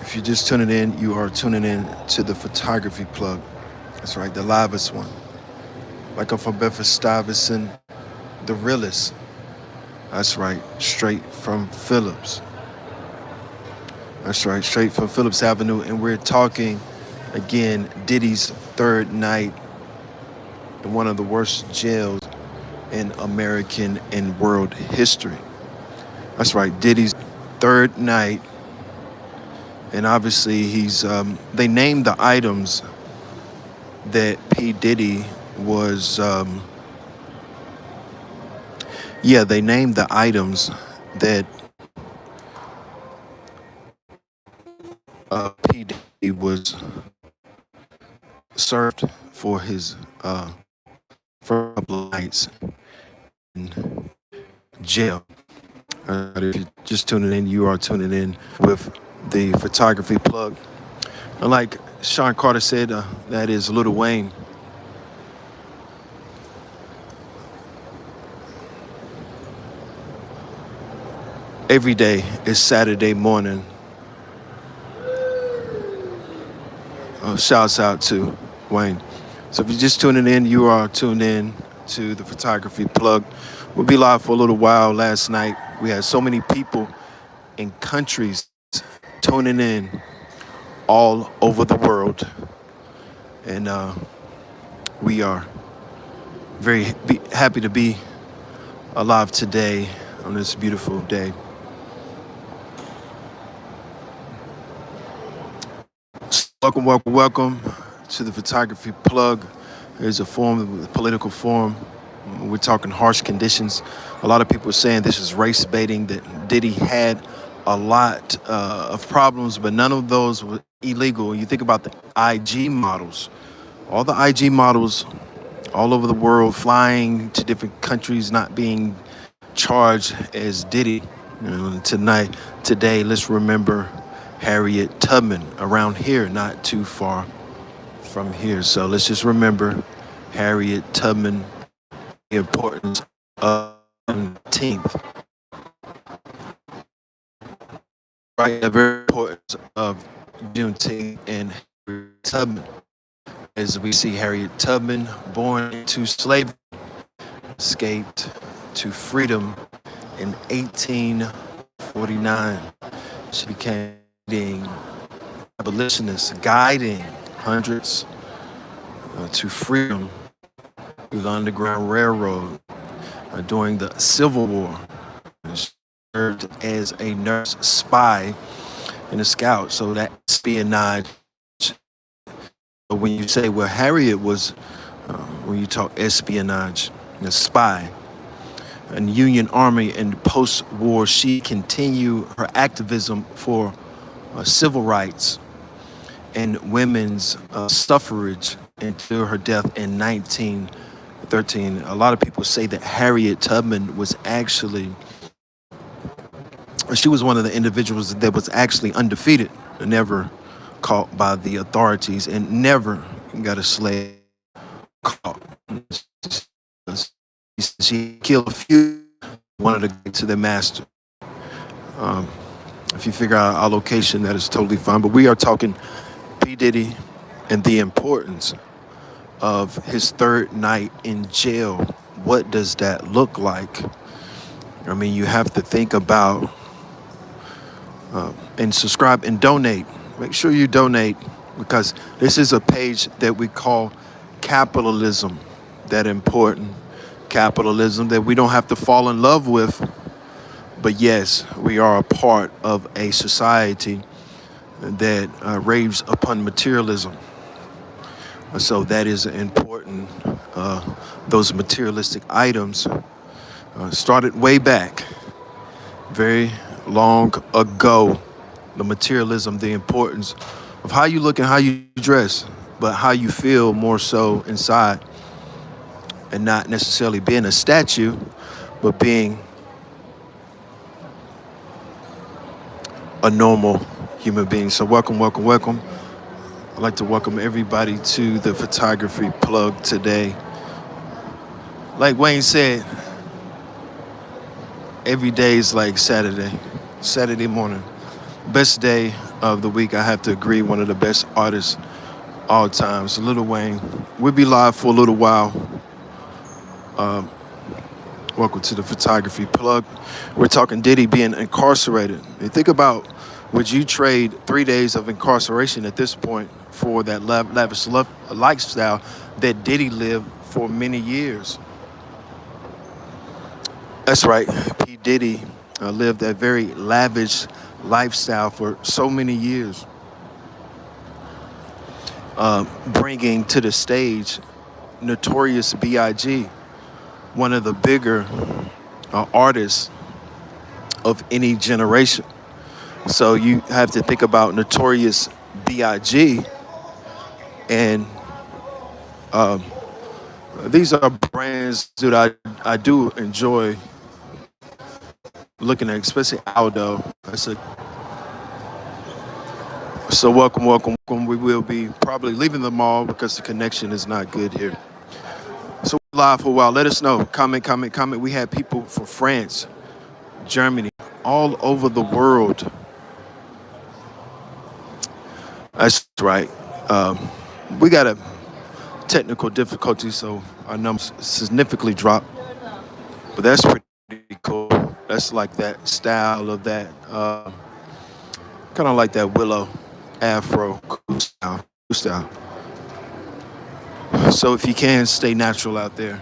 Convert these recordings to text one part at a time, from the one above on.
If you're just tuning in, you are tuning in to the photography plug. That's right, the livest one. Like I'm from Bedford Stuyvesant, the realest. That's right, straight from Phillips. That's right, straight from Phillips Avenue. And we're talking again Diddy's third night in one of the worst jails in American and world history. That's right, Diddy's third night. And obviously, they named the items that P. Diddy was, they named the items that P. Diddy was served for his for a couple of nights in jail. If you're just tuning in, you are tuning in with the photography plug. And like Sean Carter said, that is Lil Wayne. Every day is Saturday morning. Shouts out to Wayne. So if you're just tuning in, you are tuned in to the photography plug. We'll be live for a little while. Last night we had so many people in countries tuning in all over the world, and we are happy to be alive today on this beautiful day. Welcome to the photography plug. There's a political forum. We're talking harsh conditions. A lot of people are saying this is race baiting, that Diddy had a lot of problems, but none of those were illegal. You think about the IG models, all the IG models all over the world flying to different countries, not being charged as Diddy. Today, let's remember Harriet Tubman around here, not too far from here. So let's just remember Harriet Tubman, the importance of Juneteenth. Right, the very importance of Juneteenth and Harriet Tubman. As we see Harriet Tubman, born into slavery, escaped to freedom in 1849. She became abolitionist, guiding hundreds to freedom through the Underground Railroad during the Civil War. She served as a nurse spy and a scout, so that espionage. When you say, well, Harriet was, when you talk espionage, a spy, and Union Army and post-war, she continued her activism for civil rights and women's suffrage until her death in 1913. A lot of people say that Harriet Tubman was she was one of the individuals that was actually undefeated, never caught by the authorities, and never got a slave caught. She killed a few, wanted to get to their master. If you figure out our location, that is totally fine. But we are talking P. Diddy and the importance of his third night in jail. What does that look like? I mean, you have to think about and subscribe and donate. Make sure you donate, because this is a page that we call Capitalism. That important capitalism that we don't have to fall in love with. But yes, we are a part of a society that raves upon materialism. So that is important. Those materialistic items started way back, very long ago. The materialism, the importance of how you look and how you dress, but how you feel more so inside, and not necessarily being a statue, but being a normal human being. So welcome. I'd like to welcome everybody to the photography plug today. Like Wayne said, every day is like Saturday morning. Best day of the week, I have to agree, one of the best artists all times, Lil Wayne. We'll be live for a little while. Welcome to the photography plug. We're talking Diddy being incarcerated. And think about, would you trade 3 days of incarceration at this point for that lavish lifestyle that Diddy lived for many years? That's right. P. Diddy lived that very lavish lifestyle for so many years, bringing to the stage Notorious B.I.G., one of the bigger artists of any generation. So you have to think about Notorious B.I.G. and these are brands that I do enjoy looking at, especially Aldo. So welcome. We will be probably leaving the mall because the connection is not good here. So we're live for a while. Let us know. Comment. We had people from France, Germany, all over the world. That's right. We got a technical difficulty, so our numbers significantly dropped. But that's pretty cool. That's like that style of that, kind of like that Willow Afro cool style. So if you can, stay natural out there.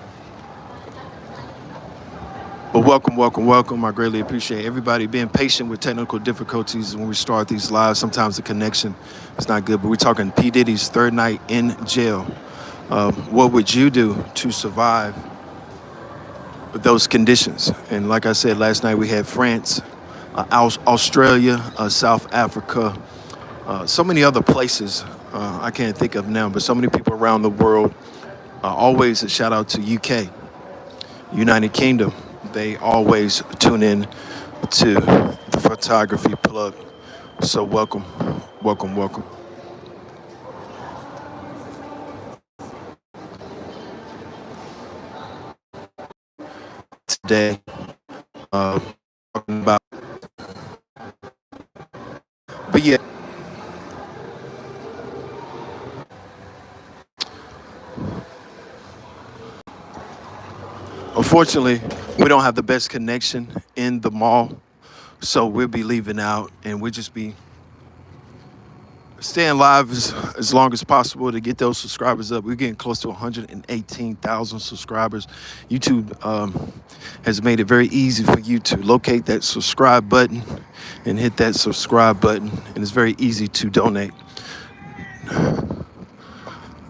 But welcome. I greatly appreciate everybody being patient with technical difficulties when we start these lives. Sometimes the connection is not good, but we're talking P. Diddy's third night in jail. What would you do to survive those conditions? And like I said, last night we had France, Australia, South Africa, so many other places I can't think of now, but so many people around the world. Always a shout out to UK, United Kingdom. They always tune in to the photography plug. So welcome. Today, talking about, but yeah, unfortunately, we don't have the best connection in the mall, so we'll be leaving out and we'll just be staying live as long as possible to get those subscribers up. We're getting close to 118,000 subscribers. YouTube has made it very easy for you to locate that subscribe button and hit that subscribe button, and it's very easy to donate.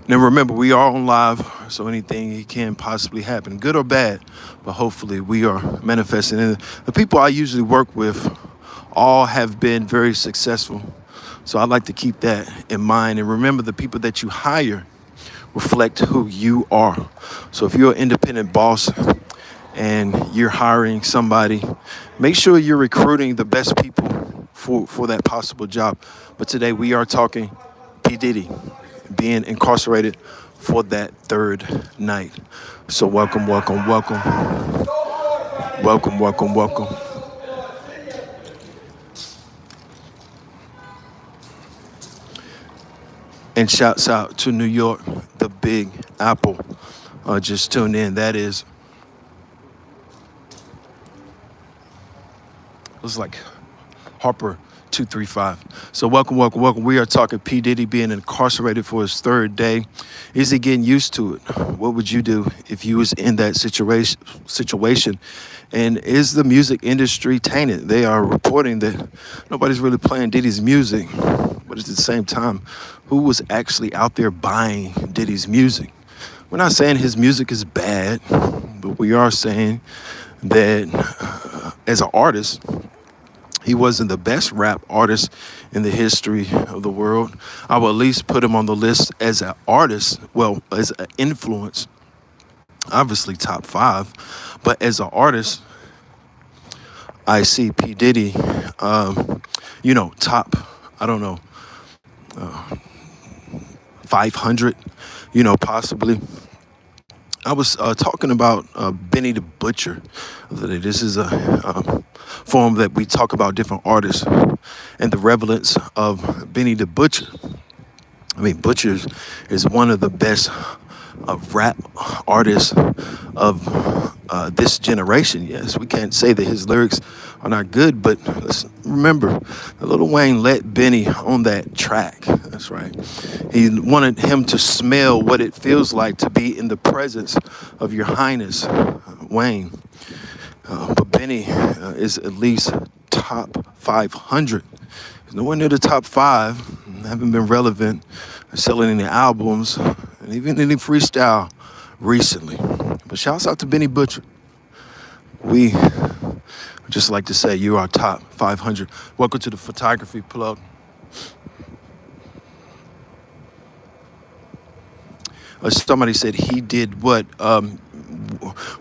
Now remember, we are on live, so anything can possibly happen, good or bad, but hopefully we are manifesting. And the people I usually work with all have been very successful. So I like to keep that in mind. And remember, the people that you hire reflect who you are. So if you're an independent boss and you're hiring somebody, make sure you're recruiting the best people for that possible job. But today we are talking P. Diddy being incarcerated for that third night. So welcome. And shouts out to New York, the Big Apple. Just tuned in. That is, it was like Harper 235. So welcome. We are talking P. Diddy being incarcerated for his third day. Is he getting used to it? What would you do if you was in that situation? And is the music industry tainted? They are reporting that nobody's really playing Diddy's music, but at the same time, who was actually out there buying Diddy's music? We're not saying his music is bad, but we are saying that as an artist, he wasn't the best rap artist in the history of the world. I will at least put him on the list as an artist, well, as an influence, obviously top 5. But as an artist, I see P. Diddy, top, I don't know, 500, possibly. I was talking about Benny the Butcher the other day. This is a forum that we talk about different artists and the relevance of Benny the Butcher. I mean, Butcher is one of the best rap artists of this generation. Yes, we can't say that his lyrics are not good, but let's remember, Lil Wayne let Benny on that track. That's right. He wanted him to smell what it feels like to be in the presence of your highness, Wayne. But Benny is at least top 500. He's nowhere near the top five. Haven't been relevant, selling any albums, and even any freestyle recently. But shouts out to Benny Butcher. We just like to say you are top 500. Welcome to the photography plug. Somebody said he did what?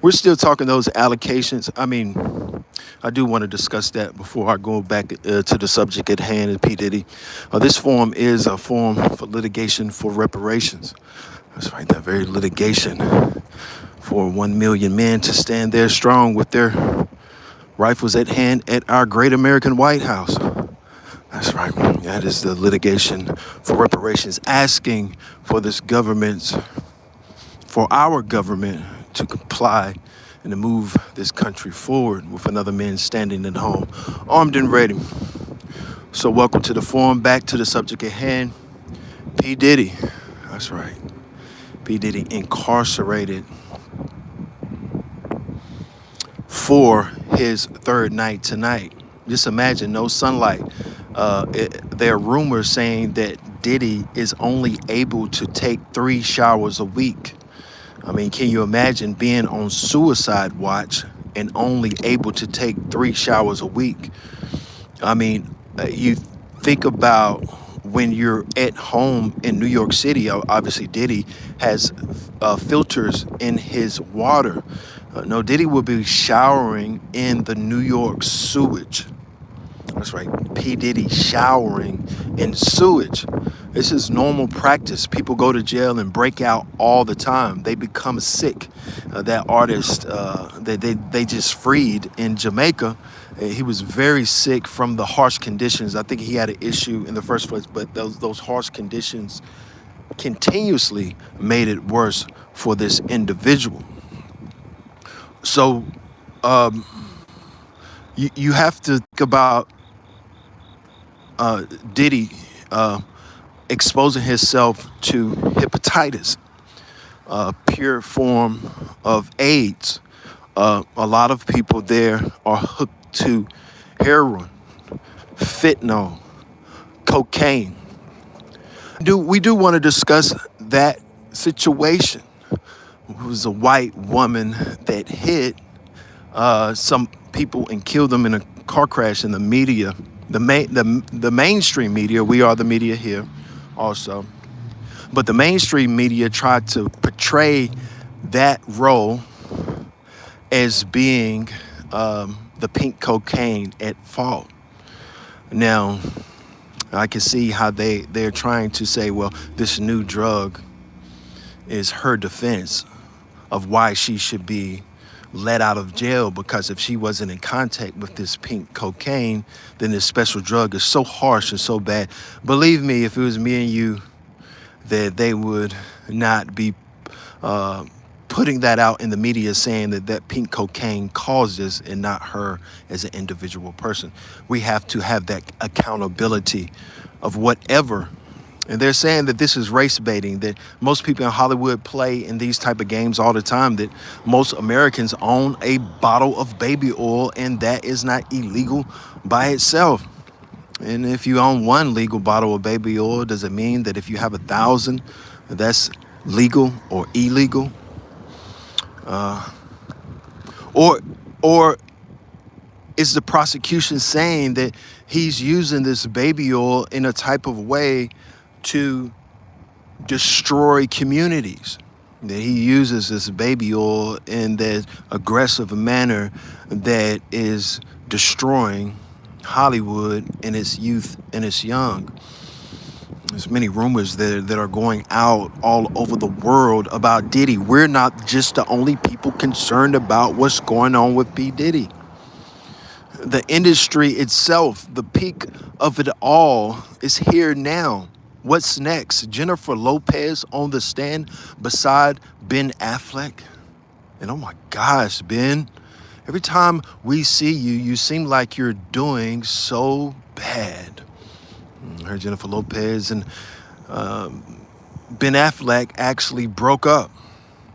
We're still talking those allocations. I mean, I do want to discuss that before I go back to the subject at hand, P. Diddy. This forum is a forum for litigation for reparations. That's right, that very litigation for 1 million men to stand there strong with their rifles at hand at our great American White House. That's right, that is the litigation for reparations, asking for this government, for our government to comply and to move this country forward with another man standing at home, armed and ready. So welcome to the forum, back to the subject at hand. P. Diddy, that's right. P. Diddy incarcerated for his third night tonight. Just imagine, no sunlight. There are rumors saying that Diddy is only able to take 3 showers a week. I mean, can you imagine being on suicide watch and only able to take 3 showers a week? I mean, you think about when you're at home in New York City. Obviously Diddy has filters in his water. No, Diddy will be showering in the New York sewage. That's right, P. Diddy showering in sewage. This is normal practice. People go to jail and break out all the time. They become sick. That artist that they just freed in Jamaica, he was very sick from the harsh conditions. I think he had an issue in the first place, but those harsh conditions continuously made it worse for this individual. So you have to think about Diddy exposing himself to hepatitis, pure form of AIDS. A lot of people there are hooked to heroin, fentanyl, cocaine. We do want to discuss that situation. It was a white woman that hit some people and killed them in a car crash in the media. The mainstream media, we are the media here also, but the mainstream media tried to portray that role as being the pink cocaine at fault. Now, I can see how they're trying to say, well, this new drug is her defense of why she should be let out of jail, because if she wasn't in contact with this pink cocaine, then this special drug is so harsh and so bad. Believe me, if it was me and you, that they would not be putting that out in the media, saying that pink cocaine caused this and not her as an individual person. We have to have that accountability of whatever. And they're saying that this is race baiting, that most people in Hollywood play in these type of games all the time, that most Americans own a bottle of baby oil, and that is not illegal by itself. And if you own 1 legal bottle of baby oil, does it mean that if you have 1,000, that's legal or illegal? Or is the prosecution saying that he's using this baby oil in a type of way to destroy communities, that he uses this baby oil in that aggressive manner that is destroying Hollywood and its youth and its young? There's many rumors that are going out all over the world about Diddy. We're not just the only people concerned about what's going on with P. Diddy. The industry itself, the peak of it all, is here now. What's next? Jennifer Lopez on the stand beside Ben Affleck. And oh my gosh, Ben, every time we see you, you seem like you're doing so bad. Her Jennifer Lopez and Ben Affleck actually broke up.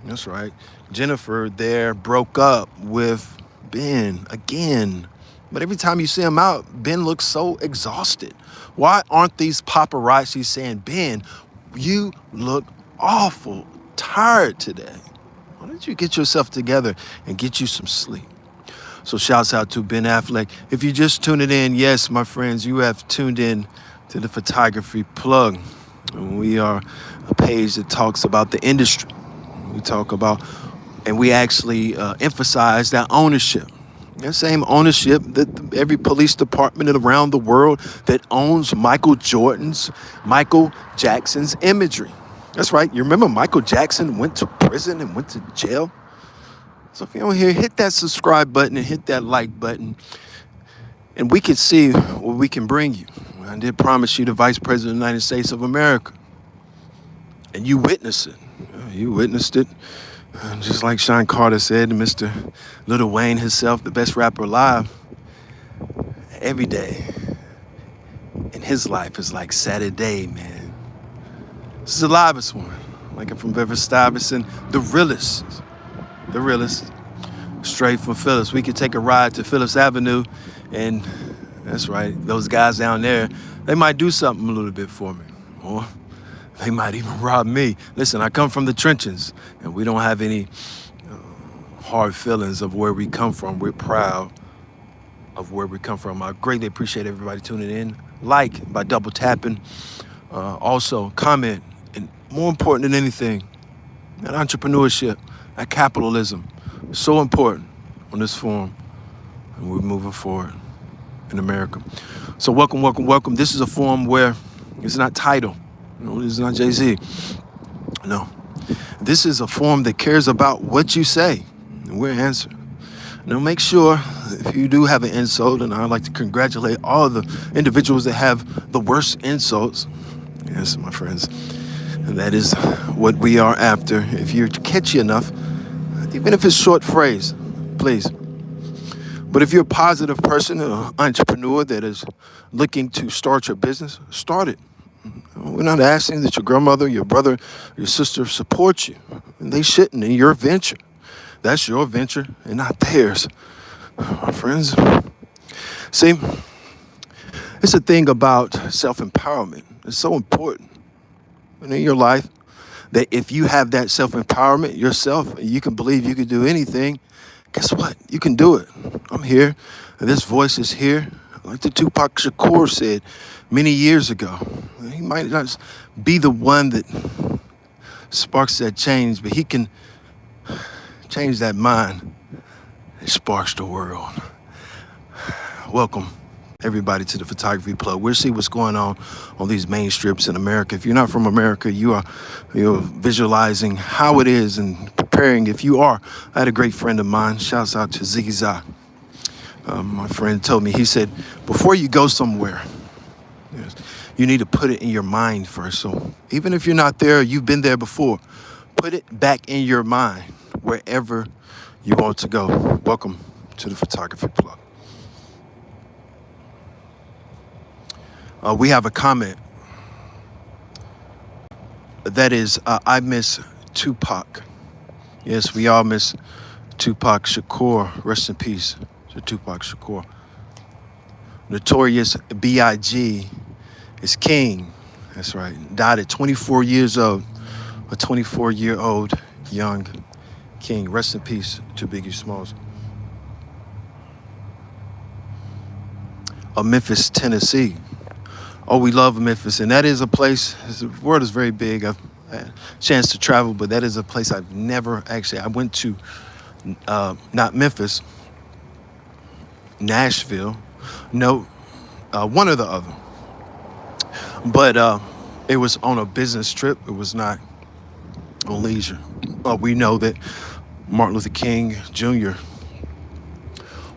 That's right. Jennifer there broke up with Ben again. But every time you see him out, Ben looks so exhausted. Why aren't these paparazzi saying, Ben, you look awful tired today? Why don't you get yourself together and get you some sleep? So shouts out to Ben Affleck. If you just tuned it in, yes, my friends, you have tuned in to the Photography Plug. We are a page that talks about the industry. We talk about, and we actually emphasize that ownership. That same ownership that every police department around the world that owns Michael Jackson's imagery. That's right. You remember Michael Jackson went to prison and went to jail? So if you're on here, hit that subscribe button and hit that like button. And we can see what we can bring you. I did promise you the Vice President of the United States of America. And you witnessed it. You witnessed it. Just like Sean Carter said, Mr. Lil Wayne himself, the best rapper alive, every day in his life is like Saturday, man. This is the livest one. Like I'm from Beverly-Stuyvesant, the realest, straight from Phillips. We could take a ride to Phillips Avenue, and that's right, those guys down there, they might do something a little bit for me, or they might even rob me. Listen, I come from the trenches, and we don't have any hard feelings of where we come from. We're proud of where we come from. I greatly appreciate everybody tuning in. Like by double tapping. Also, comment, and more important than anything, that entrepreneurship, that capitalism, so important on this forum, and we're moving forward in America. So welcome. This is a forum where it's not title. No, this is not Jay-Z. No. This is a forum that cares about what you say, and we're answering. Now make sure, if you do have an insult, and I'd like to congratulate all the individuals that have the worst insults. Yes, my friends. And that is what we are after. If you're catchy enough, even if it's short phrase, please. But if you're a positive person, an entrepreneur that is looking to start your business, start it. We're not asking that your grandmother, your brother, your sister support you. And they shouldn't in your venture. That's your venture and not theirs, my friends. See, it's a thing about self-empowerment. It's so important in your life that if you have that self-empowerment yourself, you can believe you can do anything. Guess what? You can do it. I'm here. And this voice is here. Like the Tupac Shakur said many years ago. He might not be the one that sparks that change, but he can change that mind that sparks the world. Welcome, everybody, to the Photography Plug. We'll see what's going on these main strips in America. If you're not from America, you're visualizing how it is and preparing. If you are, I had a great friend of mine. Shouts out to Ziggy. My friend told me, he said, before you go somewhere, yes, you need to put it in your mind first. So even if you're not there, you've been there before, put it back in your mind wherever you want to go. Welcome to the Photography Plug. We have a comment that is, I miss Tupac. Yes, we all miss Tupac Shakur. Rest in peace to Tupac Shakur. Notorious B.I.G. is king. That's right. Died at 24 years old. A 24-year-old young king. Rest in peace to Biggie Smalls. Of Memphis, Tennessee. Oh, we love Memphis, and that is a place, the world is very big. I've had a chance to travel, but that is a place I've never actually, I went to, not Memphis, Nashville, no, one or the other. But It was on a business trip. It was not on leisure. We know that Martin Luther King Jr.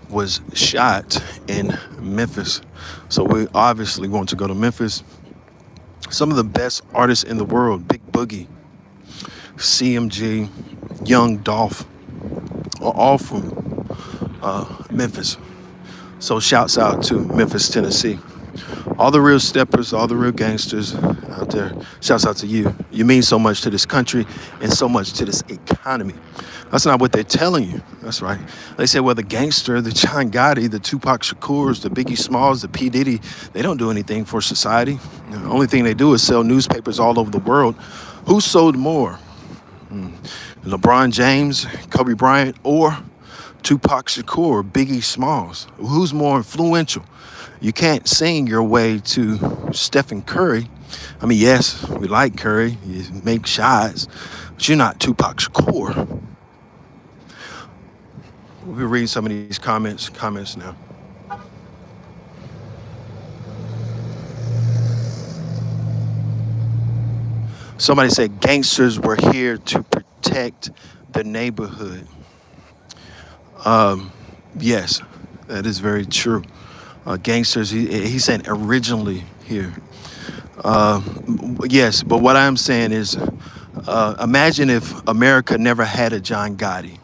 was shot in Memphis. So we obviously want to go to Memphis. Some of the best artists in the world, Big Boogie, CMG, Young Dolph, are all from Memphis. So shouts out to Memphis, Tennessee. All the real steppers, all the real gangsters out there, shouts out to you. You mean so much to this country and so much to this economy. That's not what they're telling you. That's right. They say, well, the gangster, the John Gotti, the Tupac Shakurs, the Biggie Smalls, the P. Diddy, they don't do anything for society. The only thing they do is sell newspapers all over the world. Who sold more? LeBron James, Kobe Bryant, or Tupac Shakur, Biggie Smalls? Who's more influential? You can't sing your way to Stephen Curry. I mean, yes, we like Curry. You make shots, but you're not Tupac Shakur. We'll be reading some of these comments now. Somebody said gangsters were here to protect the neighborhood. Yes, that is very true. Gangsters, he said originally here. Yes, but what I'm saying is, imagine if America never had a John Gotti.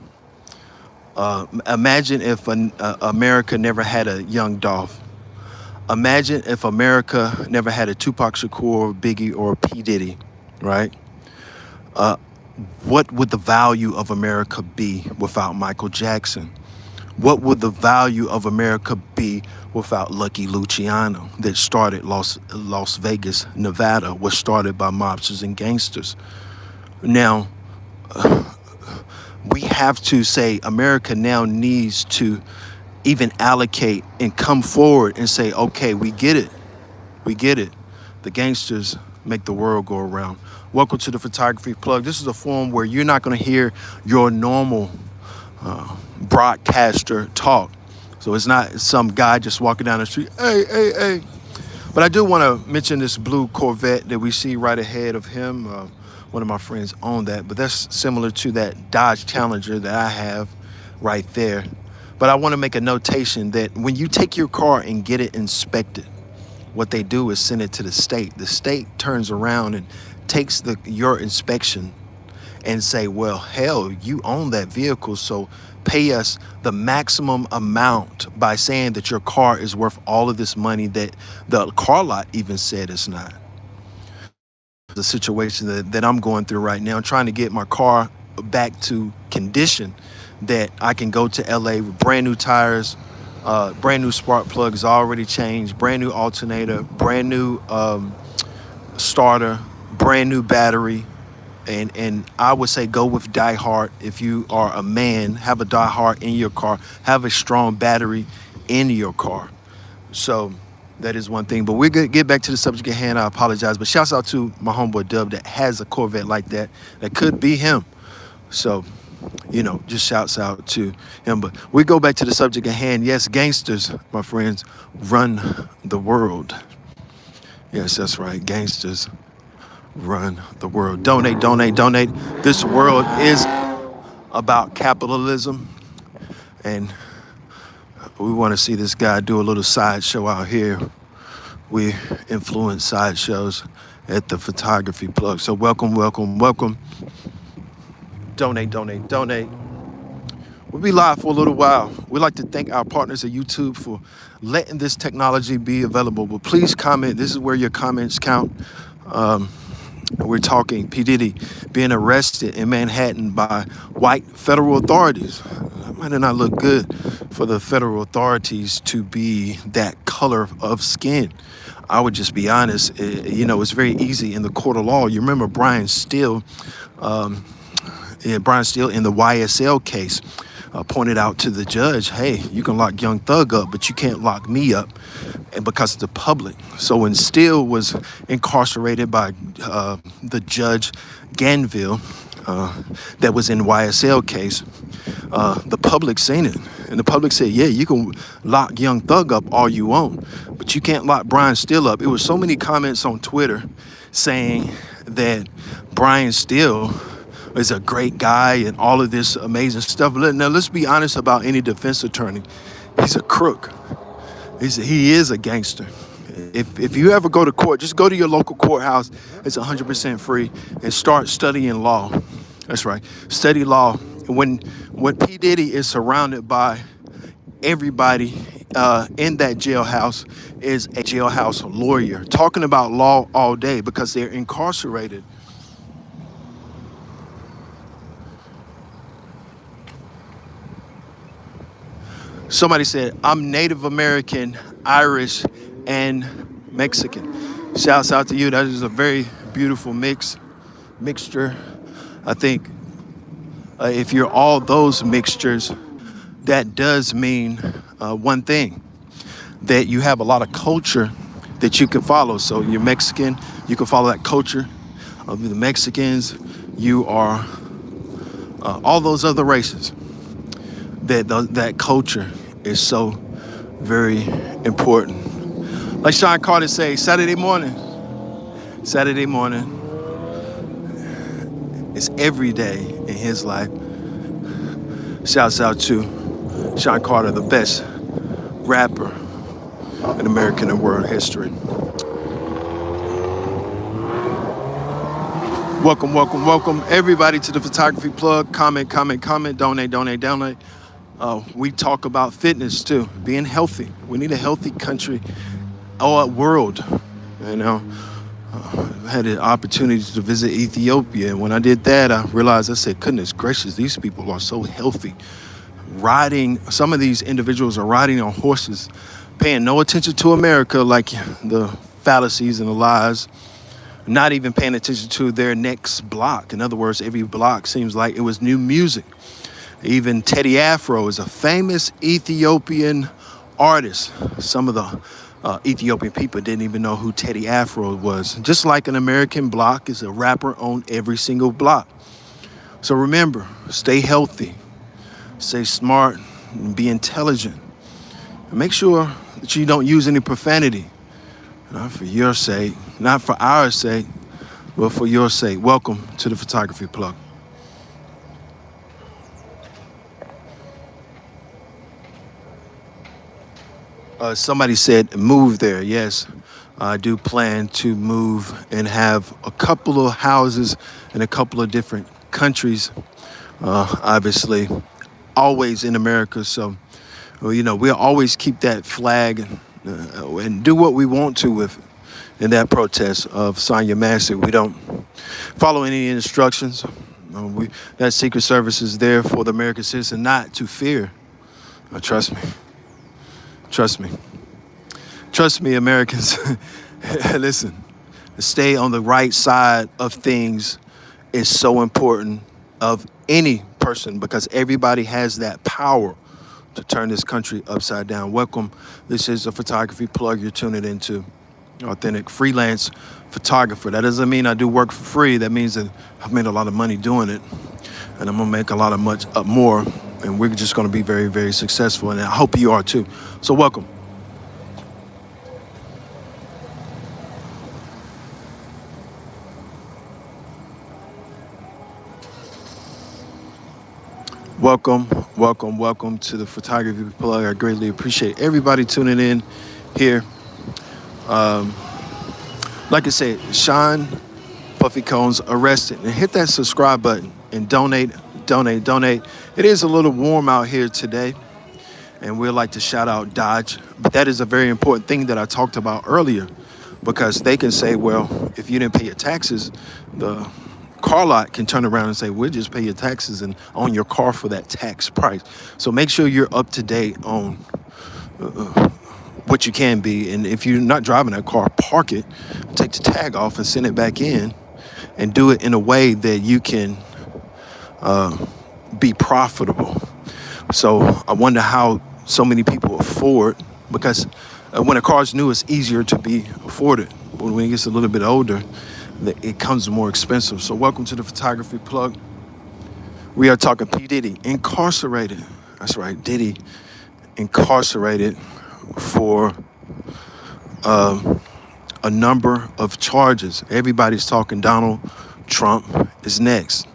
Imagine if America never had a Young Dolph. Imagine if America never had a Tupac Shakur, Biggie, or P. Diddy, right? What would the value of America be without Michael Jackson? What would the value of America be without Lucky Luciano that started Las Vegas, Nevada, was started by mobsters and gangsters? Now, we have to say America now needs to even allocate and come forward and say, okay, we get it. We get it. The gangsters make the world go around. Welcome to the Photography Plug. This is a forum where you're not going to hear your normal broadcaster talk. So it's not some guy just walking down the street, hey. But I do want to mention this blue Corvette that we see right ahead of him. One of my friends owned that, but that's similar to that Dodge Challenger that I have right there. But I want to make a notation that when you take your car and get it inspected, what they do is send it to the state. The state turns around and takes your inspection and say, well, hell, you own that vehicle, so pay us the maximum amount by saying that your car is worth all of this money that the car lot even said it's not. The situation that I'm going through right now, trying to get my car back to condition that I can go to LA with brand new tires, brand new spark plugs already changed, brand new alternator, brand new starter, brand new battery. And I would say go with Die Hard. If you are a man, have a Die Hard in your car, have a strong battery in your car. So that is one thing. But we're going to get back to the subject at hand. I apologize. But shouts out to my homeboy Dub that has a Corvette like that. That could be him. So, just shouts out to him. But we go back to the subject at hand. Yes, gangsters, my friends, run the world. Yes, that's right. Gangsters run the world. Donate. This world is about capitalism. And we want to see this guy do a little sideshow out here. We influence sideshows at the Photography Plug. So welcome. Donate. We'll be live for a little while. We'd like to thank our partners at YouTube for letting this technology be available. But please comment. This is where your comments count. We're talking P. Diddy being arrested in Manhattan by white federal authorities. That might not look good for the federal authorities to be that color of skin. I would just be honest. It's very easy in the court of law. You remember Brian Steele in the YSL case pointed out to the judge, hey, you can lock Young Thug up, but you can't lock me up, and because of the public. So when Steele was incarcerated by the judge Ganville that was in YSL case, the public seen it. And the public said, yeah, you can lock Young Thug up all you want, but you can't lock Brian Steele up. It was so many comments on Twitter saying that Brian Steele is a great guy and all of this amazing stuff. Now, let's be honest about any defense attorney. He's a crook. He is a gangster. If you ever go to court, just go to your local courthouse. It's 100% free and start studying law. That's right. Study law. When P. Diddy is surrounded by everybody in that jailhouse is a jailhouse lawyer talking about law all day because they're incarcerated. Somebody said, I'm Native American, Irish, and Mexican. Shouts out to you. That is a very beautiful mixture. I think if you're all those mixtures, that does mean one thing, that you have a lot of culture that you can follow. So you're Mexican, you can follow that culture of the Mexicans. You are all those other races. That culture is so very important. Like Sean Carter say, Saturday morning is every day in his life. Shouts out to Sean Carter, the best rapper in American and world history. Welcome everybody to the Photography Plug. Comment, donate. We talk about fitness too, being healthy. We need a healthy country or world. You know, I had the opportunity to visit Ethiopia, and when I did that, I realized, I said, goodness gracious, these people are so healthy. Some of these individuals are riding on horses, paying no attention to America, like the fallacies and the lies, not even paying attention to their next block. In other words, every block seems like it was new music. Even Teddy Afro is a famous Ethiopian artist. Some of the Ethiopian people didn't even know who Teddy Afro was. Just like an American block is a rapper on every single block. So remember, stay healthy, stay smart, and be intelligent. And make sure that you don't use any profanity. Not for your sake, not for our sake, but for your sake. Welcome to the Photography Plug. Somebody said move there. Yes, I do plan to move and have a couple of houses in a couple of different countries. Obviously, always in America. So, we'll always keep that flag and do what we want to with in that protest of Sign Your Master. We don't follow any instructions. That Secret Service is there for the American citizen not to fear. Trust me. Trust me, Americans. Listen, stay on the right side of things is so important of any person because everybody has that power to turn this country upside down. Welcome. This is a Photography Plug you're tuning into. Authentic freelance photographer. That doesn't mean I do work for free. That means that I've made a lot of money doing it, and I'm gonna make a lot of more. And we're just going to be very, very successful. And I hope you are too. So welcome. Welcome to the Photography Plug. I greatly appreciate everybody tuning in here. Like I said, Sean Puffy Combs arrested. And hit that subscribe button and donate. It is a little warm out here today, and we'd like to shout out Dodge. But that is a very important thing that I talked about earlier, because they can say, well, if you didn't pay your taxes, the car lot can turn around and say, we'll just pay your taxes and own your car for that tax price. So make sure you're up to date on what you can be. And if you're not driving that car, park it, take the tag off and send it back in, and do it in a way that you can be profitable. So I wonder how so many people afford, because when a car's new, it's easier to be afforded. But when it gets a little bit older, it comes more expensive. So welcome to the Photography Plug. We are talking P. Diddy, incarcerated. That's right, Diddy incarcerated for a number of charges. Everybody's talking Donald Trump is next.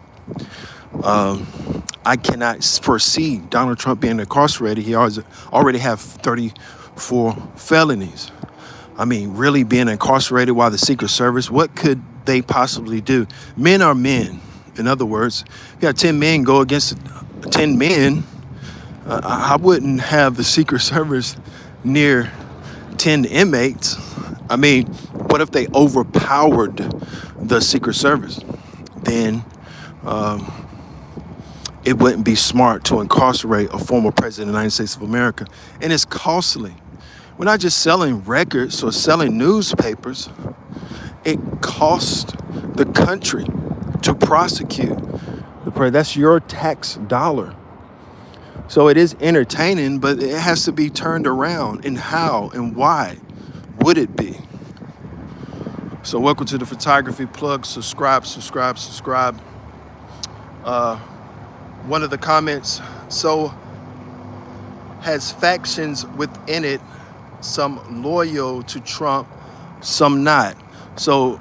I cannot foresee Donald Trump being incarcerated. He already have 34 felonies. I mean, really being incarcerated while the Secret Service, what could they possibly do? Men are men. In other words, if you have 10 men go against 10 men, I wouldn't have the Secret Service near 10 inmates. I mean, what if they overpowered the Secret Service? Then it wouldn't be smart to incarcerate a former president of the United States of America. And it's costly. We're not just selling records or selling newspapers. It costs the country to prosecute the president. That's your tax dollar. So it is entertaining, but it has to be turned around. And how and why would it be? So welcome to the Photography Plug. Subscribe. One of the comments, so has factions within it, some loyal to Trump, some not. So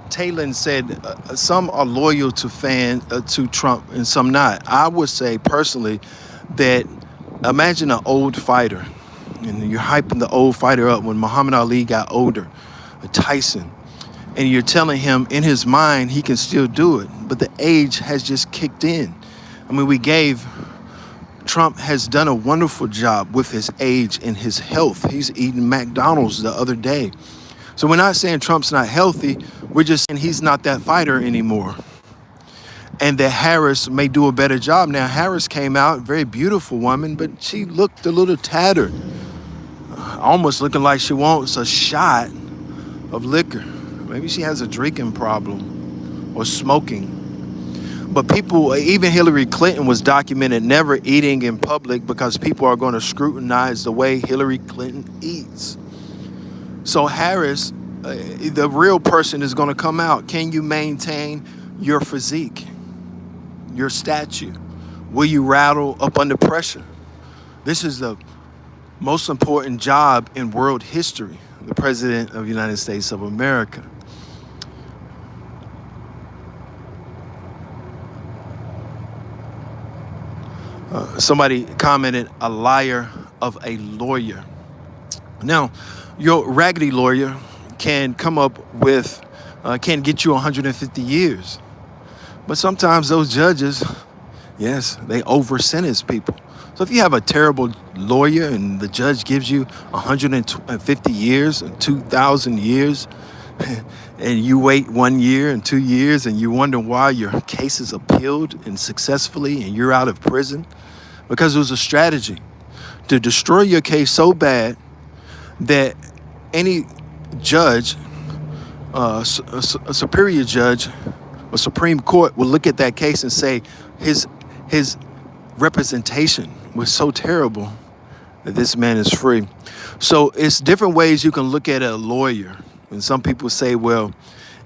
Talon said some are loyal to Trump and some not. I would say personally that imagine an old fighter, and you're hyping the old fighter up when Muhammad Ali got older, Tyson, and you're telling him in his mind he can still do it, but the age has just kicked in. I mean, Trump has done a wonderful job with his age and his health. He's eating McDonald's the other day. So we're not saying Trump's not healthy. We're just saying he's not that fighter anymore. And that Harris may do a better job. Now, Harris came out, very beautiful woman, but she looked a little tattered. Almost looking like she wants a shot of liquor. Maybe she has a drinking problem or smoking. But people, even Hillary Clinton was documented never eating in public because people are going to scrutinize the way Hillary Clinton eats. So Harris, the real person, is going to come out. Can you maintain your physique, your stature? Will you rattle up under pressure? This is the most important job in world history, the President of the United States of America. Somebody commented, a liar of a lawyer. Now, your raggedy lawyer can come up with, can get you 150 years. But sometimes those judges, yes, they over-sentence people. So if you have a terrible lawyer and the judge gives you 150 years and 2,000 years, and you wait 1 year and 2 years and you wonder why your case is appealed and successfully and you're out of prison, because it was a strategy to destroy your case so bad that any judge, a superior judge, a Supreme Court will look at that case and say his representation was so terrible that this man is free. So it's different ways you can look at a lawyer. And some people say, well,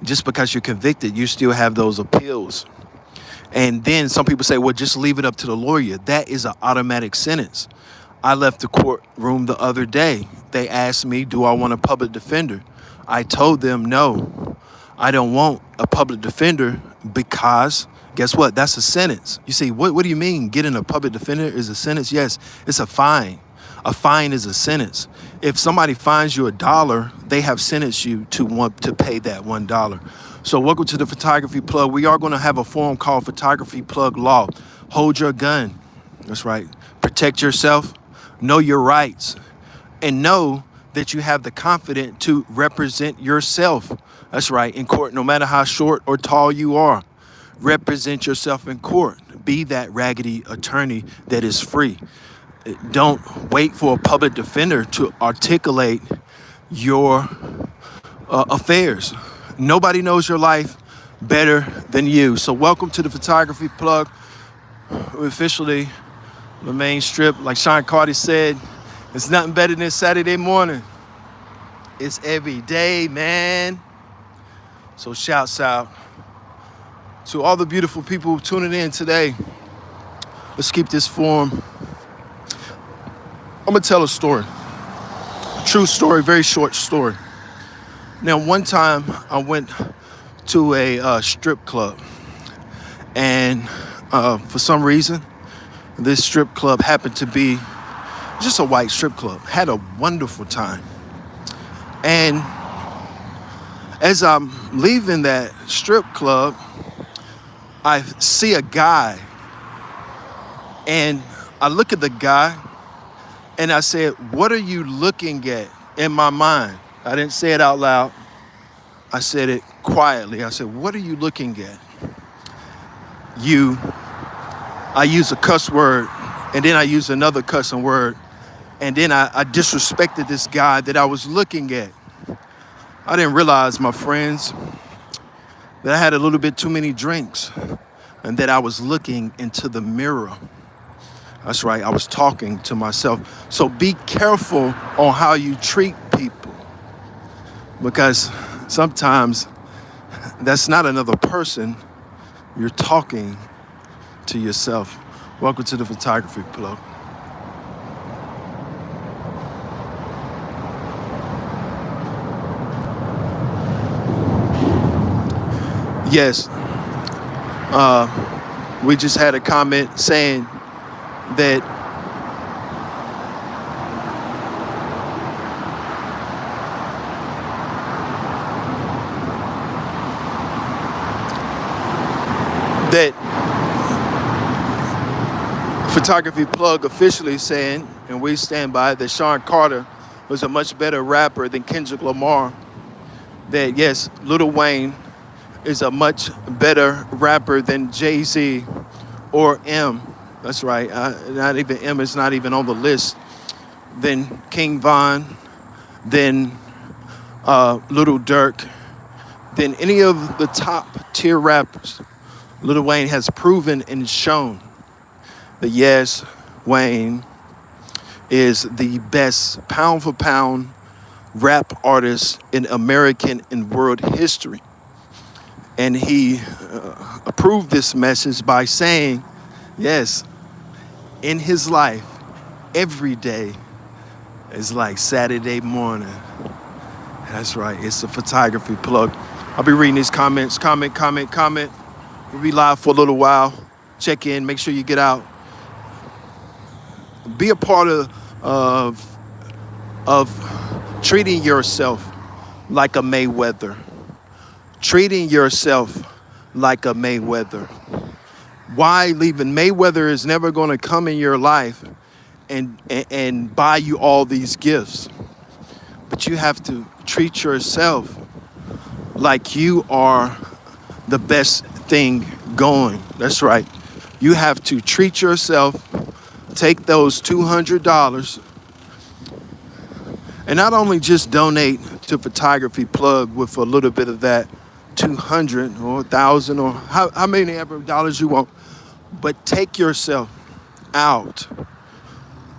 just because you're convicted, you still have those appeals. And then some people say, well, just leave it up to the lawyer. That is an automatic sentence. I left the courtroom the other day. They asked me, do I want a public defender? I told them, no, I don't want a public defender because guess what? That's a sentence. You say, what do you mean getting a public defender is a sentence? Yes, it's a fine. A fine is a sentence. If somebody fines you $1, they have sentenced you to want to pay that $1. So welcome to the Photography Plug. We are going to have a forum called Photography Plug Law. Hold your gun. That's right. Protect yourself. Know your rights. And know that you have the confidence to represent yourself. That's right. In court, no matter how short or tall you are. Represent yourself in court. Be that raggedy attorney that is free. Don't wait for a public defender to articulate your affairs. Nobody knows your life better than you. So welcome to the Photography Plug. We're officially the main strip. Like Sean Carter said, it's nothing better than Saturday morning. It's every day, man. So shouts out to all the beautiful people tuning in today. Let's keep this forum. I'm going to tell a story. A True story, very short story. Now, one time I went to a strip club, and for some reason, this strip club happened to be just a white strip club. Had a wonderful time. And as I'm leaving that strip club, I see a guy, and I look at the guy, and I said, "What are you looking at?" In my mind. I didn't say it out loud. I said it quietly. I said, "What are you looking at?" I use a cuss word, and then I use another cussing word, and then I disrespected this guy that I was looking at. I didn't realize, my friends, that I had a little bit too many drinks and that I was looking into the mirror. That's right, I was talking to myself. So be careful on how you treat people, because sometimes that's not another person. You're talking to yourself. Welcome to the Photography Plug. Yes, we just had a comment saying that Photography Plug officially saying, and we stand by it, that Sean Carter was a much better rapper than Kendrick Lamar. That yes, Lil Wayne is a much better rapper than Jay-Z or M. That's right, not even M is not even on the list. Then King Von, then Lil Durk, than any of the top tier rappers. Lil Wayne has proven and shown that yes, Wayne is the best pound for pound rap artist in American and world history. And he approved this message by saying, yes, in his life, every day is like Saturday morning. That's right, it's a Photography Plug. I'll be reading these comments. Comment. We'll be live for a little while. Check in, make sure you get out. Be a part of treating yourself like a Mayweather. Treating yourself like a Mayweather. Why leaving? Mayweather is never going to come in your life and buy you all these gifts. But you have to treat yourself like you are the best thing going. That's right. You have to treat yourself, take those $200, and not only just donate to Photography Plug with a little bit of that 200 or 1,000 or how many ever dollars you want, but take yourself out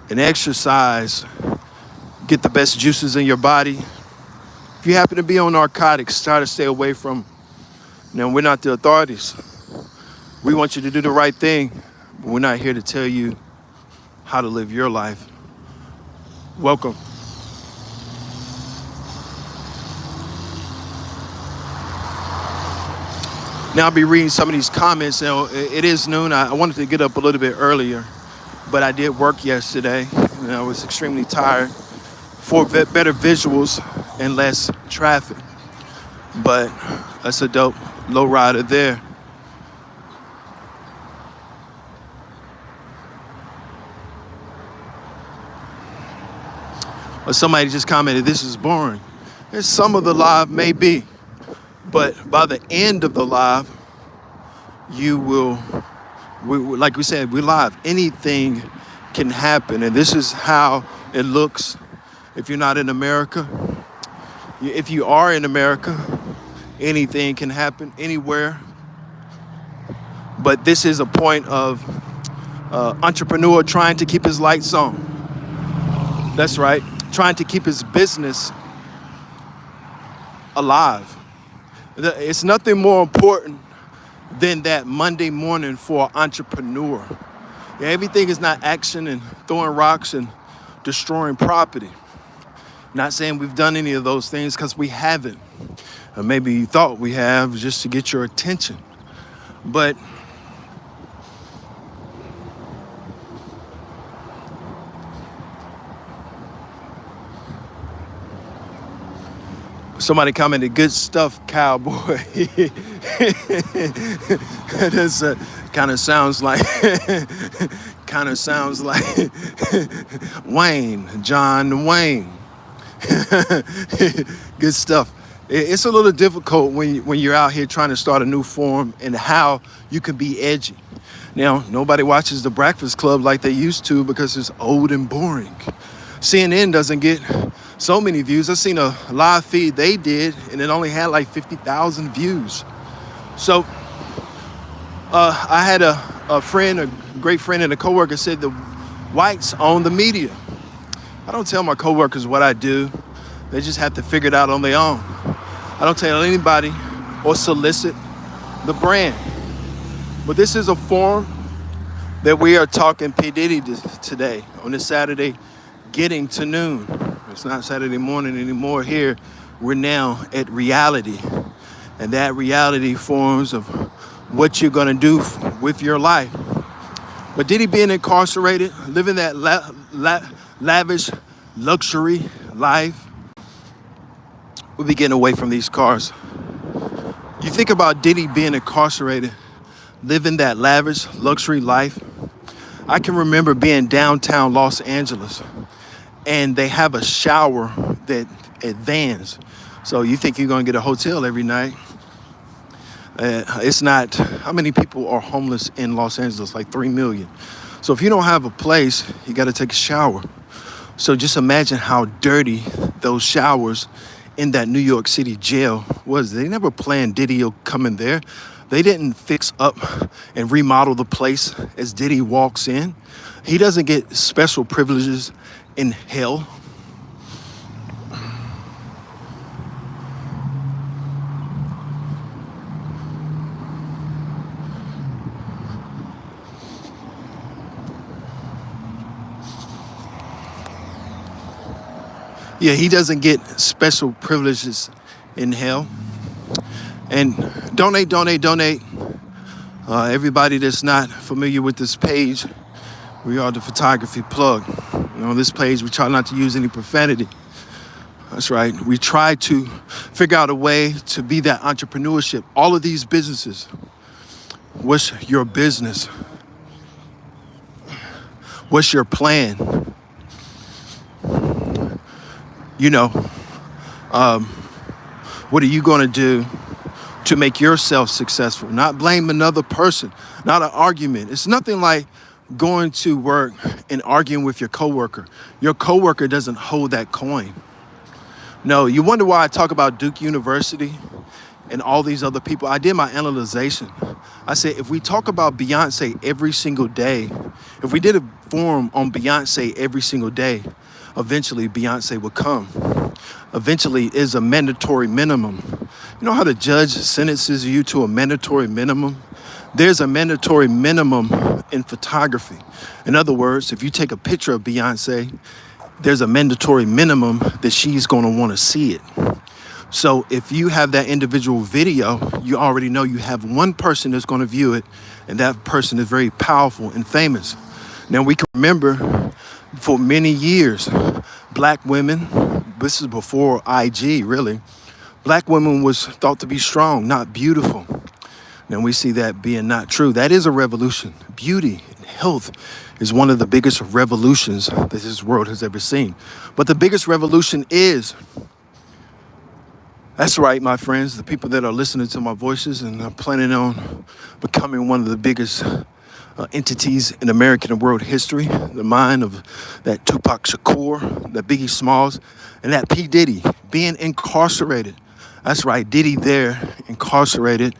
and exercise, get the best juices in your body. If you happen to be on narcotics, try to stay away from. Now, we're not the authorities. We want you to do the right thing, but we're not here to tell you how to live your life. Welcome. Now I'll be reading some of these comments. Now, it is noon. I wanted to get up a little bit earlier, but I did work yesterday, and I was extremely tired for better visuals and less traffic. But that's a dope lowrider there. Or somebody just commented, "This is boring." And some of the live may be, but by the end of the live, you will, like we said, we're live. Anything can happen, and this is how it looks if you're not in America. If you are in America, anything can happen anywhere. But this is a point of entrepreneur trying to keep his lights on. That's right, trying to keep his business alive. It's nothing more important than that Monday morning for an entrepreneur. Everything is not action and throwing rocks and destroying property. Not saying we've done any of those things, because we haven't. Or maybe you thought we have, just to get your attention. But somebody commented, "Good stuff, cowboy." That's kind of sounds like Wayne, John Wayne. Good stuff. It's a little difficult when you're out here trying to start a new form and how you can be edgy. Now, nobody watches The Breakfast Club like they used to because it's old and boring. CNN doesn't get so many views. I've seen a live feed they did, and it only had like 50,000 views. So I had a friend, a great friend and a coworker said the whites own the media. I don't tell my coworkers what I do. They just have to figure it out on their own. I don't tell anybody or solicit the brand. But this is a forum that we are talking P. Diddy today on this Saturday, getting to noon. It's not Saturday morning anymore here. We're now at reality. And that reality forms of what you're going to do with your life. But Diddy being incarcerated, living that lavish luxury life, we'll be getting away from these cars. You think about Diddy being incarcerated, living that lavish luxury life. I can remember being downtown Los Angeles, and they have a shower that advances. So you think you're going to get a hotel every night. It's not. How many people are homeless in Los Angeles? Like 3 million. So if you don't have a place, you got to take a shower. So just imagine how dirty those showers in that New York City jail was. They never planned Diddy coming there. They didn't fix up and remodel the place as Diddy walks in. He doesn't get special privileges in hell. Yeah, he doesn't get special privileges in hell. And donate. Everybody that's not familiar with this page, we are the photography plug. On this page, we try not to use any profanity. That's right. We try to figure out a way to be that entrepreneurship. All of these businesses. What's your business? What's your plan? What are you going to do to make yourself successful? Not blame another person, not an argument. It's nothing like going to work and arguing with your coworker. Your coworker doesn't hold that coin. No, you wonder why I talk about Duke University and all these other people. I did my analyzation. I said, if we talk about Beyonce every single day, if we did a forum on Beyonce every single day, eventually Beyonce would come. Eventually is a mandatory minimum. You know how the judge sentences you to a mandatory minimum? There's a mandatory minimum in photography. In other words, if you take a picture of Beyonce, there's a mandatory minimum that she's going to want to see it. So if you have that individual video, you already know you have one person that's going to view it, and that person is very powerful and famous. Now we can remember for many years, black women, this is before IG really, black women was thought to be strong, not beautiful. Now we see that being not true. That is a revolution. Beauty and health is one of the biggest revolutions that this world has ever seen. But the biggest revolution is, that's right, my friends, the people that are listening to my voices and are planning on becoming one of the biggest entities in American and world history, the mind of that Tupac Shakur, that Biggie Smalls, and that P. Diddy being incarcerated. That's right, Diddy there, incarcerated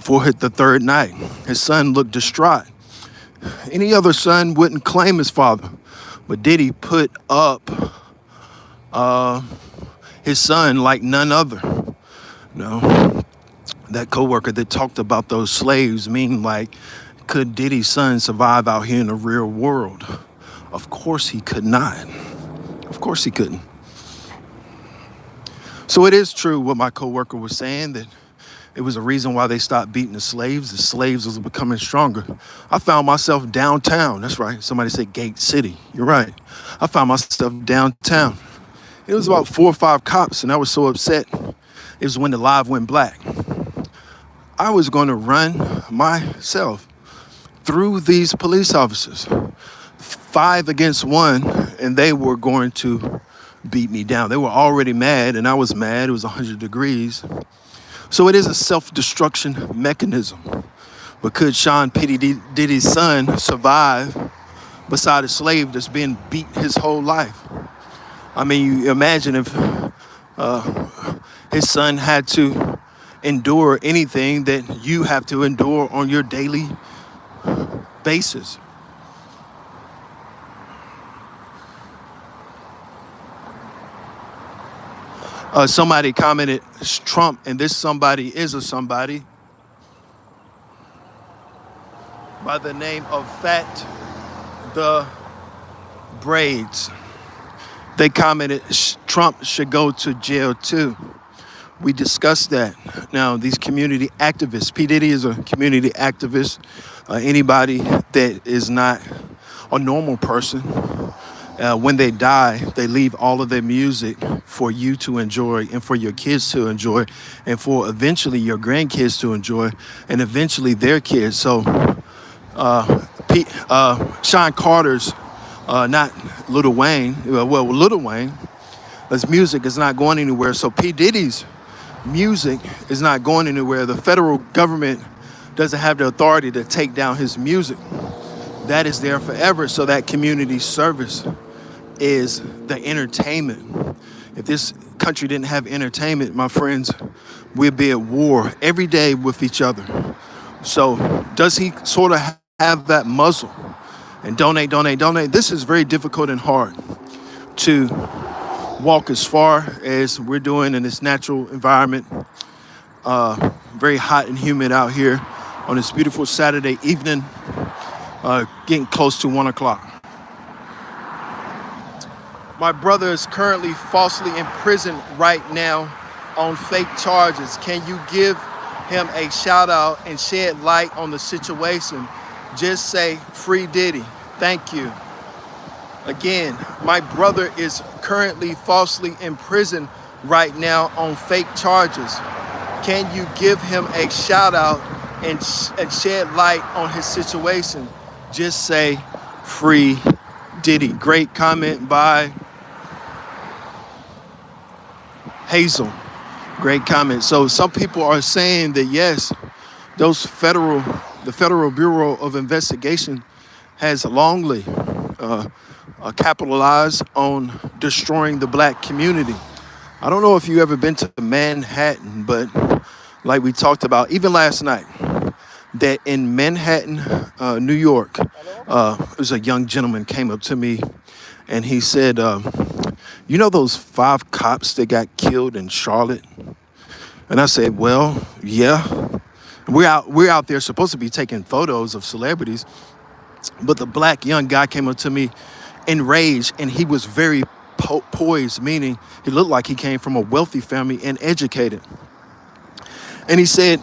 for the third night. His son looked distraught. Any other son wouldn't claim his father, but Diddy put up his son like none other. That coworker that talked about those slaves, mean like, could Diddy's son survive out here in the real world? Of course he could not. Of course he couldn't. So it is true what my coworker was saying, that it was a reason why they stopped beating the slaves. The slaves was becoming stronger. I found myself downtown. That's right. Somebody said Gate City. You're right. I found myself downtown. It was about 4 or 5 cops, and I was so upset. It was when the live went black. I was going to run myself through these police officers, 5 against 1, and they were going to beat me down. They were already mad, and I was mad. It was 100 degrees. So it is a self-destruction mechanism. But could Sean Diddy's son survive beside a slave that's been beat his whole life? I mean, you imagine if his son had to endure anything that you have to endure on your daily basis. Somebody commented, Trump, and this somebody is a somebody by the name of Fat the Braids. They commented, Trump should go to jail too. We discussed that. Now, these community activists, P. Diddy is a community activist. Anybody that is not a normal person, when they die, they leave all of their music for you to enjoy and for your kids to enjoy and for eventually your grandkids to enjoy and eventually their kids. So Sean Carter's, not Lil Wayne, Lil Wayne, his music is not going anywhere. So P. Diddy's music is not going anywhere. The federal government doesn't have the authority to take down his music. That is there forever. So that community service is the entertainment. If this country didn't have entertainment, my friends, we'd be at war every day with each other. So does he sort of have that muzzle and donate? This is very difficult and hard to walk as far as we're doing in this natural environment. Very hot and humid out here on this beautiful Saturday evening, getting close to 1 o'clock. My brother is currently falsely imprisoned right now on fake charges. Can you give him a shout out and shed light on the situation? Just say free Diddy. Thank you. Again, my brother is currently falsely imprisoned right now on fake charges. Can you give him a shout out and shed light on his situation? Just say free Diddy. Great comment by Hazel. Great comment. So some people are saying that yes, the Federal Bureau of Investigation has longly capitalized on destroying the black community. I don't know if you ever been to Manhattan, but like we talked about, even last night, that in Manhattan, New York, there was a young gentleman came up to me and he said, you know those 5 cops that got killed in Charlotte? And I said, well, yeah. We're out there supposed to be taking photos of celebrities, but the black young guy came up to me enraged, and he was very poised, meaning he looked like he came from a wealthy family and educated. And he said,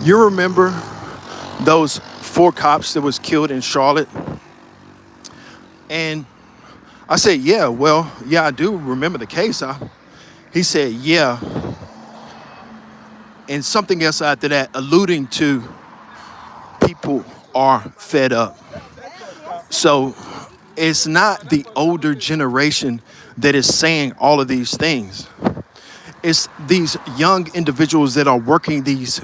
you remember those 4 cops that was killed in Charlotte? And I said, yeah, I do remember the case. He said, yeah. And something else after that, alluding to people are fed up. So it's not the older generation that is saying all of these things. It's these young individuals that are working these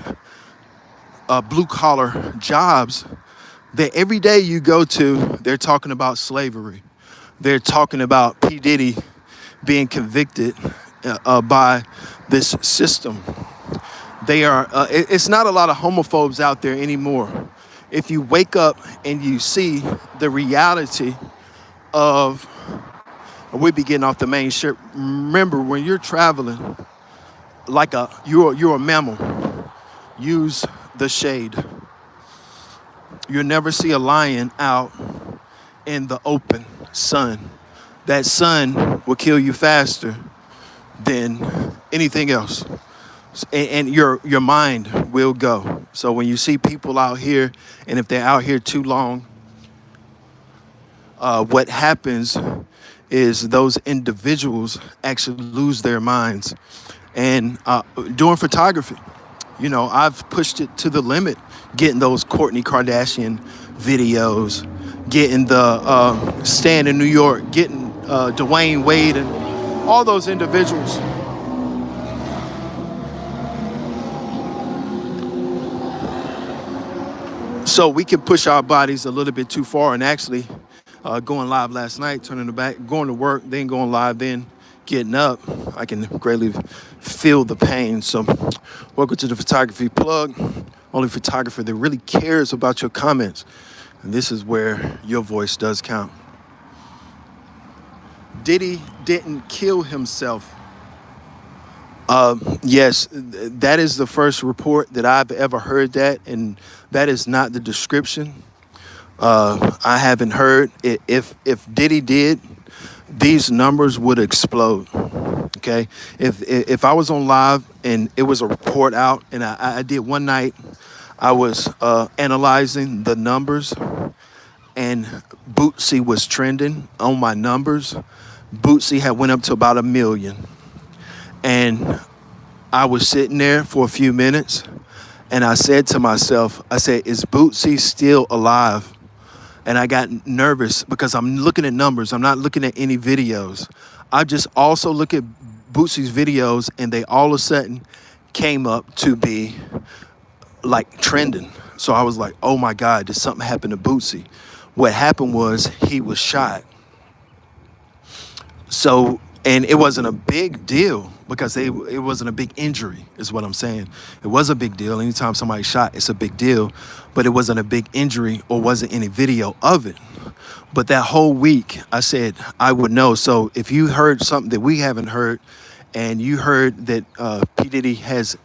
blue-collar jobs that every day you go to, they're talking about slavery. They're talking about P. Diddy being convicted by this system. They are. It's not a lot of homophobes out there anymore. If you wake up and you see the reality of, we'll be getting off the main ship. Remember, when you're traveling, like you're a mammal. Use the shade. You'll never see a lion out in the open sun. That sun will kill you faster than anything else. And your mind will go. So when you see people out here, and if they're out here too long, what happens is those individuals actually lose their minds. And doing photography, I've pushed it to the limit, getting those Kourtney Kardashian videos, getting the Stan in New York, getting Dwayne Wade, and all those individuals. So we can push our bodies a little bit too far, and actually going live last night, turning the back, going to work, then going live, then getting up, I can greatly feel the pain. So welcome to the Photography Plug, only photographer that really cares about your comments. And this is where your voice does count. Diddy didn't kill himself. Yes, that is the first report that I've ever heard that, and that is not the description. I haven't heard it. If Diddy did, these numbers would explode. Okay, if I was on live and it was a report out, and I did one night, I was analyzing the numbers, and Bootsy was trending on my numbers. Bootsy had went up to about 1 million. And I was sitting there for a few minutes, and I said to myself, is Bootsy still alive? And I got nervous because I'm looking at numbers. I'm not looking at any videos. I just also look at Bootsy's videos, and they all of a sudden came up to be like trending. So I was like, oh my God, did something happen to Bootsy? What happened was he was shot. So, and it wasn't a big deal because it wasn't a big injury, is what I'm saying. It was a big deal. Anytime somebody's shot, it's a big deal. But it wasn't a big injury or wasn't any video of it. But that whole week, I said I would know. So if you heard something that we haven't heard, and you heard that P. Diddy has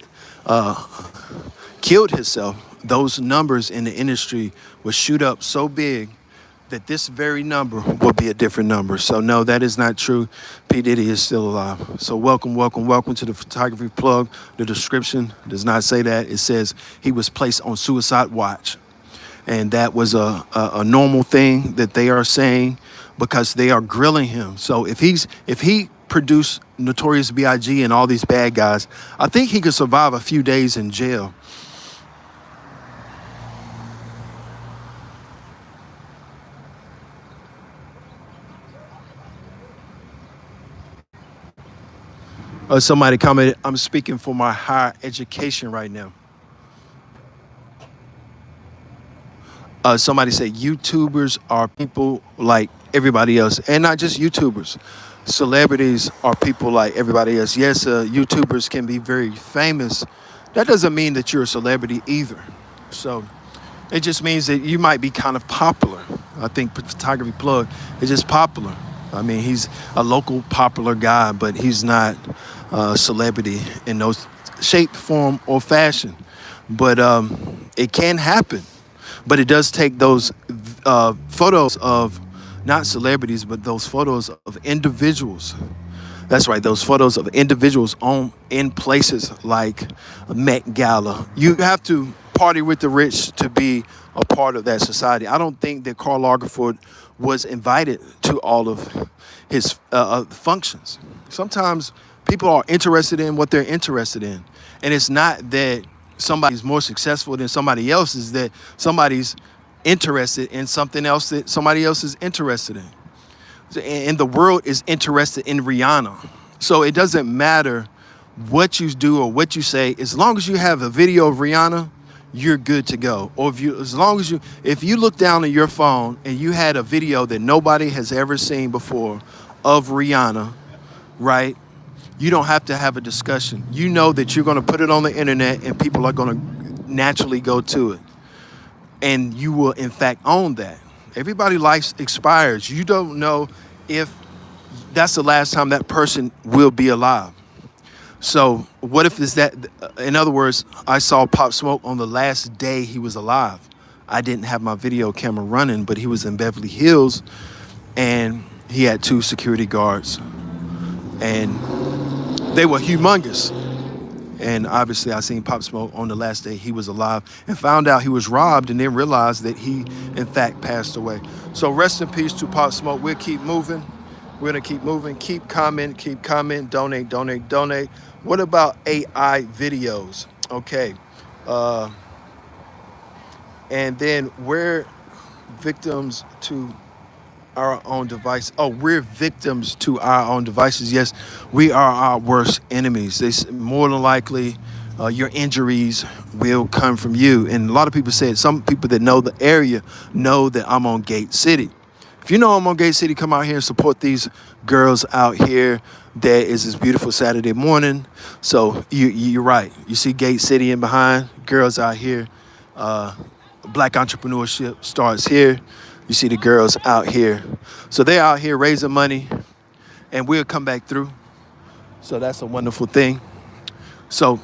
killed himself, those numbers in the industry will shoot up so big that this very number will be a different number. So no, that is not true. P. Diddy is still alive. So welcome to the Photography Plug. The description does not say that. It says he was placed on suicide watch. And that was a normal thing that they are saying because they are grilling him. So if he produced Notorious B.I.G. and all these bad guys, I think he could survive a few days in jail. Somebody commented, I'm speaking for my higher education right now. Somebody said YouTubers are people like everybody else, and not just YouTubers. Celebrities are people like everybody else. Yes, YouTubers can be very famous. That doesn't mean that you're a celebrity either. So it just means that you might be kind of popular. I think Photography Plug is just popular. I mean, he's a local popular guy, but he's not a celebrity in no shape, form, or fashion. But it can happen. But it does take those photos of not celebrities, but those photos of individuals. That's right, those photos of individuals in places like Met Gala. You have to party with the rich to be a part of that society. I don't think that Karl Lagerfeld was invited to all of his functions. Sometimes people are interested in what they're interested in. And it's not that somebody's more successful than somebody else, is that somebody's interested in something else that somebody else is interested in. And the world is interested in Rihanna. So it doesn't matter what you do or what you say, as long as you have a video of Rihanna, you're good to go. Or if you look down at your phone and you had a video that nobody has ever seen before of Rihanna, right? You don't have to have a discussion. You know that you're going to put it on the internet and people are going to naturally go to it. And you will, in fact, own that. Everybody's life expires. You don't know if that's the last time that person will be alive. So what if it's that, in other words, I saw Pop Smoke on the last day he was alive. I didn't have my video camera running, but he was in Beverly Hills and he had 2 security guards. And they were humongous. And obviously, I seen Pop Smoke on the last day he was alive and found out he was robbed and then realized that he, in fact, passed away. So rest in peace to Pop Smoke. We'll keep moving. We're going to keep moving. Keep comment, donate. What about AI videos? Okay. And then we're victims to our own device. Oh, we're victims to our own devices. Yes, we are our worst enemies. More than likely, your injuries will come from you. And a lot of people said, some people that know the area know that I'm on Gate City. If you know I'm on Gate City, come out here and support these girls out here. There is this beautiful Saturday morning. So you're right. You see Gate City in behind, girls out here. Black entrepreneurship starts here. You see the girls out here. So they're out here raising money and we'll come back through. So that's a wonderful thing. So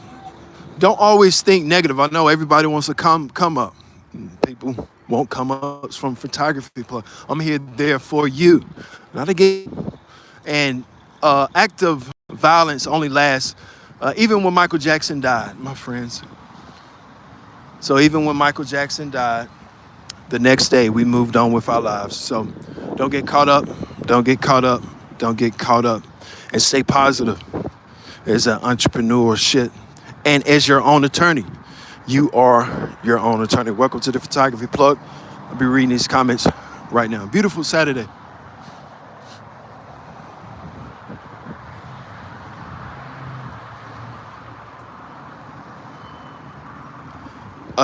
don't always think negative. I know everybody wants to come up. People won't come up from photography club. I'm here there for you, not again. And act of violence only lasts, even when Michael Jackson died, my friends. So even when Michael Jackson died, the next day we moved on with our lives. So don't get caught up. And stay positive as an entrepreneurship and as your own attorney. You are your own attorney. Welcome to the Photography Plug. I'll be reading these comments right now. Beautiful Saturday.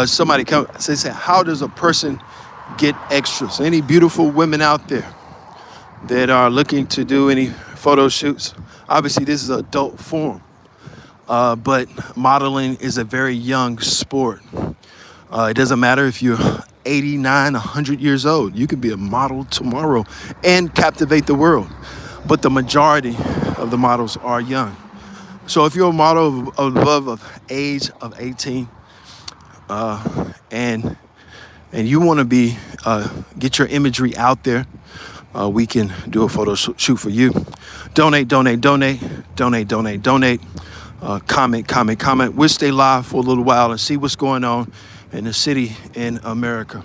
Somebody say, how does a person get extras? Any beautiful women out there that are looking to do any photo shoots? Obviously, this is an adult form, but modeling is a very young sport. It doesn't matter if you're 89, 100 years old. You can be a model tomorrow and captivate the world. But the majority of the models are young. So if you're a model above of age of 18, and you want to be get your imagery out there, we can do a photo shoot for you. Donate. Comment. We'll stay live for a little while and see what's going on in the city in America.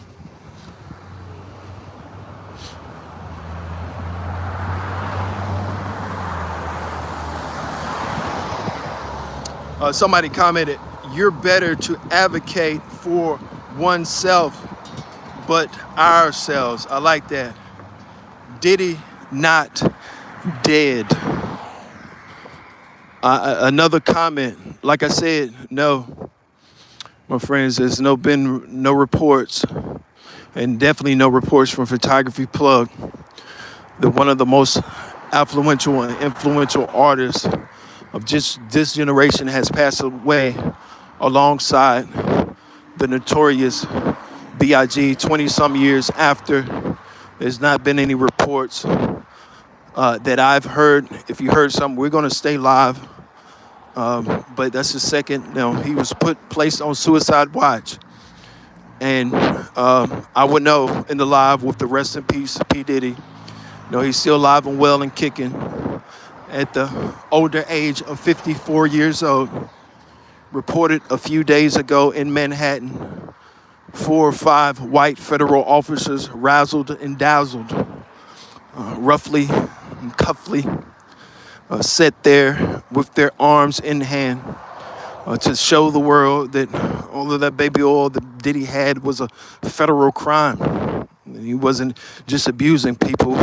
Somebody commented, you're better to advocate for oneself, but ourselves. I like that. Diddy not dead. Another comment, like I said, no, my friends, there's been no reports, and definitely no reports from Photography Plug, that one of the most affluential and influential artists of just this generation has passed away alongside the notorious B.I.G. 20-some years after. There's not been any reports that I've heard. If you heard something, we're going to stay live. But that's the second. He was placed on suicide watch. And I would know in the live with the rest in peace, P. Diddy. He's still alive and well and kicking at the older age of 54 years old. Reported a few days ago in Manhattan, 4 or 5 white federal officers razzled and dazzled, roughly and cuffly, sat there with their arms in hand to show the world that all of that baby oil that Diddy had was a federal crime. He wasn't just abusing people.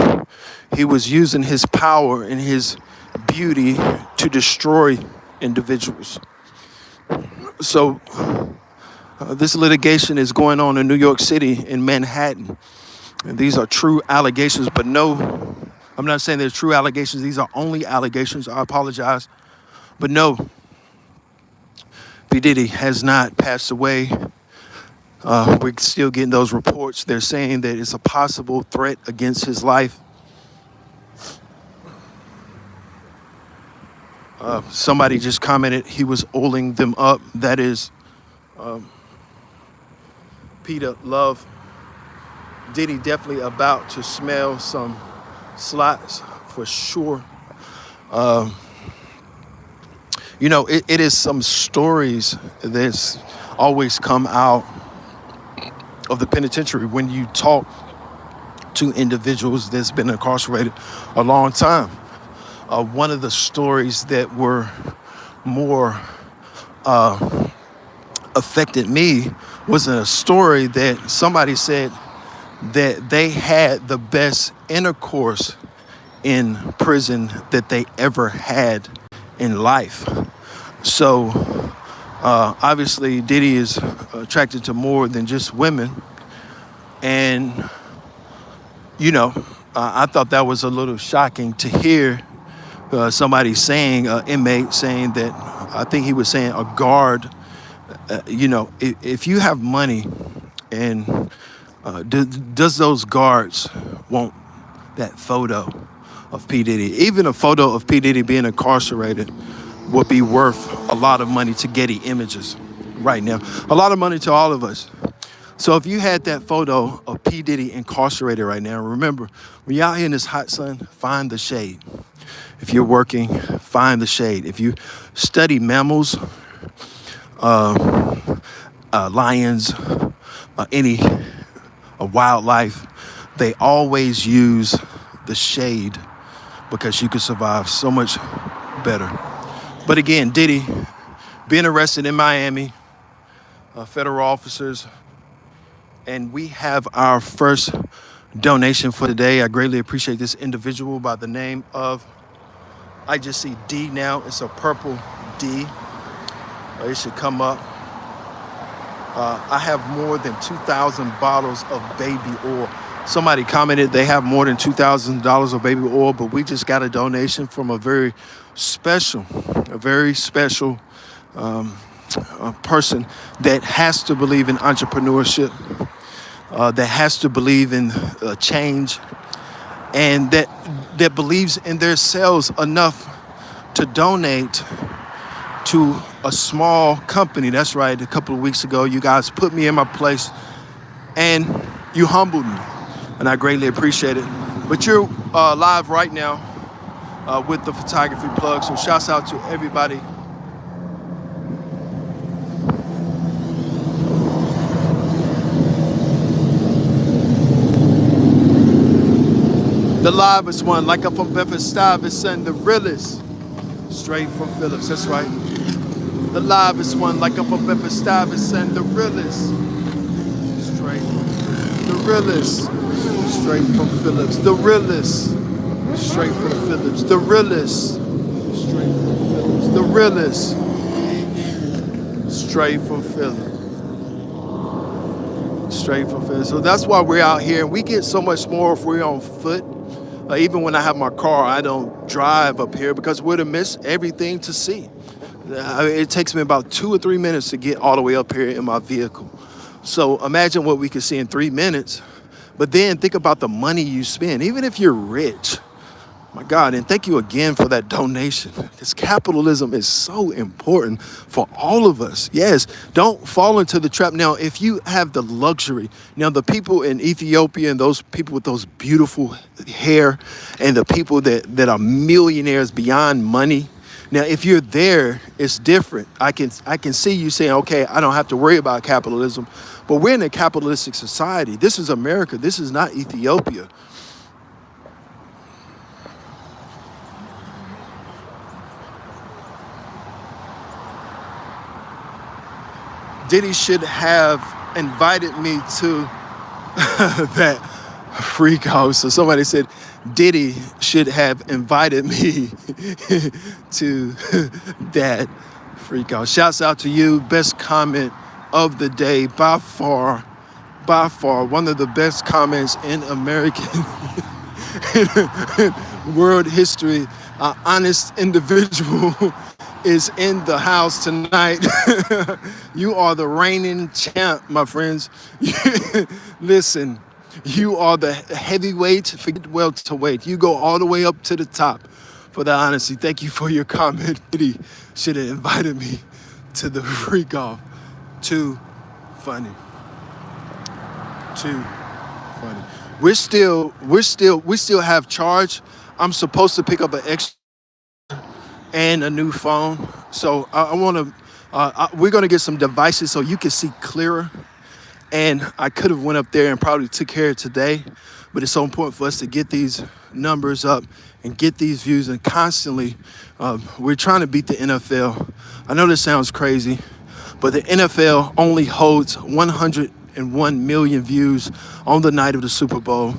He was using his power and his beauty to destroy individuals. So this litigation is going on in New York City, in Manhattan. And these are true allegations, but no, I'm not saying they're true allegations. These are only allegations. I apologize. But no, P. Diddy has not passed away. We're still getting those reports. They're saying that it's a possible threat against his life. Somebody just commented he was oiling them up. That is Peter Love. Diddy definitely about to smell some slots for sure. It is some stories that's always come out of the penitentiary when you talk to individuals that's been incarcerated a long time. One of the stories that were more affected me was a story that somebody said that they had the best intercourse in prison that they ever had in life. So obviously Diddy is attracted to more than just women. And, I thought that was a little shocking to hear somebody saying, inmate saying that, I think he was saying a guard, if you have money and does those guards want that photo of P. Diddy? Even a photo of P. Diddy being incarcerated would be worth a lot of money to Getty Images right now. A lot of money to all of us. So if you had that photo of P. Diddy incarcerated right now, remember, when you're out here in this hot sun, find the shade. If you're working, find the shade. If you study mammals, lions, any wildlife, they always use the shade because you can survive so much better. But again, Diddy being arrested in Miami, federal officers, and we have our first donation for today. I greatly appreciate this individual by the name of, I just see D now. It's a purple D. It should come up. I have more than 2,000 bottles of baby oil. Somebody commented they have more than $2,000 of baby oil, but we just got a donation from a very special person that has to believe in entrepreneurship, that has to believe in change, and that believes in themselves enough to donate to a small company. That's right. A couple of weeks ago, you guys put me in my place and you humbled me, and I greatly appreciate it. But you're live right now with the photography plug, so shouts out to everybody. The livest one, like I'm from Bedford-Stuyvesant, the realest, straight from Phillips. That's right. The livest one, like I'm from Bedford-Stuyvesant, the realest, straight. The realest, straight from Phillips. The realest, straight from Phillips. The realest, straight from Phillips. The realest, straight from Phillips. Straight from Phillips. So that's why we're out here, and we get so much more if we're on foot. Even when I have my car, I don't drive up here because we're to miss everything to see. It takes me about 2 or 3 minutes to get all the way up here in my vehicle. So imagine what we could see in 3 minutes. But then think about the money you spend, even if you're rich. My God, and thank you again for that donation. Because capitalism is so important for all of us. Yes, don't fall into the trap. Now, if you have the luxury, the people in Ethiopia and those people with those beautiful hair and the people that are millionaires beyond money, now, if you're there, it's different. I can see you saying, okay, I don't have to worry about capitalism. But we're in a capitalistic society. This is America. This is not Ethiopia. Diddy should have invited me to that freak house. So somebody said, Diddy should have invited me to that freak house. Shouts out to you. Best comment of the day by far, one of the best comments in American world history. Honest individual is in the house tonight. You are the reigning champ, my friends. Listen, you are the heavyweight, forget welterweight. You go all the way up to the top for the honesty. Thank you for your comment. Diddy should have invited me to the freak off. Too funny. Too funny. We still have charge. I'm supposed to pick up an extra and a new phone. So I want to, we're going to get some devices so you can see clearer. And I could have went up there and probably took care of it today, but it's so important for us to get these numbers up and get these views. And constantly, we're trying to beat the NFL. I know this sounds crazy, but the NFL only holds 101 million views on the night of the Super Bowl.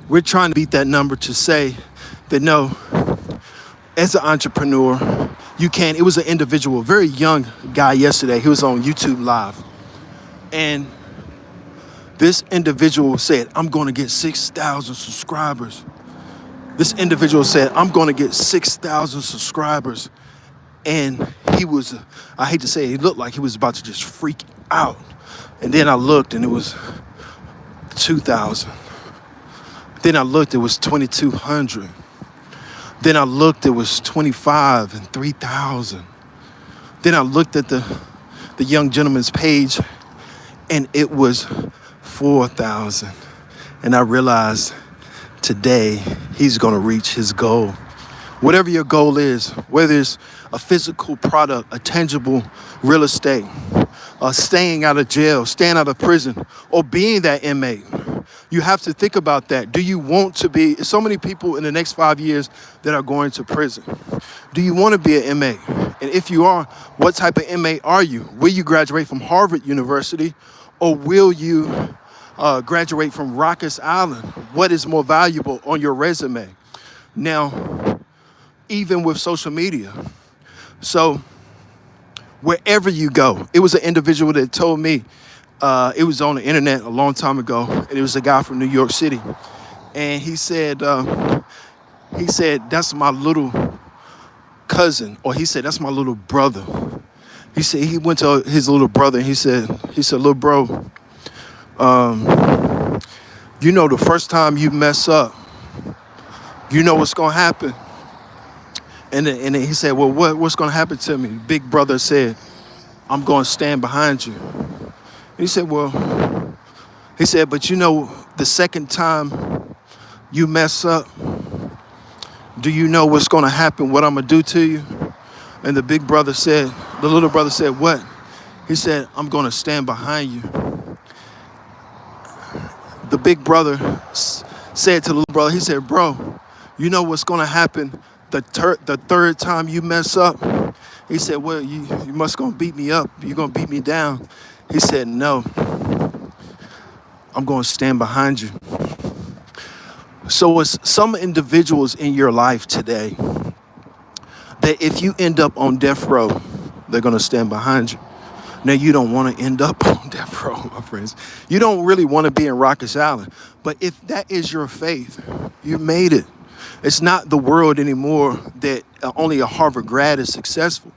We're trying to beat that number to say that no, as an entrepreneur, you can. It was an individual, very young guy yesterday. He was on YouTube Live. And this individual said, I'm going to get 6,000 subscribers. This individual said, I'm going to get 6,000 subscribers. And he was, I hate to say it, he looked like he was about to just freak out. And then I looked and it was 2,000. Then I looked, it was 2,200. Then I looked, it was 25 and 3,000. Then I looked at the young gentleman's page and it was 4,000. And I realized today he's going to reach his goal. Whatever your goal is, whether it's a physical product, a tangible real estate, staying out of jail, staying out of prison, or being that inmate, you have to think about that. Do you want to be, so many people in the next 5 years that are going to prison. Do you want to be an inmate? And if you are, what type of inmate are you? Will you graduate from Harvard University, or will you graduate from Rikers Island? What is more valuable on your resume? Now, even with social media. So wherever you go, it was an individual that told me, it was on the internet a long time ago, and it was a guy from New York City. And he said, that's my little cousin, or he said, that's my little brother. He said, he went to his little brother and he said, little bro, you know, the first time you mess up, you know what's going to happen. And then he said, well, what's going to happen to me? Big brother said, I'm going to stand behind you. He said, but you know, the second time you mess up, do you know what's going to happen, what I'm going to do to you? And the little brother said, what? He said, I'm going to stand behind you. The big brother said to the little brother, he said, bro, you know what's going to happen the third time you mess up? He said, well, you must going to beat me up. You're going to beat me down. He said, no, I'm going to stand behind you. So it's some individuals in your life today that if you end up on death row, they're going to stand behind you. Now, you don't want to end up on death row, my friends. You don't really want to be in Rikers Island. But if that is your faith, you made it. It's not the world anymore that only a Harvard grad is successful.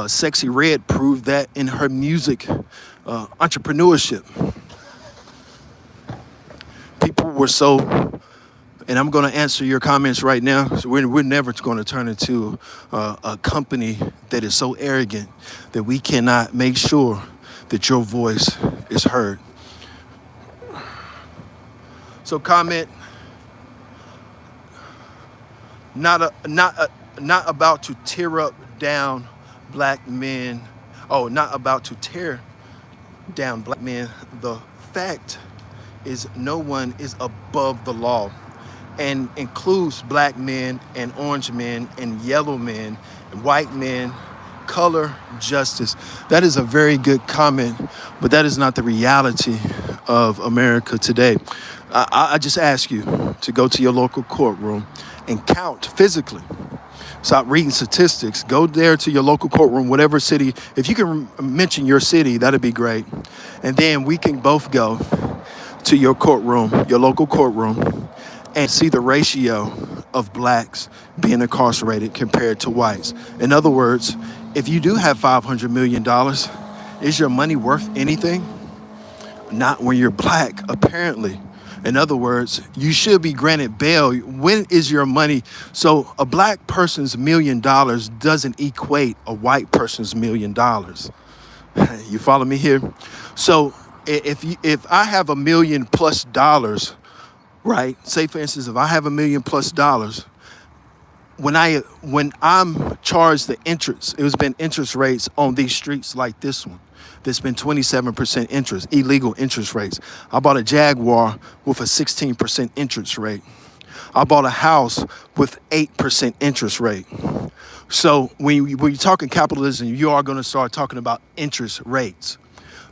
Sexy Red proved that in her music entrepreneurship. People were so, and I'm going to answer your comments right now. So we're never going to turn into a company that is so arrogant that we cannot make sure that your voice is heard. So comment, not about to tear up down black men. Oh, not about to tear down black men. The fact is no one is above the law, and includes black men and orange men and yellow men and white men, color, justice. That is a very good comment, but that is not the reality of America today. I just ask you to go to your local courtroom and count physically. Stop reading statistics. Go there to your local courtroom, whatever city. If you can mention your city, that'd be great. And then we can both go to your courtroom, your local courtroom, and see the ratio of blacks being incarcerated compared to whites. In other words, if you do have $500 million, is your money worth anything? Not when you're black, apparently. In other words, you should be granted bail. When is your money? So a black person's $1 million doesn't equate a white person's $1 million. You follow me here? So if I have $1 million+ dollars, right? Say for instance, if I have $1 million+ dollars, when I'm charged the interest, it has been interest rates on these streets like this one. There's been 27% interest, illegal interest rates. I bought a Jaguar with a 16% interest rate. I bought a house with 8% interest rate. So when you're talking capitalism, you are going to start talking about interest rates.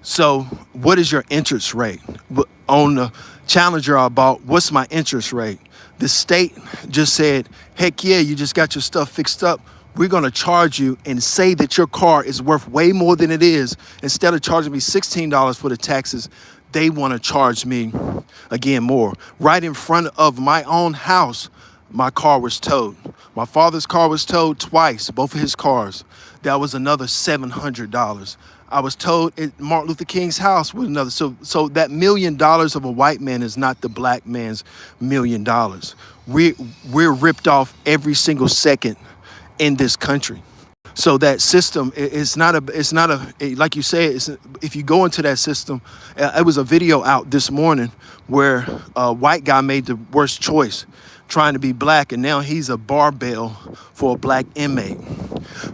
So what is your interest rate? On the Challenger I bought, what's my interest rate? The state just said, heck yeah, you just got your stuff fixed up. We're going to charge you and say that your car is worth way more than it is. Instead of charging me $16 for the taxes, they want to charge me, again, more. Right in front of my own house, my car was towed. My father's car was towed twice, both of his cars. That was another $700. I was told at Martin Luther King's house with another. So that $1 million of a white man is not the black man's $1 million. We're ripped off every single second in this country. So that system is not like you say, if you go into that system, it was a video out this morning where a white guy made the worst choice, trying to be black, and now he's a barbell for a black inmate.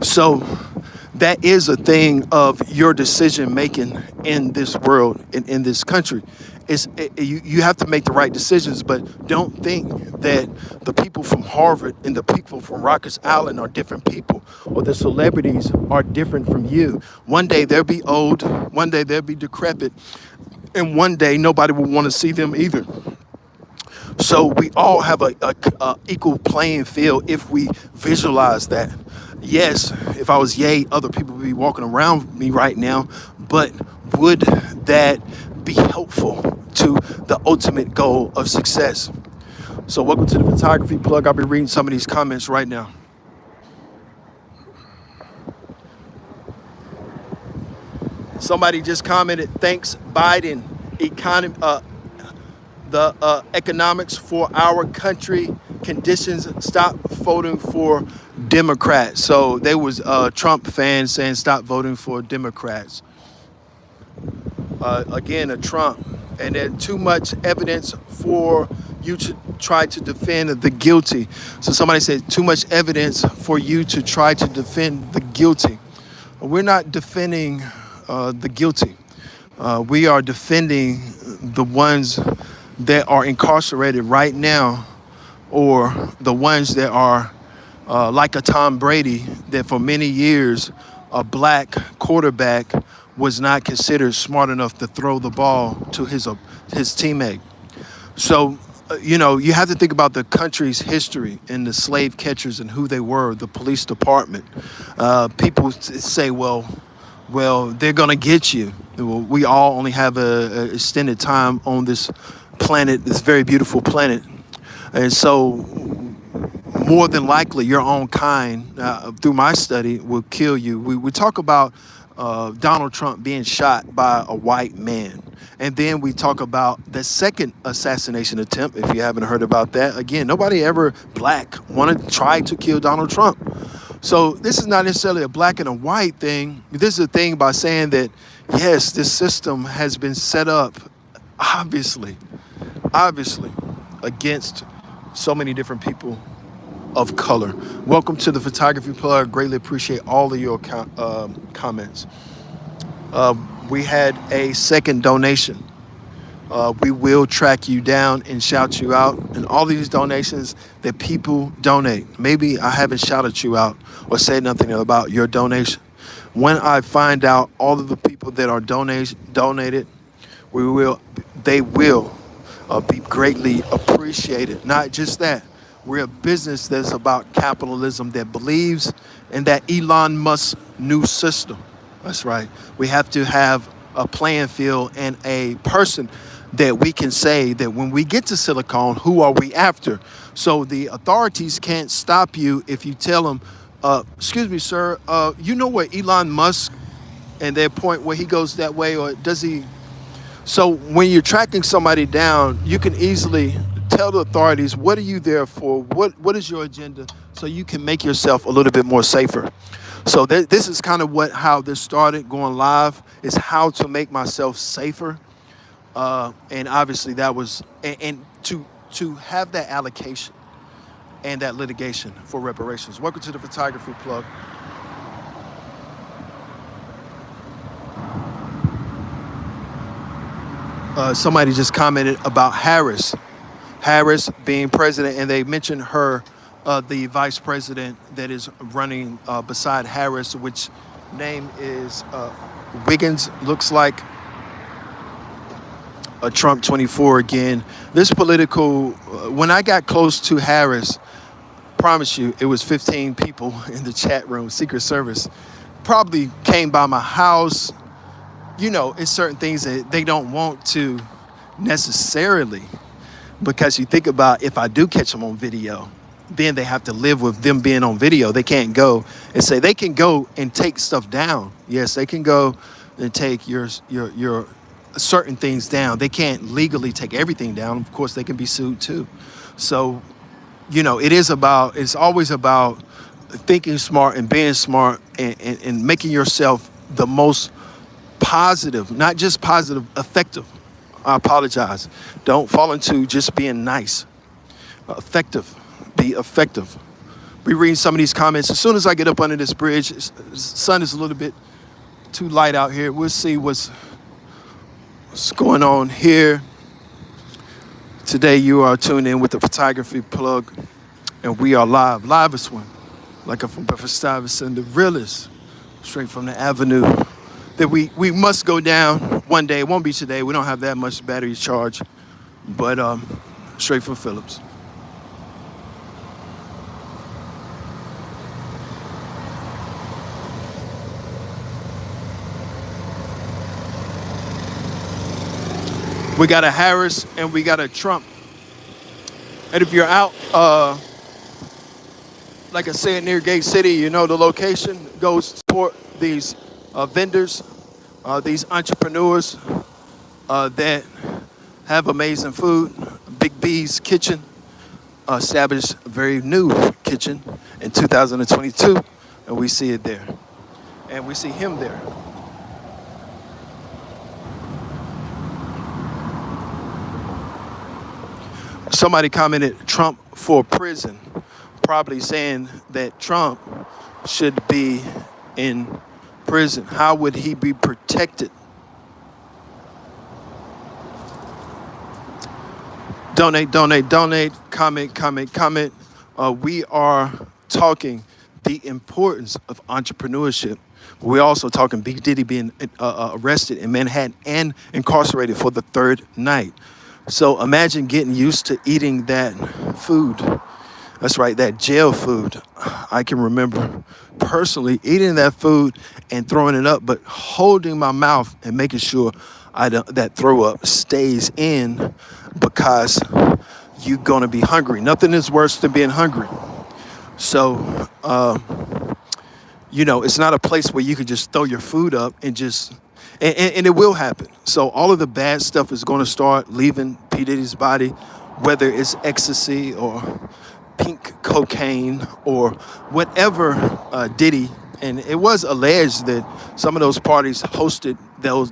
So that is a thing of your decision making in this world, in this country. You have to make the right decisions, but don't think that the people from Harvard and the people from Rikers Island are different people, or the celebrities are different from you. One day they'll be old, one day they'll be decrepit, and one day nobody will want to see them either. So we all have a equal playing field if we visualize that. Yes, if I was Ye, other people would be walking around me right now, but would that be helpful to the ultimate goal of success? So welcome to the Photography Plug. I'll be reading some of these comments right now. Somebody just commented, thanks Biden, the economics for our country conditions, stop voting for Democrats. So there was Trump fans saying stop voting for Democrats. Again, a Trump. And then too much evidence for you to try to defend the guilty. So somebody said too much evidence for you to try to defend the guilty. We're not defending the guilty. We are defending the ones that are incarcerated right now, or the ones that are like a Tom Brady, that for many years a black quarterback was not considered smart enough to throw the ball to his teammate. So, you have to think about the country's history and the slave catchers and who they were, the police department. People say, well, they're going to get you. Well, we all only have a extended time on this planet, this very beautiful planet. And so more than likely your own kind, through my study, will kill you. We talk about Donald Trump being shot by a white man. And then we talk about the second assassination attempt, if you haven't heard about that. Again, nobody ever black wanted to try to kill Donald Trump. So this is not necessarily a black and a white thing. This is a thing by saying that, yes, this system has been set up, obviously, against so many different people of color. Welcome to the Photography Plug. Greatly appreciate all of your comments. We had a second donation. We will track you down and shout you out. And all these donations that people donate, maybe I haven't shouted you out or said nothing about your donation. When I find out all of the people that are donated, they will be greatly appreciated. Not just that, we're a business that's about capitalism, that believes in that Elon Musk new system. That's right. We have to have a playing field and a person that we can say that when we get to Silicon, who are we after? So the authorities can't stop you if you tell them, excuse me, sir, you know where Elon Musk and their point where he goes that way, or does he? So when you're tracking somebody down, you can easily tell the authorities, what are you there for? What is your agenda? So you can make yourself a little bit more safer. So this is kind of how this started going live, is how to make myself safer. And obviously that was, and to have that allocation and that litigation for reparations. Welcome to the Photography Plug. Somebody just commented about Harris being president, and they mentioned her, the vice president that is running beside Harris, which name is Wiggins, looks like. Trump 24 again. This political, when I got close to Harris, promise you, it was 15 people in the chat room, Secret Service. Probably came by my house. You know, it's certain things that they don't want to necessarily, because you think about, if I do catch them on video, then they have to live with them being on video. They can't go and say, they can go and take stuff down. Yes, they can go and take your certain things down. They can't legally take everything down. Of course, they can be sued too. So, you know, it's always about thinking smart and being smart, and making yourself the most positive, not just positive, effective. I apologize. Don't fall into just being nice. Effective. Be effective. We read some of these comments. As soon as I get up under this bridge, the sun is a little bit too light out here. We'll see what's going on here. Today you are tuned in with the Photography Plug, and we are live. Livest one. Like I'm from Bedford-Stuyvesant, the realest, straight from the avenue. That we must go down one day. It won't be today. We don't have that much battery charge, but straight from Phillips. We got a Harris and we got a Trump. And if you're out, like I said, near Gate City, you know the location. Go support these vendors, these entrepreneurs that have amazing food. Big B's Kitchen established a very new kitchen in 2022, and we see it there. And we see him there. Somebody commented Trump for prison, probably saying that Trump should be in prison. How would he be protected? Donate, donate, donate. Comment, comment, comment. We are talking the importance of entrepreneurship. We're also talking Big Diddy being arrested in Manhattan and incarcerated for the third night. So imagine getting used to eating that food. That's right, that jail food. I can remember personally eating that food and throwing it up, but holding my mouth and making sure that throw up stays in, because you're gonna be hungry. Nothing is worse than being hungry. So, you know, it's not a place where you can just throw your food up and just, and it will happen. So all of the bad stuff is going to start leaving P. Diddy's body, whether it's ecstasy or pink cocaine or whatever Diddy. And it was alleged that some of those parties hosted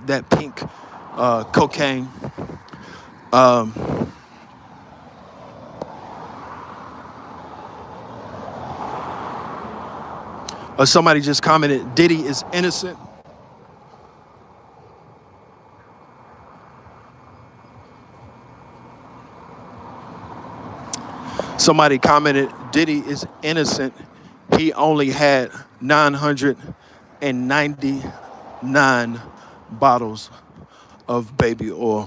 that pink cocaine. Somebody just commented, Diddy is innocent. Somebody commented, Diddy is innocent. He only had 999 bottles of baby oil.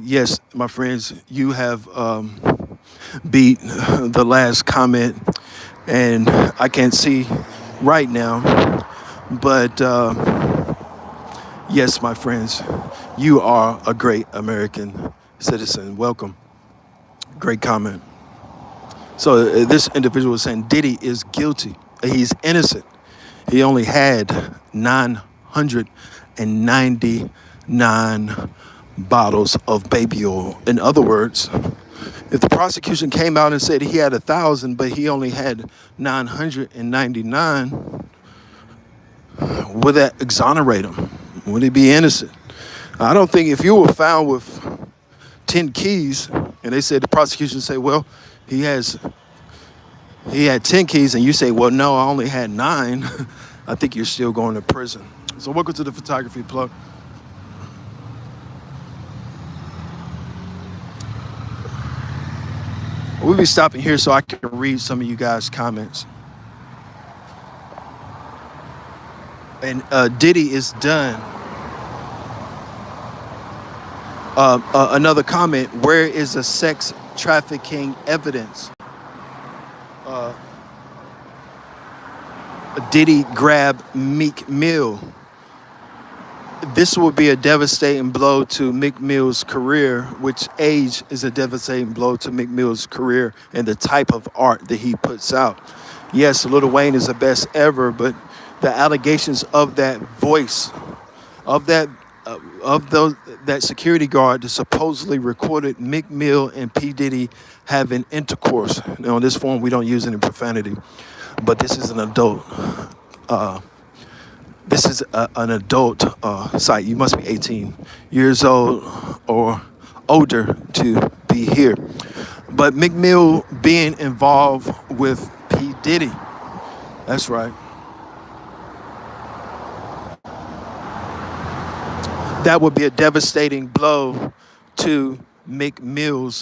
Yes, my friends, you have beat the last comment, and I can't see right now, but yes, my friends, you are a great American citizen. Welcome. Great comment. So this individual is saying Diddy is guilty. He's innocent. He only had 999 bottles of baby oil. In other words, if the prosecution came out and said he had 1,000, but he only had 999, would that exonerate him? Would he be innocent? I don't think if you were found with 10 keys and they said, the prosecution say, well, he has he had 10 keys and you say, well, no, I only had 9, I think you're still going to prison. So welcome to the photography plug. We'll be stopping here so I can read some of you guys' comments. And Diddy is done. Another comment, where is the sex trafficking evidence? Diddy grabbed Meek Mill. This will be a devastating blow to Meek Mill's career, which age is a devastating blow to Meek Mill's career and the type of art that he puts out. Yes, Lil Wayne is the best ever, but the allegations of that voice, of that that security guard that supposedly recorded Meek Mill and P. Diddy having intercourse. Now, on this form, we don't use any profanity, but this is an adult. This is an adult site. You must be 18 years old or older to be here. But Meek Mill being involved with P. Diddy. That's right. That would be a devastating blow to Meek Mill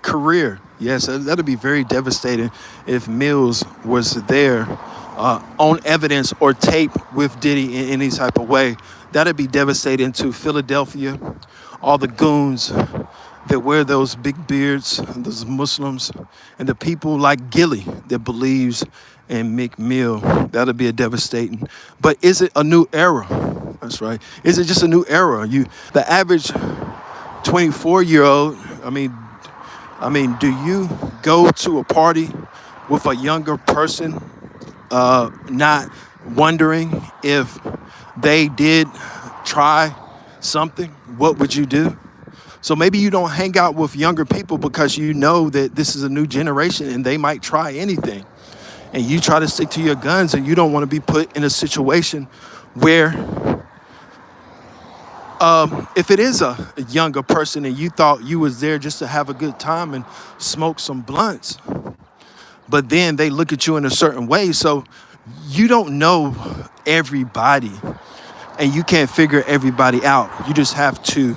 career. Yes, that'd be very devastating if Mills was there on evidence or tape with Diddy in any type of way. That'd be devastating to Philadelphia, all the goons that wear those big beards, those Muslims, and the people like Gilly that believes in Meek Mill. That'd be a devastating. But is it a new era? That's right. Is it just a new era? The average 24-year-old, I mean, do you go to a party with a younger person, not wondering if they did try something? What would you do? So maybe you don't hang out with younger people because you know that this is a new generation and they might try anything. And you try to stick to your guns and you don't want to be put in a situation where if it is a younger person and you thought you was there just to have a good time and smoke some blunts, but then they look at you in a certain way. So you don't know everybody and you can't figure everybody out. You just have to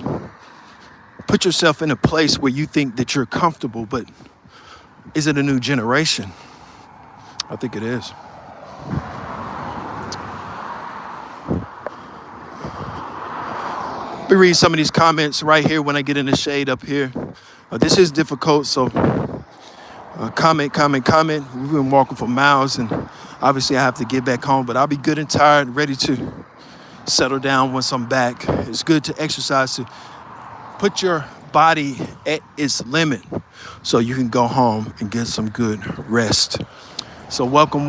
put yourself in a place where you think that you're comfortable, but is it a new generation? I think it is. Let me read some of these comments right here when I get in the shade up here. This is difficult, so comment. We've been walking for miles, and obviously I have to get back home, but I'll be good and tired, ready to settle down once I'm back. It's good to exercise, to put your body at its limit so you can go home and get some good rest. So welcome.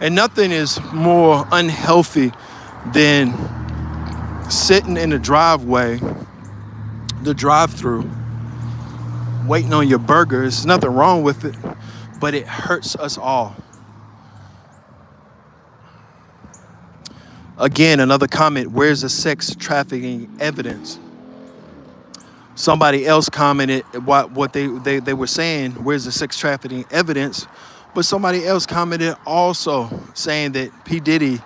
And nothing is more unhealthy than sitting in the driveway, the drive-through, waiting on your burger. There's nothing wrong with it, but it hurts us all. Again, another comment, where's the sex trafficking evidence? Somebody else commented what they were saying, where's the sex trafficking evidence? But somebody else commented also saying that P. Diddy,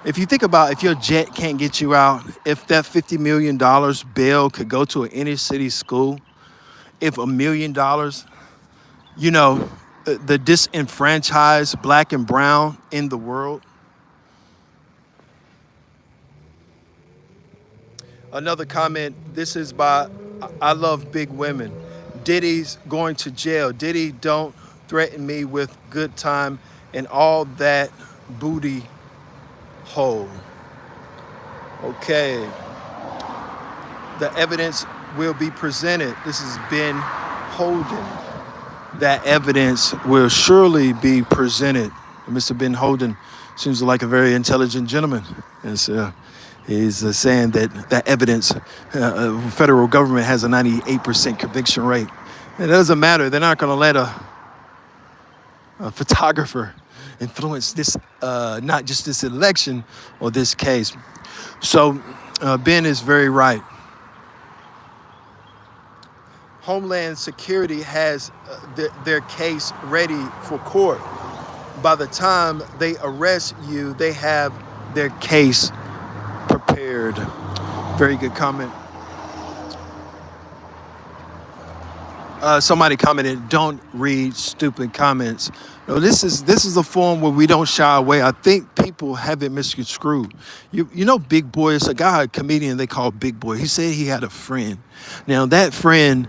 if you think about if your jet can't get you out, if that $50 million bail could go to an inner city school, if $1 million, the disenfranchised black and brown in the world. Another comment, this is by I Love Big Women. Diddy's going to jail. Diddy don't threaten me with good time and all that booty hole. Okay. The evidence will be presented. This has been Holden. That evidence will surely be presented. Mr. Ben Holden seems like a very intelligent gentleman. He's saying that evidence, federal government has a 98% conviction rate. It doesn't matter. They're not going to let a photographer influence this, not just this election or this case. So Ben is very right. Homeland Security has their case ready for court. By the time they arrest you, they have their case prepared. Very good comment. Somebody commented, "Don't read stupid comments." No, this is a forum where we don't shy away. I think people have it misconstrued. You know, Big Boy is a guy, a comedian they call Big Boy. He said he had a friend. Now that friend,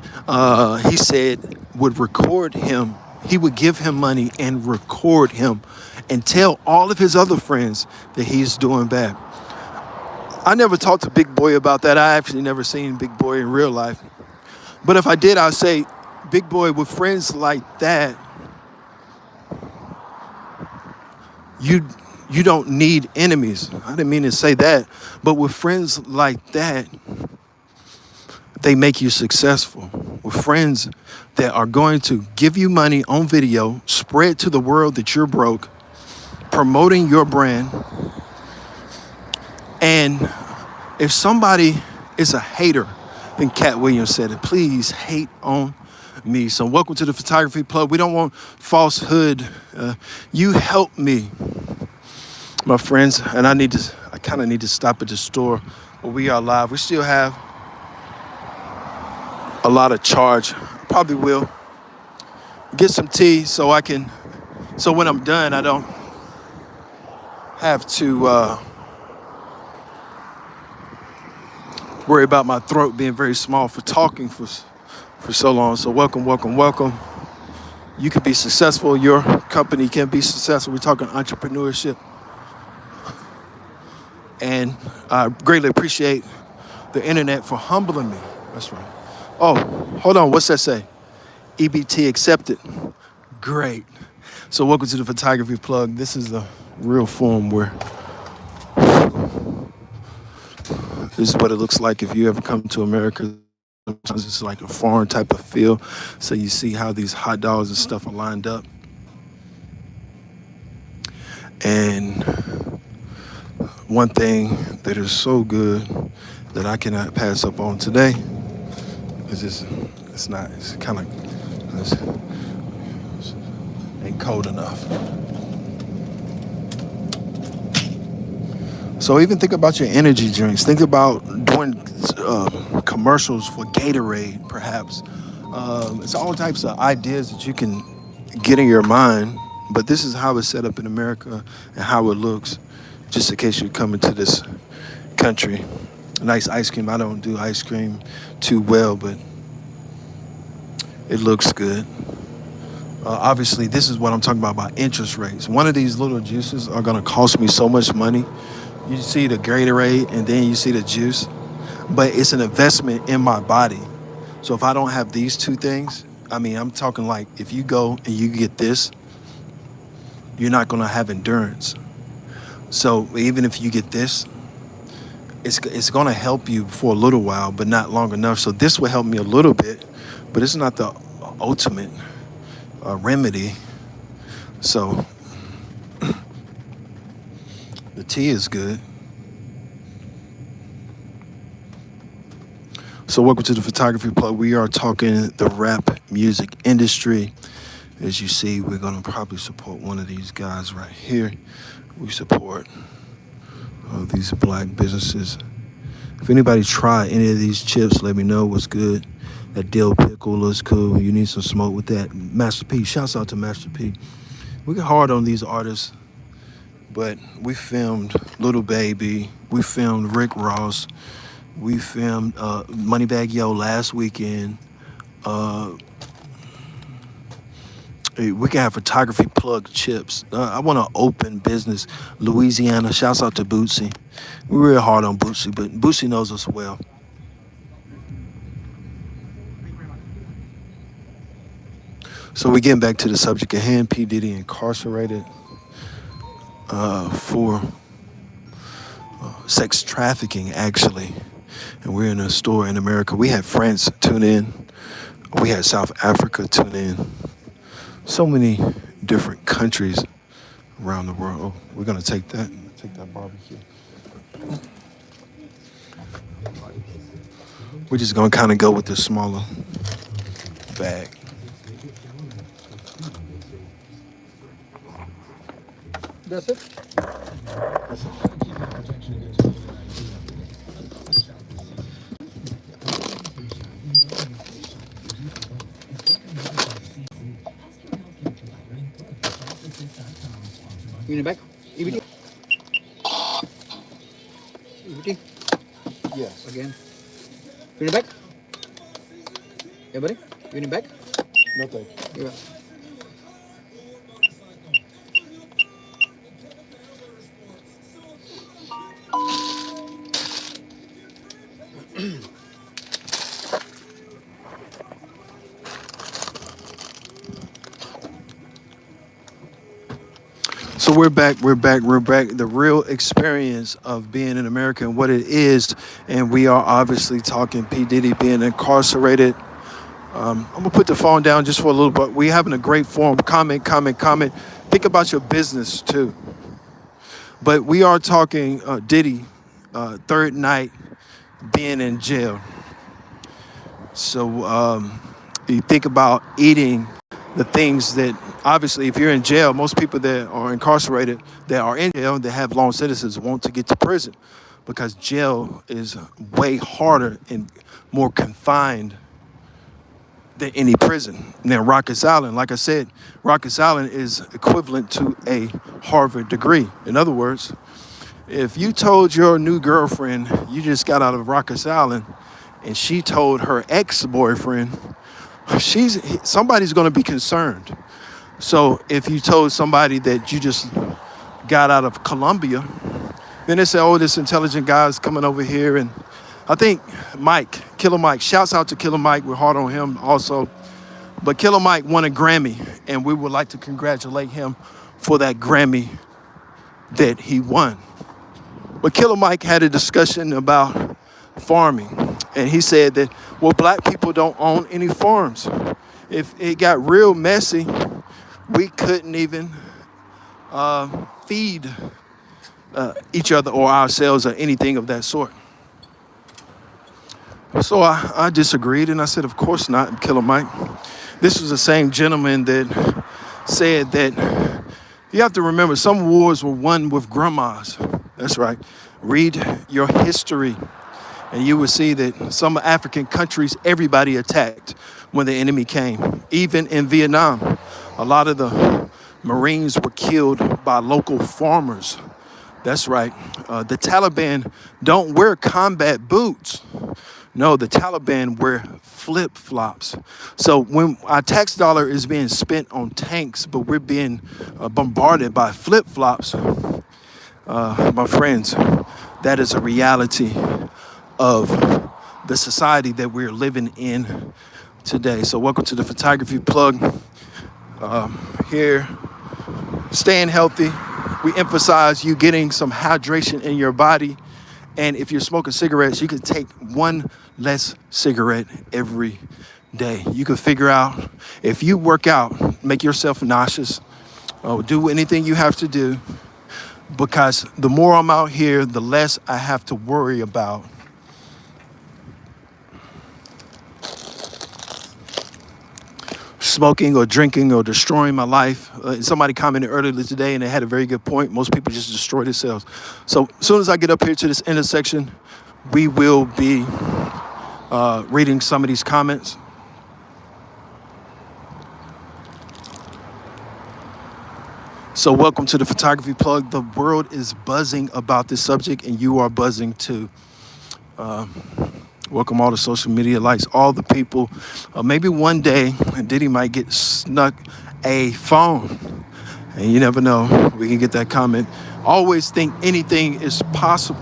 he said, would record him. He would give him money and record him, and tell all of his other friends that he's doing bad. I never talked to Big Boy about that. I actually never seen Big Boy in real life. But if I did, I'd say, Big Boy, with friends like that, you don't need enemies. I didn't mean to say that, but with friends like that, they make you successful. With friends that are going to give you money on video, spread to the world that you're broke, promoting your brand. And if somebody is a hater, then Cat Williams said it, please hate on me. So welcome to the Photography Plug. We don't want falsehood. You help me, my friends. And I kind of need to stop at the store where we are live. We still have a lot of charge. Probably will get some tea so when I'm done, I don't have to worry about my throat being very small for talking for so long. So welcome. You can be successful. Your company can be successful. We're talking entrepreneurship. And I greatly appreciate the internet for humbling me. That's right. Oh, hold on. What's that say? EBT accepted. Great. So welcome to the Photography Plug. This is the real form where this is what it looks like if you ever come to America. Sometimes it's like a foreign type of feel. So you see how these hot dogs and stuff are lined up. And one thing that is so good that I cannot pass up on today is it's ain't cold enough. So even think about your energy drinks. Think about doing commercials for Gatorade, perhaps. It's all types of ideas that you can get in your mind, but this is how it's set up in America and how it looks, just in case you're coming to this country. Nice ice cream. I don't do ice cream too well, but it looks good. Obviously, this is what I'm talking about interest rates. One of these little juices are going to cost me so much money. You see the Gatorade and then you see the juice, but it's an investment in my body. So if I don't have these two things, I mean, I'm talking like if you go and you get this, you're not going to have endurance. So even if you get this, it's going to help you for a little while, but not long enough. So this will help me a little bit, but it's not the ultimate remedy. So the tea is good. So welcome to the Photography Plug. We are talking the rap music industry. As you see, we're going to probably support one of these guys right here. We support these black businesses. If anybody try any of these chips, let me know what's good. That dill pickle looks cool. You need some smoke with that. Master P, shouts out to Master P. We get hard on these artists, but we filmed Little Baby. We filmed Rick Ross. We filmed Moneybagg Yo last weekend. We can have Photography Plug chips. I want to open business. Louisiana, shouts out to Bootsy. We're real hard on Bootsy, but Bootsy knows us well. So we're getting back to the subject at hand. P. Diddy incarcerated for sex trafficking, actually. And we're in a store in America. We had France tune in. We had South Africa tune in. So many different countries around the world. Oh, we're going to take that barbecue. We're just going to kind of go with the smaller bag. That's it? You in the back? EBT? EBT? Yes. Again. You in the back? Yeah, buddy? You in the back? No thank you. Yeah. So we're back. The real experience of being an American, what it is, and we are obviously talking P. Diddy being incarcerated. I'm gonna put the phone down just for a little bit. We having a great forum. Comment. Think about your business too. But we are talking Diddy, third night being in jail. So you think about eating the things that obviously, if you're in jail, most people that are incarcerated, that are in jail, that have long sentences, want to get to prison because jail is way harder and more confined than any prison. Now, Rikers Island, like I said, Rikers Island is equivalent to a Harvard degree. In other words, if you told your new girlfriend you just got out of Rikers Island and she told her ex-boyfriend, somebody's going to be concerned. So if you told somebody that you just got out of Colombia, then they say, oh, this intelligent guy's coming over here. And I think Killer Mike, shouts out to Killer Mike. We're hard on him also. But Killer Mike won a Grammy, and we would like to congratulate him for that Grammy that he won. But Killer Mike had a discussion about farming, and he said that, well, black people don't own any farms. If it got real messy, we couldn't even feed each other or ourselves or anything of that sort. So I disagreed, and I said, of course not, Killer Mike. This was the same gentleman that said that you have to remember some wars were won with grandmas. That's right. Read your history, and you will see that some African countries, everybody attacked when the enemy came. Even in Vietnam, a lot of the Marines were killed by local farmers. That's right. The Taliban don't wear combat boots. No, the Taliban wear flip-flops. So when our tax dollar is being spent on tanks, but we're being bombarded by flip-flops, my friends, that is a reality of the society that we're living in today. So welcome to the Photography Plug. Here, staying healthy. We emphasize you getting some hydration in your body. And if you're smoking cigarettes, you could take one less cigarette every day. You could figure out, if you work out, make yourself nauseous, do anything you have to do, because the more I'm out here, the less I have to worry about smoking or drinking or destroying my life. Somebody commented earlier today and they had a very good point. Most people just destroy themselves. So as soon as I get up here to this intersection, we will be reading some of these comments. So welcome to the Photography Plug. The world is buzzing about this subject and you are buzzing too. Welcome all the social media likes, all the people. Maybe one day Diddy might get snuck a phone. And you never know, we can get that comment. Always think anything is possible.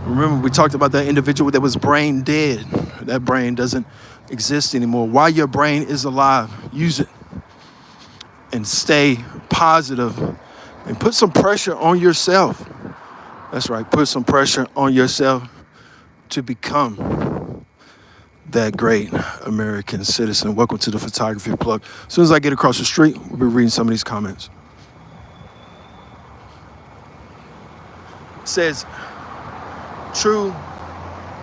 Remember, we talked about that individual that was brain dead. That brain doesn't exist anymore. While your brain is alive, use it and stay positive and put some pressure on yourself. That's right, put some pressure on yourself to become that great American citizen. Welcome to the Photography Plug. As soon as I get across the street, we'll be reading some of these comments. It says, true,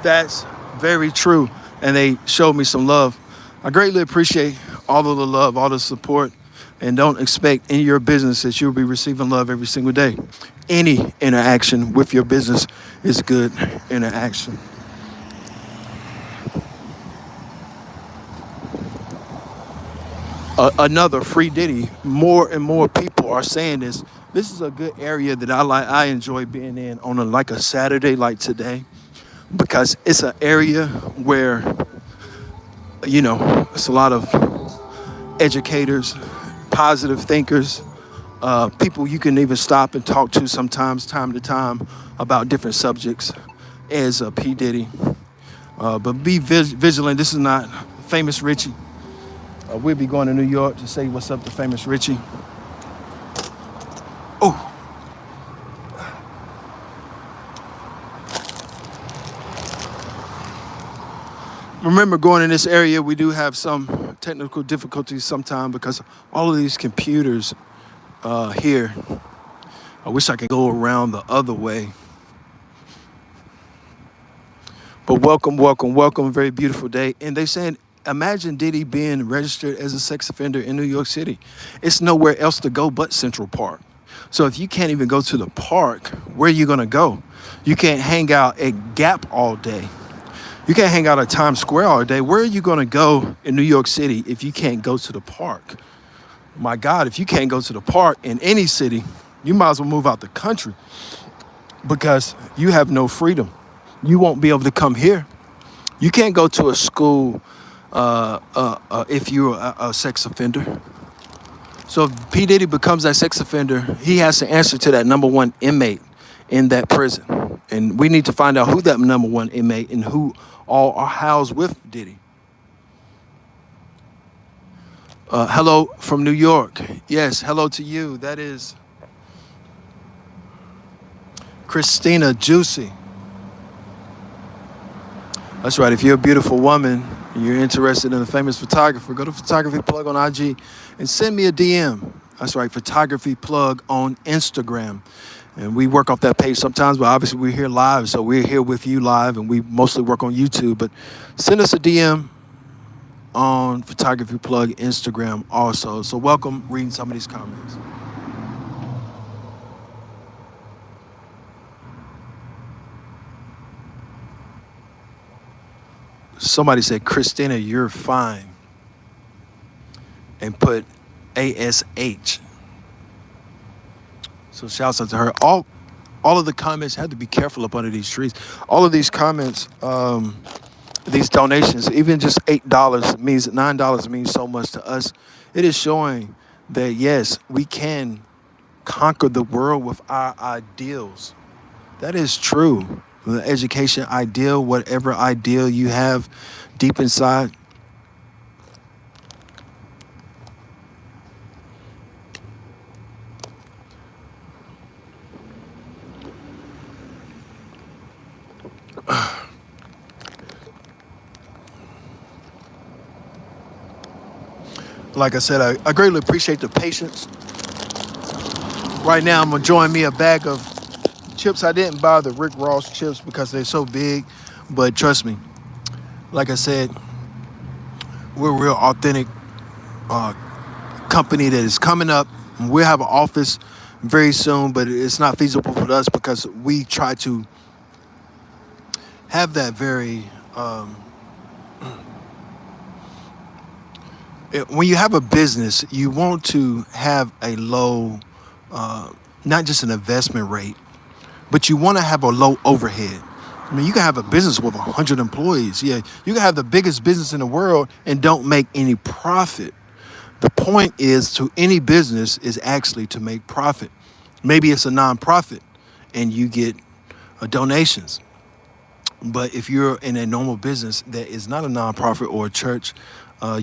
that's very true. And they showed me some love. I greatly appreciate all of the love, all the support, and don't expect in your business that you'll be receiving love every single day. Any interaction with your business is good interaction. Another free Diddy. More and more people are saying this. This is a good area that I like. I enjoy being in on a Saturday like today because it's an area where it's a lot of educators, positive thinkers, people you can even stop and talk to sometimes, time to time, about different subjects. As P Diddy, but be vigilant. This is not Famous Richie. We'll be going to New York to say what's up to Famous Richie. Oh, remember going in this area, we do have some technical difficulties sometimes because all of these computers here. I wish I could go around the other way. But welcome, welcome, welcome. Very beautiful day. And they saying, imagine Diddy being registered as a sex offender in New York City. It's nowhere else to go but Central Park. So if you can't even go to the park, where are you going to go? You can't hang out at Gap all day. You can't hang out at Times Square all day. Where are you going to go in New York City if you can't go to the park? My God, if you can't go to the park in any city, you might as well move out the country because you have no freedom. You won't be able to come here. You can't go to a school if you're a sex offender. So if P. Diddy becomes that sex offender, he has to answer to that number one inmate in that prison. And we need to find out who that number one inmate and who all are housed with Diddy. Hello from New York. Yes, hello to you. That is Christina Juicy. That's right. If you're a beautiful woman and you're interested in a famous photographer, go to Photography Plug on IG and send me a DM. That's right. Photography Plug on Instagram. And we work off that page sometimes, but obviously we're here live. So we're here with you live and we mostly work on YouTube. But send us a DM on Photography Plug Instagram also. So welcome reading some of these comments. Somebody said, Christina, you're fine. And put ASH. So shouts out to her. All of the comments had to be careful up under these trees. All of these comments, these donations, even just $8 means $9 means so much to us. It is showing that yes, we can conquer the world with our ideals. That is true. The education ideal, whatever ideal you have deep inside. Like I said, I greatly appreciate the patience. Right now, I'm enjoying me a bag of chips. I didn't buy the Rick Ross chips because they're so big, but trust me, like I said, we're a real authentic company that is coming up. We'll have an office very soon, but it's not feasible for us because we try to have that very when you have a business, you want to have a low, not just an investment rate, but you want to have a low overhead. I mean, you can have a business with 100 employees. Yeah, you can have the biggest business in the world and don't make any profit. The point is to any business is actually to make profit. Maybe it's a nonprofit and you get donations. But if you're in a normal business that is not a nonprofit or a church,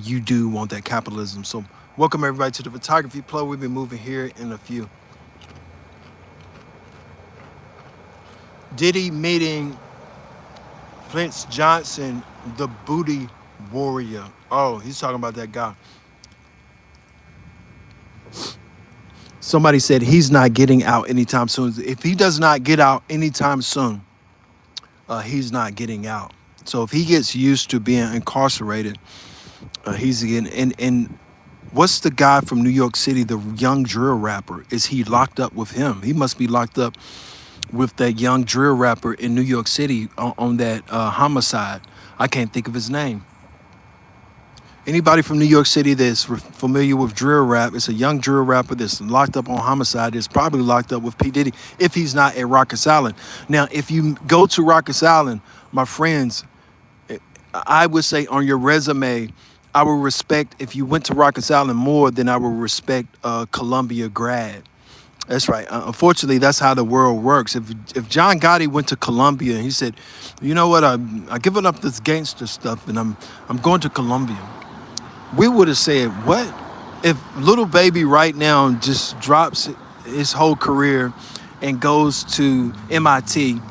you do want that capitalism. So welcome everybody to the Photography Plug. We've been moving here in a few. Diddy meeting Flint Johnson, the booty warrior. Oh, he's talking about that guy. Somebody said he's not getting out anytime soon. If he does not get out anytime soon, he's not getting out. So if he gets used to being incarcerated, He's in, and what's the guy from New York City, the young drill rapper? Is he locked up with him? He must be locked up with that young drill rapper in New York City on that homicide. I can't think of his name. Anybody from New York City that's familiar with drill rap, it's a young drill rapper that's locked up on homicide. That's probably locked up with P. Diddy if he's not at Rikers Island. Now, if you go to Rikers Island, my friends, I would say on your resume, I would respect if you went to Rikers Island more than I would respect Columbia grad. That's right. Unfortunately, that's how the world works. If John Gotti went to Columbia and he said, "You know what? I given up this gangster stuff and I'm going to Columbia," we would have said, "What?" If Little Baby right now just drops his whole career and goes to MIT,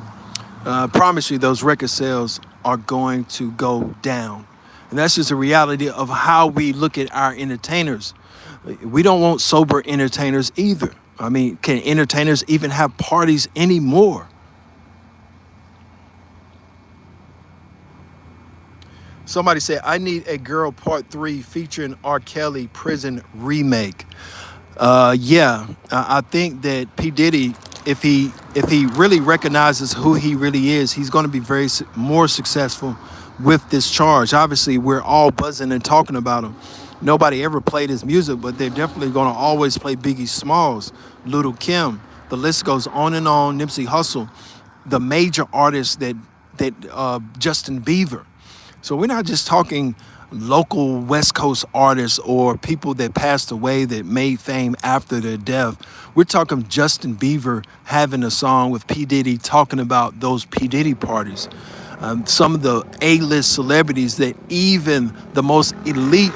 I promise you those record sales are going to go down. And that's just a reality of how we look at our entertainers. We don't want sober entertainers either. I mean, can entertainers even have parties anymore? Somebody said, I need a girl part 3 featuring R. Kelly prison remake. Yeah, I think that P. Diddy, if he really recognizes who he really is, he's going to be very more successful with this charge. Obviously, we're all buzzing and talking about him. Nobody ever played his music, but they're definitely going to always play Biggie Smalls, Little Kim. The list goes on and on. Nipsey Hussle, the major artists that Justin Bieber. So we're not just talking local West Coast artists or people that passed away that made fame after their death. We're talking Justin Bieber having a song with P. Diddy talking about those P. Diddy parties. Some of the A-list celebrities that even the most elite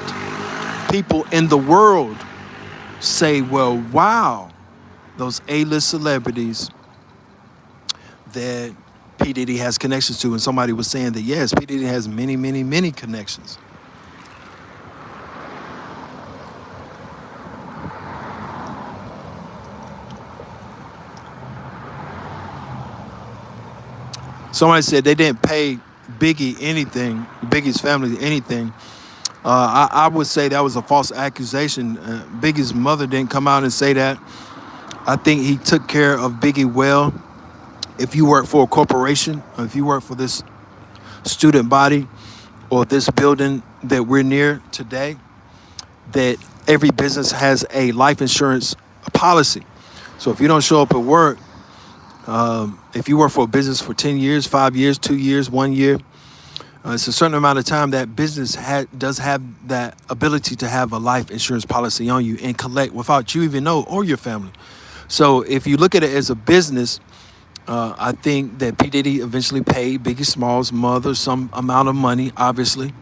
people in the world say, well, wow, those A-list celebrities that P. Diddy has connections to. And somebody was saying that, yes, P. Diddy has many, many, many connections. Somebody said they didn't pay Biggie anything, Biggie's family anything. I would say that was a false accusation. Biggie's mother didn't come out and say that. I think he took care of Biggie well. If you work for a corporation, or if you work for this student body or this building that we're near today, that every business has a life insurance policy. So if you don't show up at work, if you work for a business for 10 years, 5 years, 2 years, 1 year, it's a certain amount of time that business does have that ability to have a life insurance policy on you and collect without you even know, or your family. So if you look at it as a business, I think that P. Diddy eventually paid Biggie Smalls' mother some amount of money, obviously.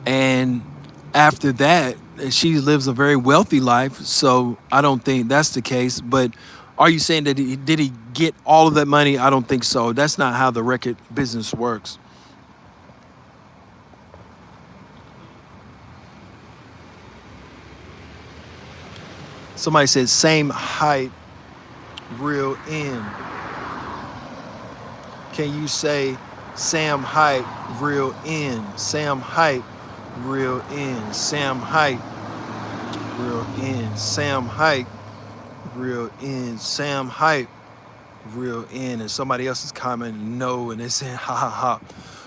And after that, she lives a very wealthy life. So I don't think that's the case. But are you saying that did he get all of that money? I don't think so. That's not how the record business works. Somebody said same height, real end. Can you say Sam Hype, real end? Sam Hype, real end. Sam Hype, real end. Sam Hype, real end. Sam Hype, real end. And somebody else is commenting no, and they saying ha ha ha.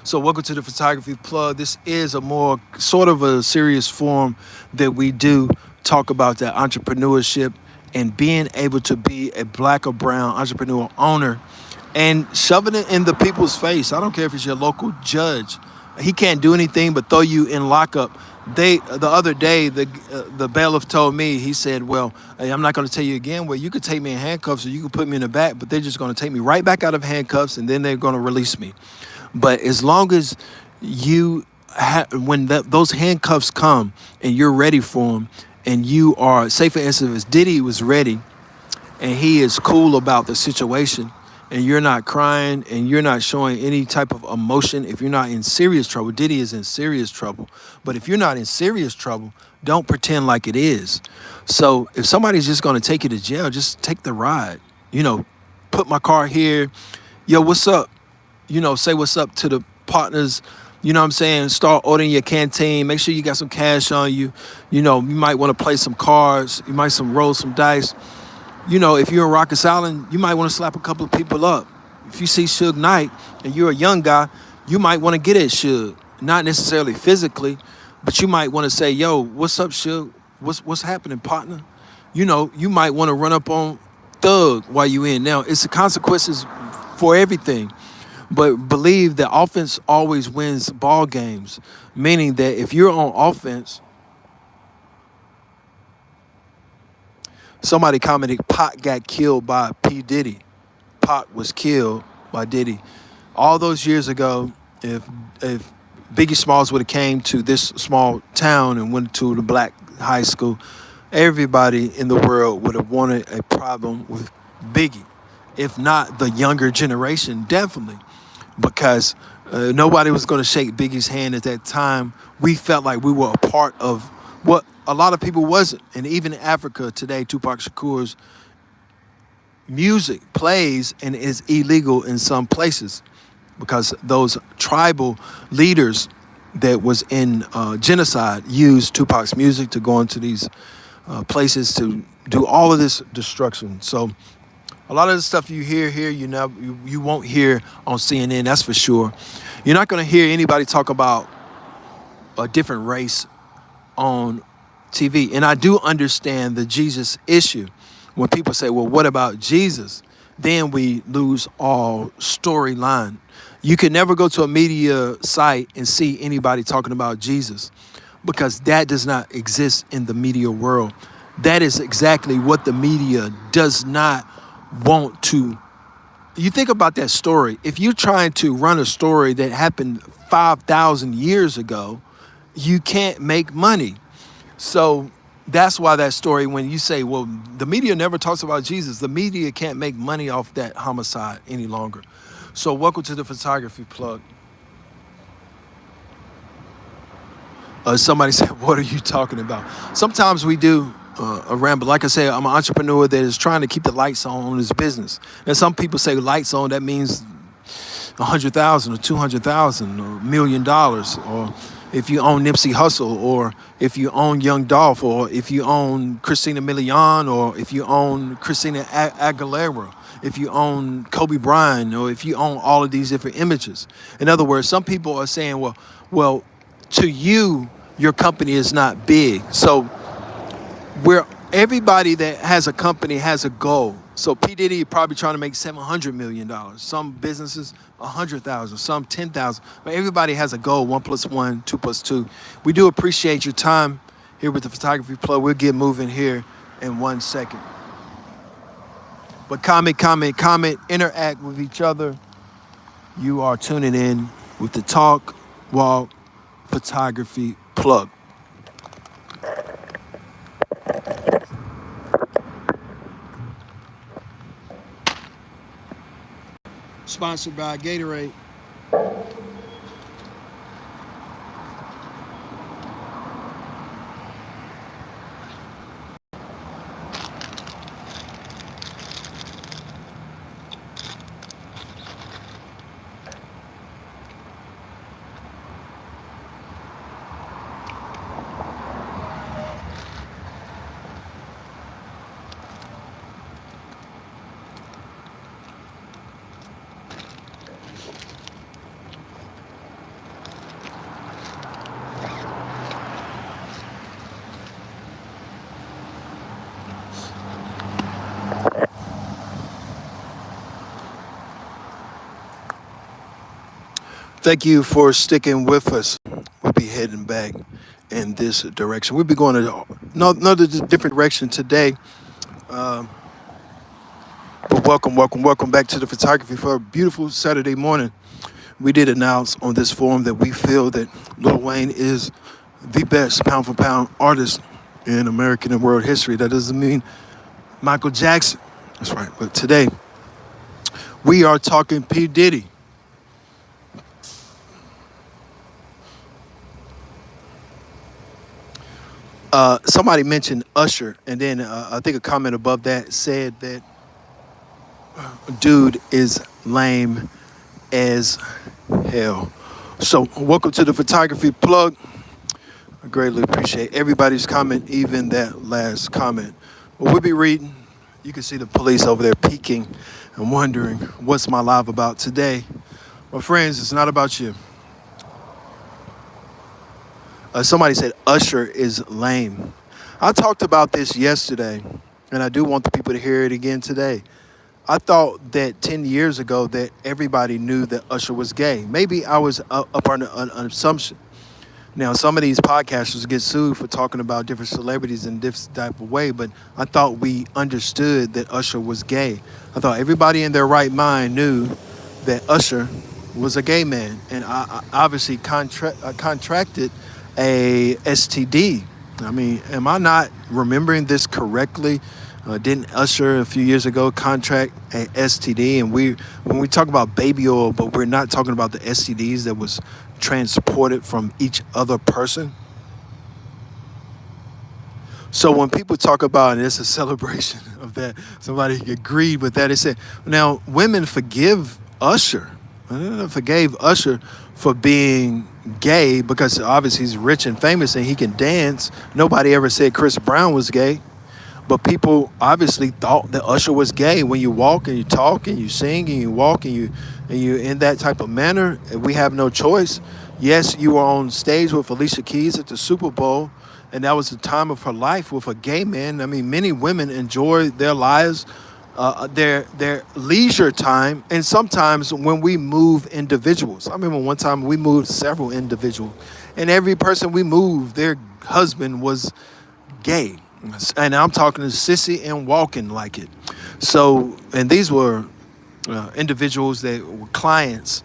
So welcome to the Photography Plug. This is a more sort of a serious forum that we do talk about that entrepreneurship and being able to be a black or brown entrepreneur owner and shoving it in the people's face. I don't care if it's your local judge. He can't do anything but throw you in lockup. The other day, the bailiff told me, he said, well, hey, I'm not going to tell you again, well, you could take me in handcuffs or you could put me in the back, but they're just going to take me right back out of handcuffs and then they're going to release me. But as long as you, when those handcuffs come and you're ready for them, and you are, say for instance, Diddy was ready and he is cool about the situation and you're not crying and you're not showing any type of emotion, if you're not in serious trouble, Diddy is in serious trouble. But if you're not in serious trouble, don't pretend like it is. So if somebody's just going to take you to jail, just take the ride. You know, put my car here. Yo, what's up? You know, say what's up to the partners You know what I'm saying? Start ordering your canteen. Make sure you got some cash on you. You know, you might want to play some cards. You might roll some dice. You know, if you're in Rockets Island, you might want to slap a couple of people up. If you see Suge Knight and you're a young guy, you might want to get at Suge. Not necessarily physically, but you might want to say, yo, what's up, Suge? What's happening, partner? You know, you might want to run up on Thug while you in. Now, it's the consequences for everything. But believe that offense always wins ball games, meaning that if you're on offense, somebody commented Pac got killed by P. Diddy. Pac was killed by Diddy. All those years ago, if Biggie Smalls would have came to this small town and went to the black high school, everybody in the world would have wanted a problem with Biggie. If not the younger generation, definitely. Because nobody was going to shake Biggie's hand at that time. We felt like we were a part of what a lot of people wasn't. And even in Africa today, Tupac Shakur's music plays and is illegal in some places because those tribal leaders that was in genocide used Tupac's music to go into these places to do all of this destruction. So a lot of the stuff you hear here, you won't hear on CNN, that's for sure. You're not going to hear anybody talk about a different race on TV. And I do understand the Jesus issue. When people say, well, what about Jesus? Then we lose all storyline. You can never go to a media site and see anybody talking about Jesus because that does not exist in the media world. That is exactly what the media does not want to. You think about that story. If you're trying to run a story that happened 5,000 years ago, you can't make money. So that's why that story, when you say, well, the media never talks about Jesus, the media can't make money off that homicide any longer. So welcome to the photography plug. Somebody said, what are you talking about? Sometimes we do a ramble. Like I said, I'm an entrepreneur that is trying to keep the lights on his business. And some people say lights on, that means 100,000 or 200,000 or $1 million, or if you own Nipsey Hussle, or if you own Young Dolph, or if you own Christina Milian, or if you own Christina Aguilera, if you own Kobe Bryant, or if you own all of these different images. In other words, some people are saying, well, to you, your company is not big. So where everybody that has a company has a goal. So P. Diddy probably trying to make $700 million. Some businesses, 100,000, some 10,000. But everybody has a goal, 1 + 1, 2 + 2. We do appreciate your time here with the Photography Plug. We'll get moving here in 1 second. But comment, interact with each other. You are tuning in with the Talk, Walk, Photography Plug. Sponsored by Gatorade. Thank you for sticking with us. We'll be heading back in this direction. We'll be going to another different direction today. But welcome back to the photography for a beautiful Saturday morning. We did announce on this forum that we feel that Lil Wayne is the best pound for pound artist in American and world history. That doesn't mean Michael Jackson. That's right. But today we are talking P. Diddy. Somebody mentioned Usher, and then I think a comment above that said that dude is lame as hell. So, welcome to the photography plug. I greatly appreciate everybody's comment, even that last comment. Well, we'll be reading. You can see the police over there peeking and wondering what's my live about today. Well, friends, it's not about you. Somebody said Usher is lame. I talked about this yesterday, and I do want the people to hear it again today. I thought that 10 years ago that everybody knew that Usher was gay. Maybe I was up on an assumption. Now, some of these podcasters get sued for talking about different celebrities in this type of way, but I thought we understood that Usher was gay. I thought everybody in their right mind knew that Usher was a gay man, and I obviously contracted a STD. I mean, am I not remembering this correctly? Didn't Usher a few years ago contract a STD? And when we talk about baby oil, but we're not talking about the STDs that was transported from each other person. So when people talk about, and it's a celebration of that, somebody agreed with that. They said, now women forgave Usher for being gay because obviously he's rich and famous and he can dance. Nobody ever said Chris Brown was gay. But people obviously thought that Usher was gay. When you walk and you talk and you sing and you walk and you in that type of manner, we have no choice. Yes, you were on stage with Alicia Keys at the Super Bowl, and that was the time of her life with a gay man. I mean, many women enjoy their lives, their leisure time, and sometimes when we move individuals. I remember one time we moved several individuals, and every person we moved, their husband was gay. And I'm talking to sissy and walking like it. So, and these were individuals that were clients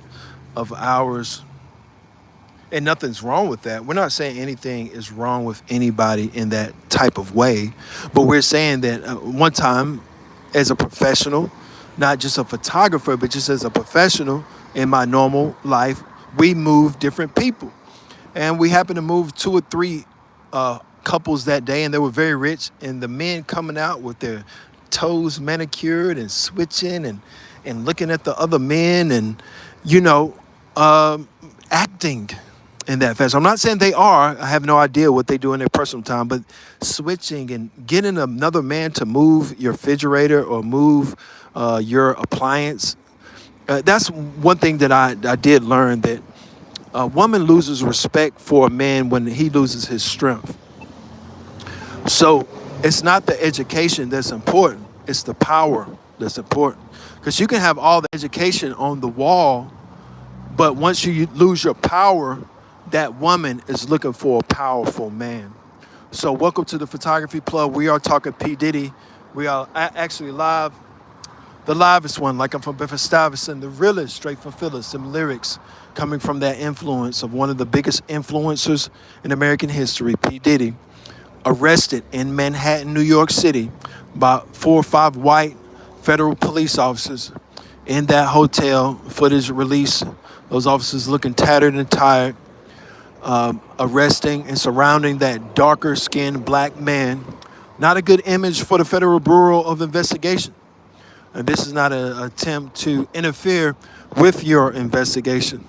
of ours, and nothing's wrong with that. We're not saying anything is wrong with anybody in that type of way, but we're saying that one time, as a professional, not just a photographer, but just as a professional in my normal life, we move different people, and we happened to move two or three couples that day, and they were very rich, and the men coming out with their toes manicured and switching and looking at the other men and acting in that fashion. I'm not saying they are. I have no idea what they do in their personal time, but switching and getting another man to move your refrigerator or move your appliance. That's one thing that I did learn, that a woman loses respect for a man when he loses his strength. So it's not the education that's important, it's the power that's important. Because you can have all the education on the wall, but once you lose your power, that woman is looking for a powerful man. So welcome to the Photography Plug. We are talking P. Diddy. We are actually live. The livest one, like I'm from Bedford-Stuyvesant, the realest, straight from Phyllis, some lyrics coming from that influence of one of the biggest influencers in American history, P. Diddy. Arrested in Manhattan, New York City by 4 or 5 white federal police officers in that hotel. Footage released. Those officers looking tattered and tired, arresting and surrounding that darker skinned black man. Not a good image for the Federal Bureau of Investigation. And this is not an attempt to interfere with your investigation.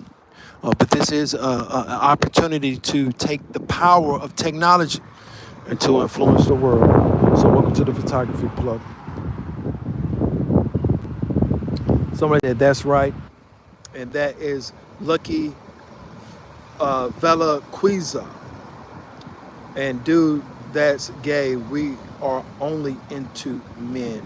But this is an opportunity to take the power of technology and to influence the world. So welcome to the Photography Plug. Somebody said that's right, and that is Lucky Vellaquiza. And dude, that's gay. We are only into men.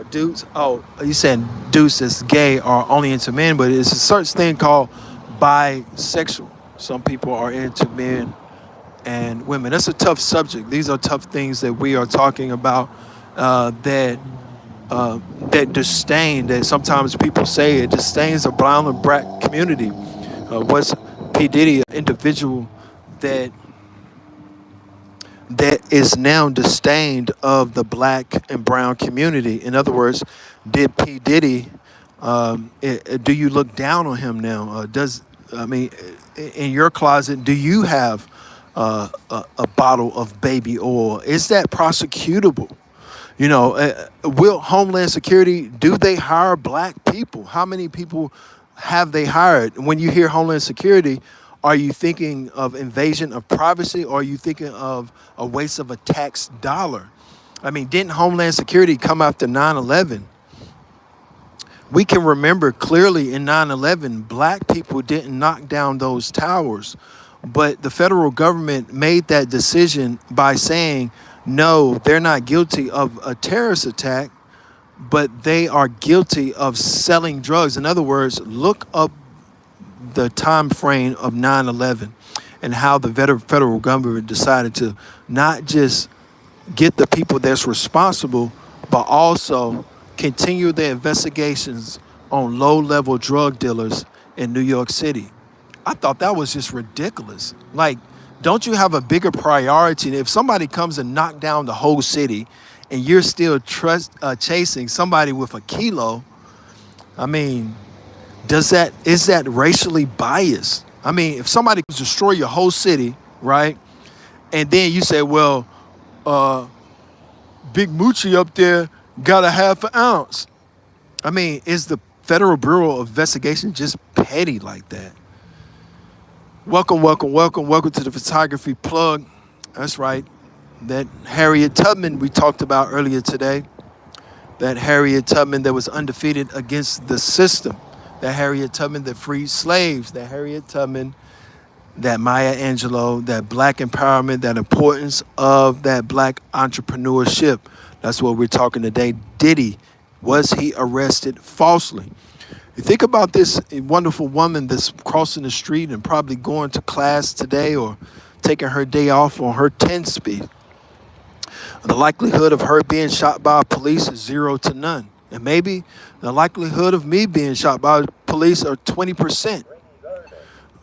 Dudes, oh, you saying dudes that's gay are only into men, but it's a such thing called bisexual. Some people are into men and women. That's a tough subject. These are tough things that we are talking about, that disdain, that sometimes people say it disdains the brown and black community. Was P. Diddy an individual that is now disdained of the black and brown community? In other words, did P. Diddy, do you look down on him now? In your closet, do you have a bottle of baby oil? Is that prosecutable? Will Homeland Security, do they hire black people? How many people have they hired? When you hear Homeland Security, are you thinking of invasion of privacy, or are you thinking of a waste of a tax dollar? I mean, didn't Homeland Security come after 9/11? We can remember clearly in 9/11, black people didn't knock down those towers. But the federal government made that decision by saying, no, they're not guilty of a terrorist attack, but they are guilty of selling drugs. In other words, look up the time frame of 9/11 and how the federal government decided to not just get the people that's responsible, but also continue their investigations on low-level drug dealers in New York City. I thought that was just ridiculous. Like, don't you have a bigger priority? If somebody comes and knock down the whole city and you're still chasing somebody with a kilo, I mean, is that racially biased? I mean, if somebody comes to destroy your whole city, right? And then you say, well, Big Moochie up there got a half an ounce. I mean, is the Federal Bureau of Investigation just petty like that? Welcome, welcome, welcome, welcome to the Photography Plug. That's right. That Harriet Tubman we talked about earlier today. That Harriet Tubman that was undefeated against the system. That Harriet Tubman that freed slaves. That Harriet Tubman, that Maya Angelou, that black empowerment, that importance of that black entrepreneurship. That's what we're talking today. Diddy, was he arrested falsely? You think about this wonderful woman that's crossing the street and probably going to class today or taking her day off on her 10 speed. The likelihood of her being shot by police is 0 to none. And maybe the likelihood of me being shot by police are 20%.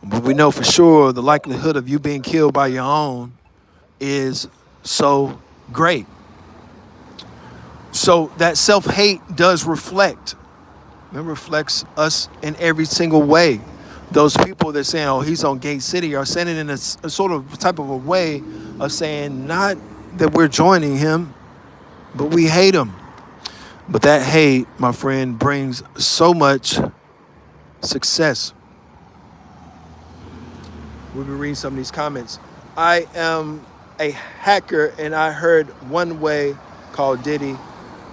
But we know for sure the likelihood of you being killed by your own is so great. So that self-hate does reflect. It reflects us in every single way. Those people that saying, oh, he's on Gate City are saying it in a sort of type of a way of saying not that we're joining him, but we hate him. But that hate, my friend, brings so much success. We'll be reading some of these comments. I am a hacker and I heard one way called Diddy.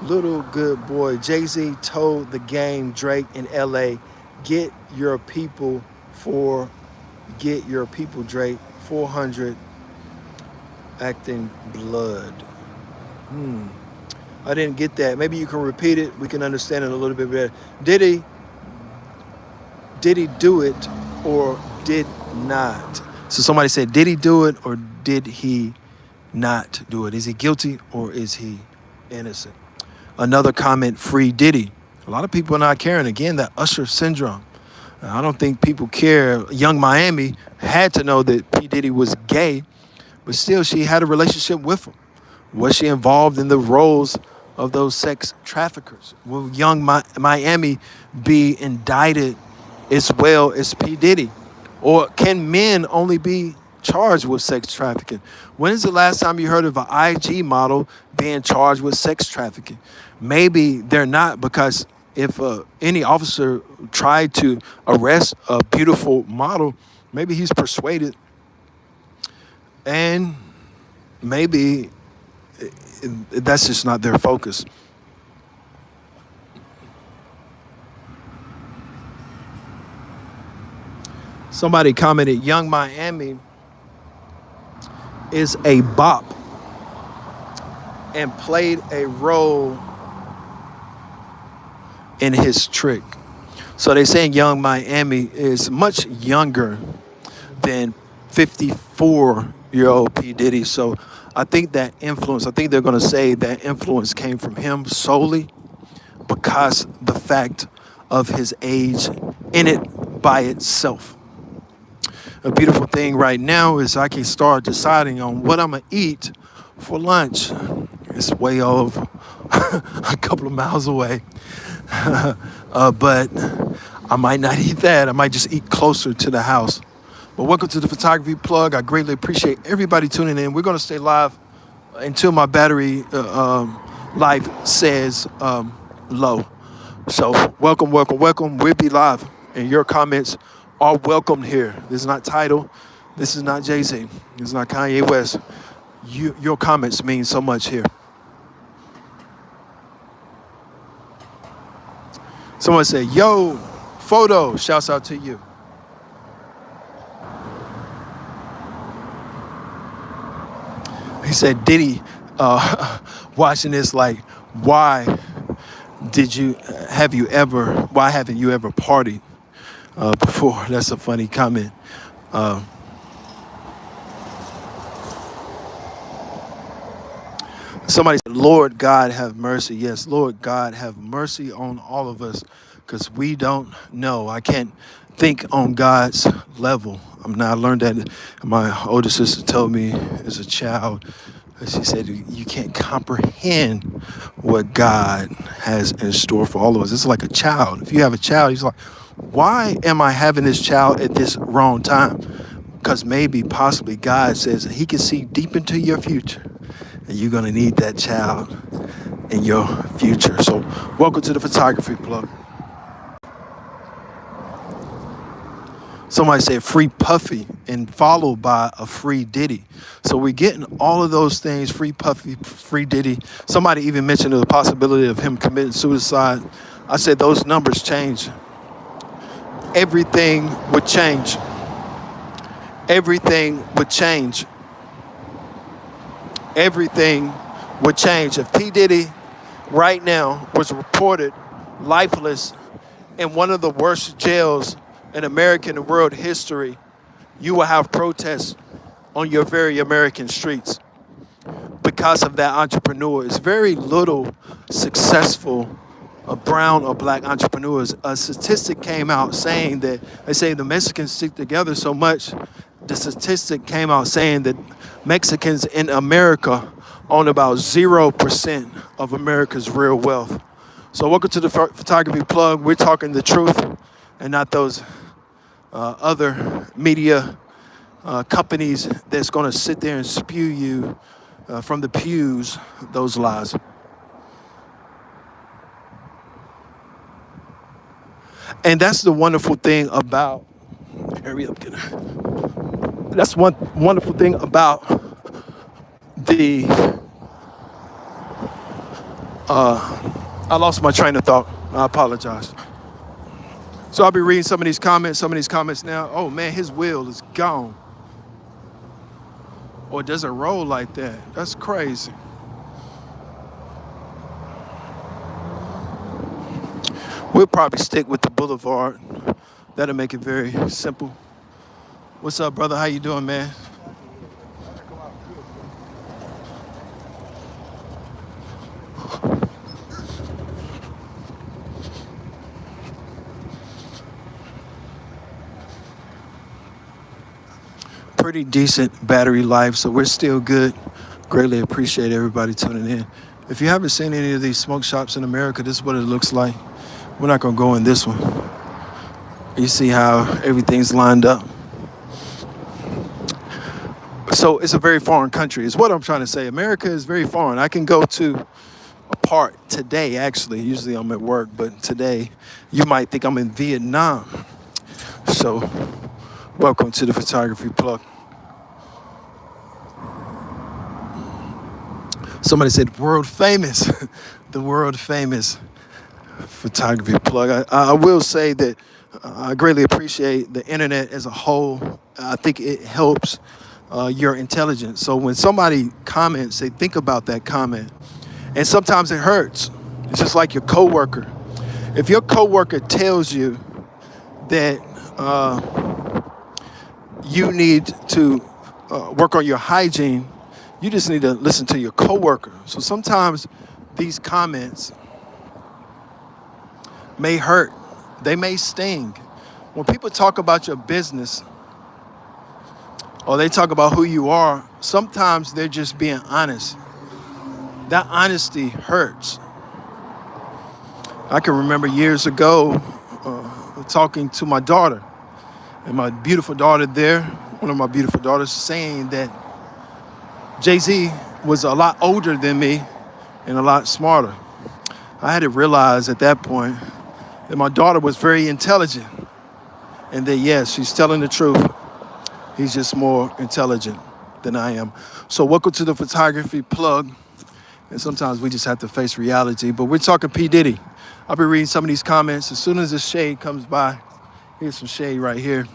Little good boy. Jay-Z told the game Drake in LA, get your people Drake, 400 acting blood. I didn't get that. Maybe you can repeat it. We can understand it a little bit better. Did he do it or did not? So somebody said, did he do it or did he not do it? Is he guilty or is he innocent? Another comment, free Diddy. A lot of people are not caring. Again, that Usher syndrome. I don't think people care. Young Miami had to know that P. Diddy was gay, but still she had a relationship with him. Was she involved in the roles of those sex traffickers? Will Young Miami be indicted as well as P. Diddy? Or can men only be charged with sex trafficking? When is the last time you heard of an IG model being charged with sex trafficking? Maybe they're not, because if any officer tried to arrest a beautiful model, maybe he's persuaded, and maybe that's just not their focus. Somebody commented, Young Miami is a bop and played a role in his trick. So they're saying Young Miami is much younger than 54-year-old P. Diddy. So I think they're going to say that influence came from him solely because the fact of his age in it by itself. A beautiful thing right now is I can start deciding on what I'm going to eat for lunch. It's way over a couple of miles away. But I might not eat that. I might just eat closer to the house. But welcome to the Photography Plug. I greatly appreciate everybody tuning in. We're going to stay live until my battery life says low. So welcome, welcome, welcome. We'll be live. And your comments are welcomed here. This is not Tidal. This is not Jay-Z. This is not Kanye West. Your comments mean so much here. Someone said, yo, photo, shouts out to you. He said, Diddy, watching this, like, why haven't you ever partied before? That's a funny comment. Somebody said, Lord God have mercy. Yes, Lord God have mercy on all of us, because we don't know. I can't think on God's level. I learned that my older sister told me as a child. She said, you can't comprehend what God has in store for all of us. It's like a child. If you have a child, he's like, why am I having this child at this wrong time? Because maybe, possibly, God says he can see deep into your future. And you're going to need that child in your future. So welcome to the Photography Plug. Somebody said free Puffy and followed by a free Diddy. So we're getting all of those things, free Puffy, free Diddy. Somebody even mentioned the possibility of him committing suicide. I said those numbers change. Everything would change. Everything would change. Everything would change. If P. Diddy right now was reported lifeless in one of the worst jails in American and world history, you will have protests on your very American streets because of that entrepreneur. It's very little successful brown or black entrepreneurs. A statistic came out saying that, they say the Mexicans stick together so much. The statistic came out saying that Mexicans in America own about 0% of America's real wealth. So welcome to the Photography Plug. We're talking the truth and not those other media companies that's going to sit there and spew you from the pews those lies. And that's the wonderful thing about, hurry up, that's one wonderful thing about the, I lost my train of thought. I apologize. So I'll be reading some of these comments now. Oh man, his wheel is gone. Or it doesn't roll like that. That's crazy. We'll probably stick with the boulevard. That'll make it very simple. What's up, brother? How you doing, man? Pretty decent battery life, so we're still good. Greatly appreciate everybody tuning in. If you haven't seen any of these smoke shops in America, this is what it looks like. We're not gonna go in this one. You see how everything's lined up. So it's a very foreign country, is what I'm trying to say. America is very foreign. I can go to a part today, actually. Usually I'm at work, but today you might think I'm in Vietnam. So welcome to the Photography Plug. Somebody said world famous, the world famous Photography Plug. I will say that I greatly appreciate the internet as a whole. I think it helps your intelligence. So when somebody comments, they think about that comment. And sometimes it hurts. It's just like your coworker. If your coworker tells you that you need to work on your hygiene, you just need to listen to your coworker. So sometimes these comments may hurt. They may sting. When people talk about your business or they talk about who you are, sometimes they're just being honest. That honesty hurts. I can remember years ago talking to my daughter, and my beautiful daughter there, one of my beautiful daughters, saying that Jay-Z was a lot older than me and a lot smarter. I had to realize at that point that my daughter was very intelligent. And that, yes, she's telling the truth. He's just more intelligent than I am. So welcome to the photography plug. And sometimes we just have to face reality. But we're talking P. Diddy. I'll be reading some of these comments. As soon as the shade comes by, here's some shade right here.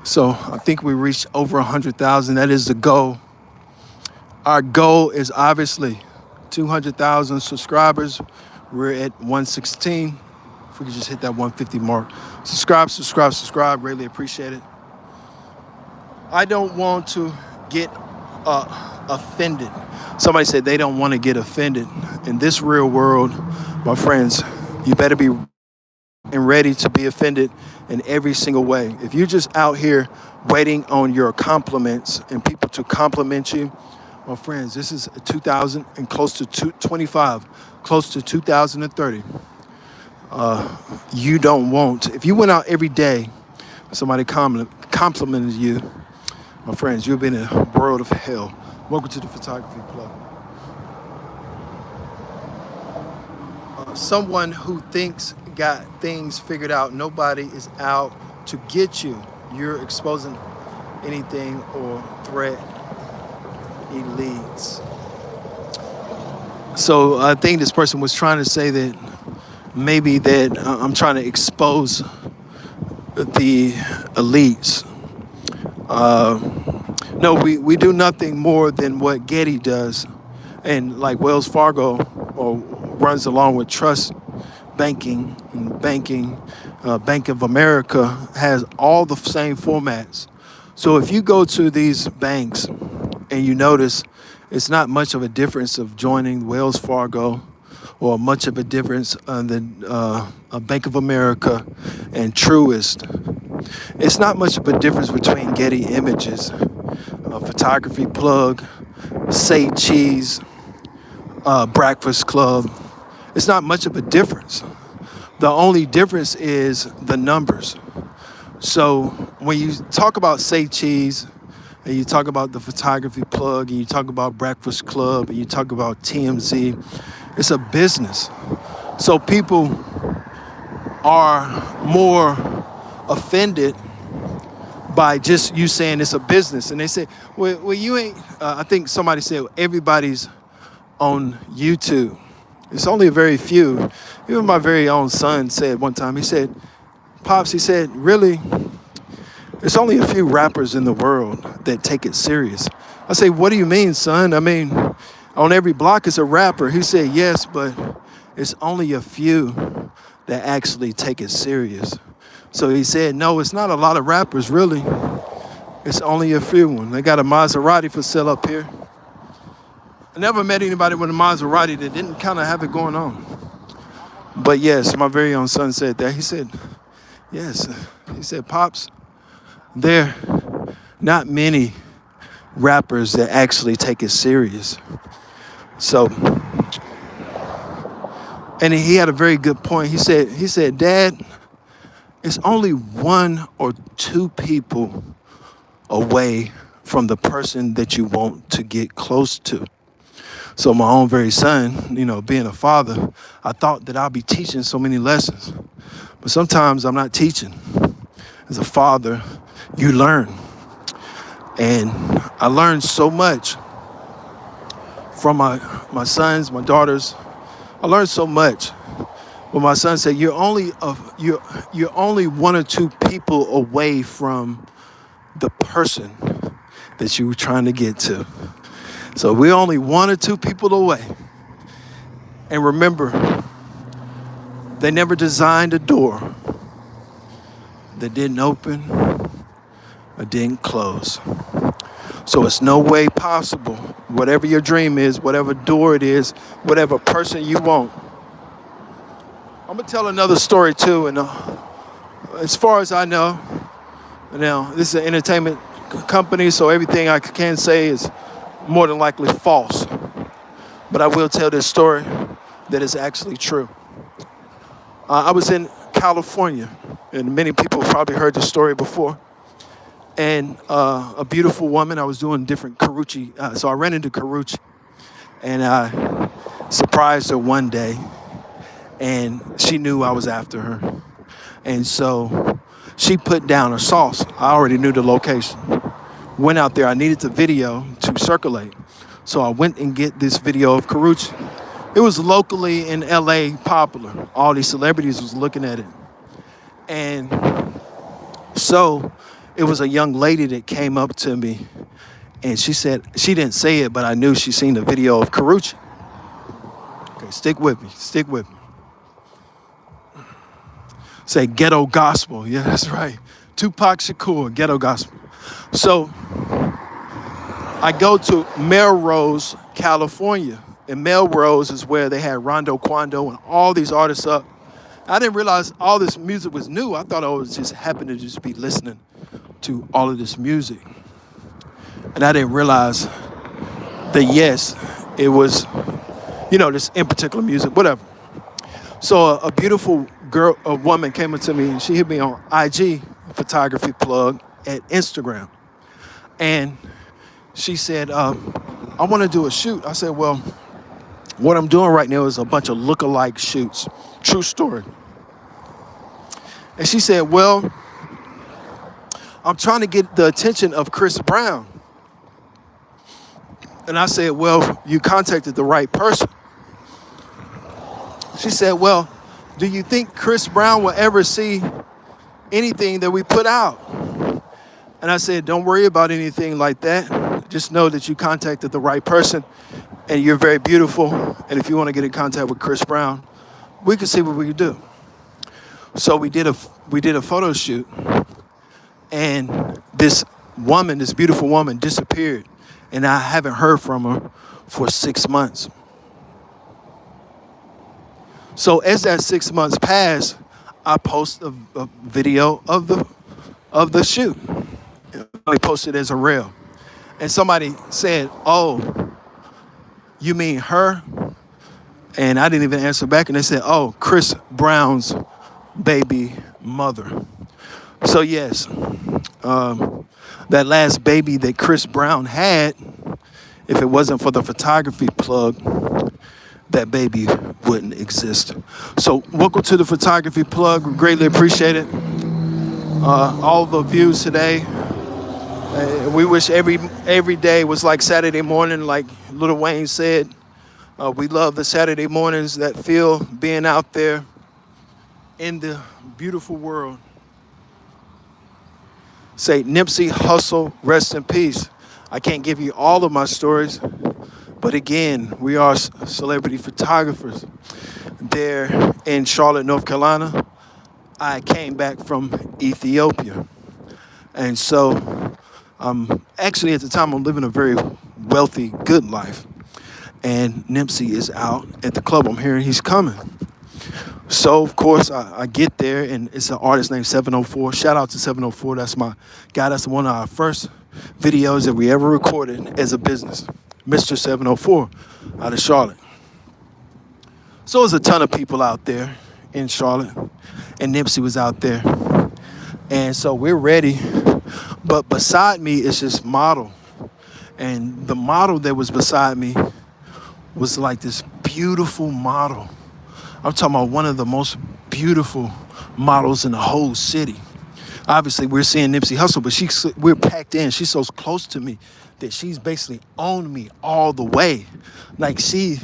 So I think we reached over 100,000. That is the goal. Our goal is obviously 200,000 subscribers. We're at 116. If we could just hit that 150 mark. Subscribe. Greatly appreciate it. I don't want to get offended. Somebody said they don't want to get offended. In this real world, my friends, you better be ready to be offended in every single way. If you're just out here waiting on your compliments and people to compliment you, my friends, this is 2000 and close to 25, close to 2030. You don't want, if you went out every day, somebody complimented you, my friends, you'll be in a world of hell. Welcome to the Photography Plug. Someone who thinks got things figured out. Nobody is out to get you. You're exposing anything or threat elites. So I think this person was trying to say that maybe that I'm trying to expose the elites. No, we do nothing more than what Getty does. And like Wells Fargo or runs along with trust banking and Bank of America has all the same formats. So if you go to these banks and you notice it's not much of a difference of joining Wells Fargo or much of a difference than Bank of America and Truist. It's not much of a difference between Getty Images, Photography Plug, Say Cheese, Breakfast Club. It's not much of a difference. The only difference is the numbers. So when you talk about Say Cheese, and you talk about the Photography Plug, and you talk about Breakfast Club, and you talk about TMZ, it's a business. So people are more offended by just you saying it's a business. And they say, well you ain't, I think somebody said everybody's on YouTube. It's only a very few. Even my very own son said one time, he said, Pops, he said, really, there's only a few rappers in the world that take it serious. I say, what do you mean, son? I mean, on every block is a rapper. He said, yes, but it's only a few that actually take it serious. So he said, no, it's not a lot of rappers, really. It's only a few. They got a Maserati for sale up here. I never met anybody with a Maserati that didn't kind of have it going on. But yes, my very own son said that. He said, yes. He said, Pops, there are not many rappers that actually take it serious. So, and he had a very good point. He said, Dad, it's only one or two people away from the person that you want to get close to. So my own very son, being a father, I thought that I'd be teaching so many lessons. But sometimes I'm not teaching. As a father, you learn. And I learned so much from my sons, my daughters. I learned so much. But my son said, you're only one or two people away from the person that you were trying to get to. So we're only one or two people away. And remember, they never designed a door that didn't open or didn't close. So it's no way possible, whatever your dream is, whatever door it is, whatever person you want. I'm gonna tell another story too, and as far as I know, now this is an entertainment company, so everything I can say is more than likely false. But I will tell this story that is actually true. I was in California, and many people probably heard this story before. And a beautiful woman, I was doing different Karuchi, so I ran into Karuchi, and I surprised her one day, and she knew I was after her. And so She put down a sauce. I already knew the location. Went out there. I needed the video to circulate. So I went and get this video of Karuchi. It was locally in LA popular. All these celebrities was looking at it. And so it was a young lady that came up to me and she said, she didn't say it, but I knew she seen the video of Karuchi. Okay, stick with me, stick with me. Say ghetto gospel, yeah, that's right. Tupac Shakur, ghetto gospel. So I go to Melrose, California. And Melrose is where they had Rondo Quando and all these artists up. I didn't realize all this music was new. I thought I was just happened to just be listening to all of this music. And I didn't realize that, yes, it was, this in particular music, whatever. So a beautiful girl, a woman came up to me and she hit me on IG, photography plug, at Instagram. And she said, I want to do a shoot. I said, well, what I'm doing right now is a bunch of look-alike shoots. True story. And she said, well, I'm trying to get the attention of Chris Brown. And I said, well, you contacted the right person. She said, well, do you think Chris Brown will ever see anything that we put out? And I said, don't worry about anything like that. Just know that you contacted the right person and you're very beautiful. And if you want to get in contact with Chris Brown, we can see what we can do. So we did a photo shoot and this beautiful woman disappeared. And I haven't heard from her for 6 months. So as that 6 months passed, I posted a video of the shoot. I posted it as a reel. And somebody said, oh, you mean her? And I didn't even answer back. And they said, oh, Chris Brown's baby mother. So yes, that last baby that Chris Brown had, if it wasn't for the photography plug, that baby wouldn't exist. So welcome to the photography plug. We greatly appreciate it. All the views today. We wish every day was like Saturday morning, like Lil Wayne said. We love the Saturday mornings that feel being out there in the beautiful world. Say, Nipsey Hussle, rest in peace. I can't give you all of my stories, but again, we are celebrity photographers. There in Charlotte, North Carolina, I came back from Ethiopia. And so, actually at the time, I'm living a very wealthy, good life. And Nipsey is out at the club. I'm hearing he's coming. So, of course, I get there, and it's an artist named 704. Shout out to 704. That's my guy. That's one of our first videos that we ever recorded as a business. Mr. 704 out of Charlotte. So there's a ton of people out there in Charlotte, and Nipsey was out there. And so we're ready. But beside me is this model. And the model that was beside me was like this beautiful model. I'm talking about one of the most beautiful models in the whole city. Obviously, we're seeing Nipsey Hussle, but we're packed in. She's so close to me that she's basically on me all the way. Like she's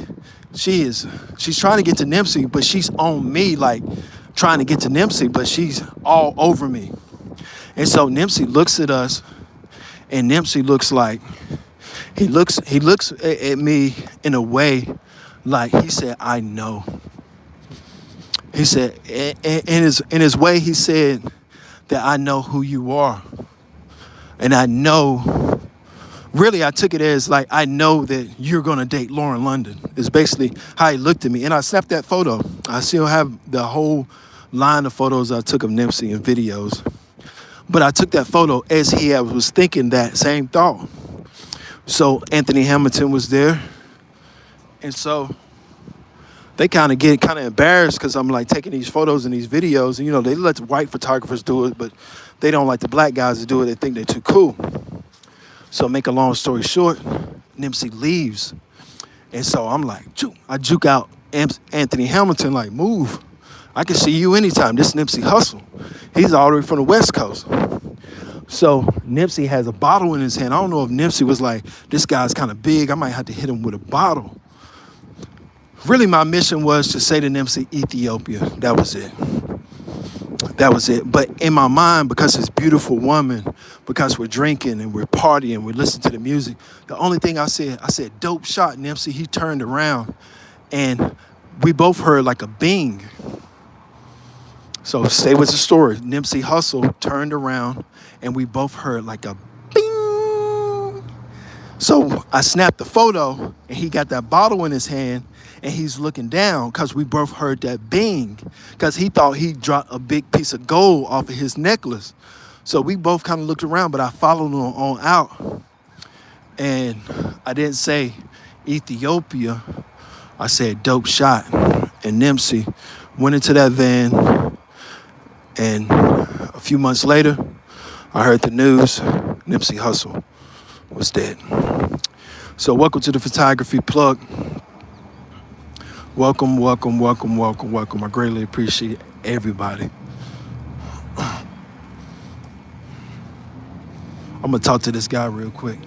trying to get to Nipsey, but she's on me, like trying to get to Nipsey, but she's all over me. And so Nipsey looks at us, and Nipsey looks like, he looks at me in a way like he said, I know. He said, in his way, he said that I know who you are. And I know, really, I took it as like, I know that you're going to date Lauren London. Is basically how he looked at me. And I snapped that photo. I still have the whole line of photos I took of Nipsey and videos. But I took that photo as he was thinking that same thought. So Anthony Hamilton was there. And so they kind of get embarrassed because I'm like taking these photos and these videos. And, they let the white photographers do it, but they don't like the black guys to do it. They think they're too cool. So make a long story short, Nipsey leaves. And so I'm like, I juke out Anthony Hamilton, like, move. I can see you anytime. This Nipsey Hussle. He's all the way from the West Coast. So Nipsey has a bottle in his hand. I don't know if Nipsey was like, this guy's kind of big. I might have to hit him with a bottle. Really, my mission was to say to Nipsey, Ethiopia. That was it. That was it. But in my mind, because it's beautiful woman, because we're drinking and we're partying, we listen to the music, the only thing I said, dope shot, Nipsey. He turned around and we both heard like a bing. So stay with the story. Nipsey Hussle turned around and we both heard like a bing. So I snapped the photo and he got that bottle in his hand and he's looking down because we both heard that bing because he thought he dropped a big piece of gold off of his necklace. So we both kind of looked around, but I followed him on out. And I didn't say Ethiopia. I said dope shot. And Nipsey went into that van. And a few months later, I heard the news, Nipsey Hussle was dead. So welcome to the Photography Plug. Welcome, welcome, welcome, welcome, welcome. I greatly appreciate everybody. I'm gonna talk to this guy real quick.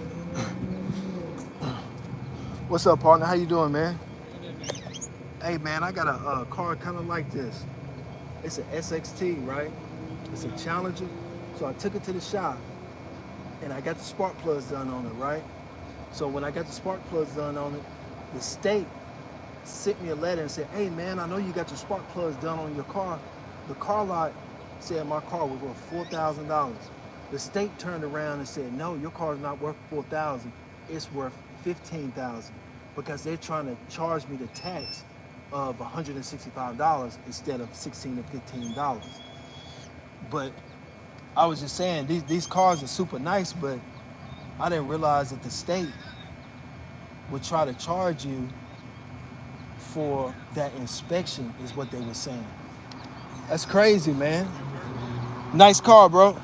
What's up, partner? How you doing, man? Hey, man, I got a car kind of like this. It's an SXT, right? It's a Challenger. So I took it to the shop and I got the spark plugs done on it, right? So when I got the spark plugs done on it, the state sent me a letter and said, hey man, I know you got your spark plugs done on your car. The car lot said my car was worth $4,000. The state turned around and said, no, your car's not worth $4,000. It's worth $15,000 because they're trying to charge me the tax of $165 instead of $16 or $15. But I was just saying, these cars are super nice, but I didn't realize that the state would try to charge you for that inspection is what they were saying. That's crazy, man. Nice car, bro.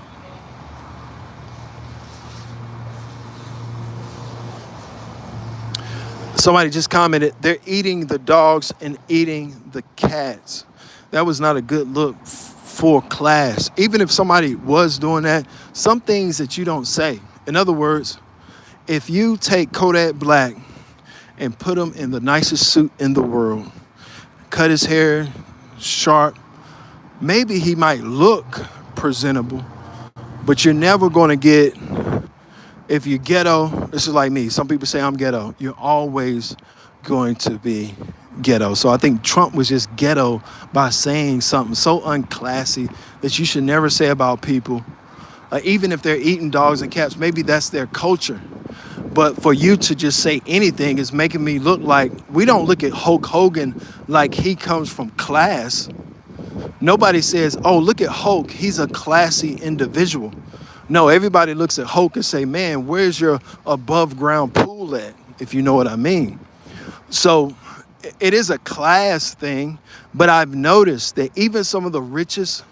Somebody just commented, they're eating the dogs and eating the cats. That was not a good look for class. Even if somebody was doing that, some things that you don't say. In other words, if you take Kodak Black and put him in the nicest suit in the world, cut his hair sharp, maybe he might look presentable, but you're never going to get, if you're ghetto, this is like me. Some people say I'm ghetto. You're always going to be ghetto. So I think Trump was just ghetto by saying something so unclassy that you should never say about people. Even if they're eating dogs and cats, maybe that's their culture. But for you to just say anything is making me look like, we don't look at Hulk Hogan like he comes from class. Nobody says, oh, look at Hulk. He's a classy individual. No, everybody looks at Hulk and say, man, where's your above ground pool at? If you know what I mean. So it is a class thing, but I've noticed that even some of the richest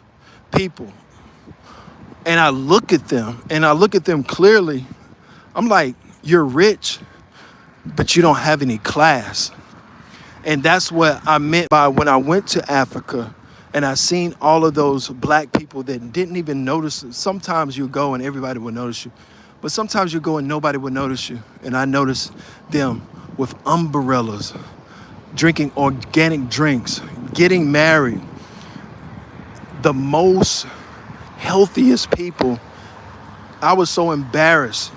people, and I look at them clearly, I'm like, you're rich, but you don't have any class. And that's what I meant by when I went to Africa and I seen all of those black people that didn't even notice. Sometimes you go and everybody will notice you, but sometimes you go and nobody will notice you. And I noticed them with umbrellas, drinking organic drinks, getting married. The most healthiest people. I was so embarrassed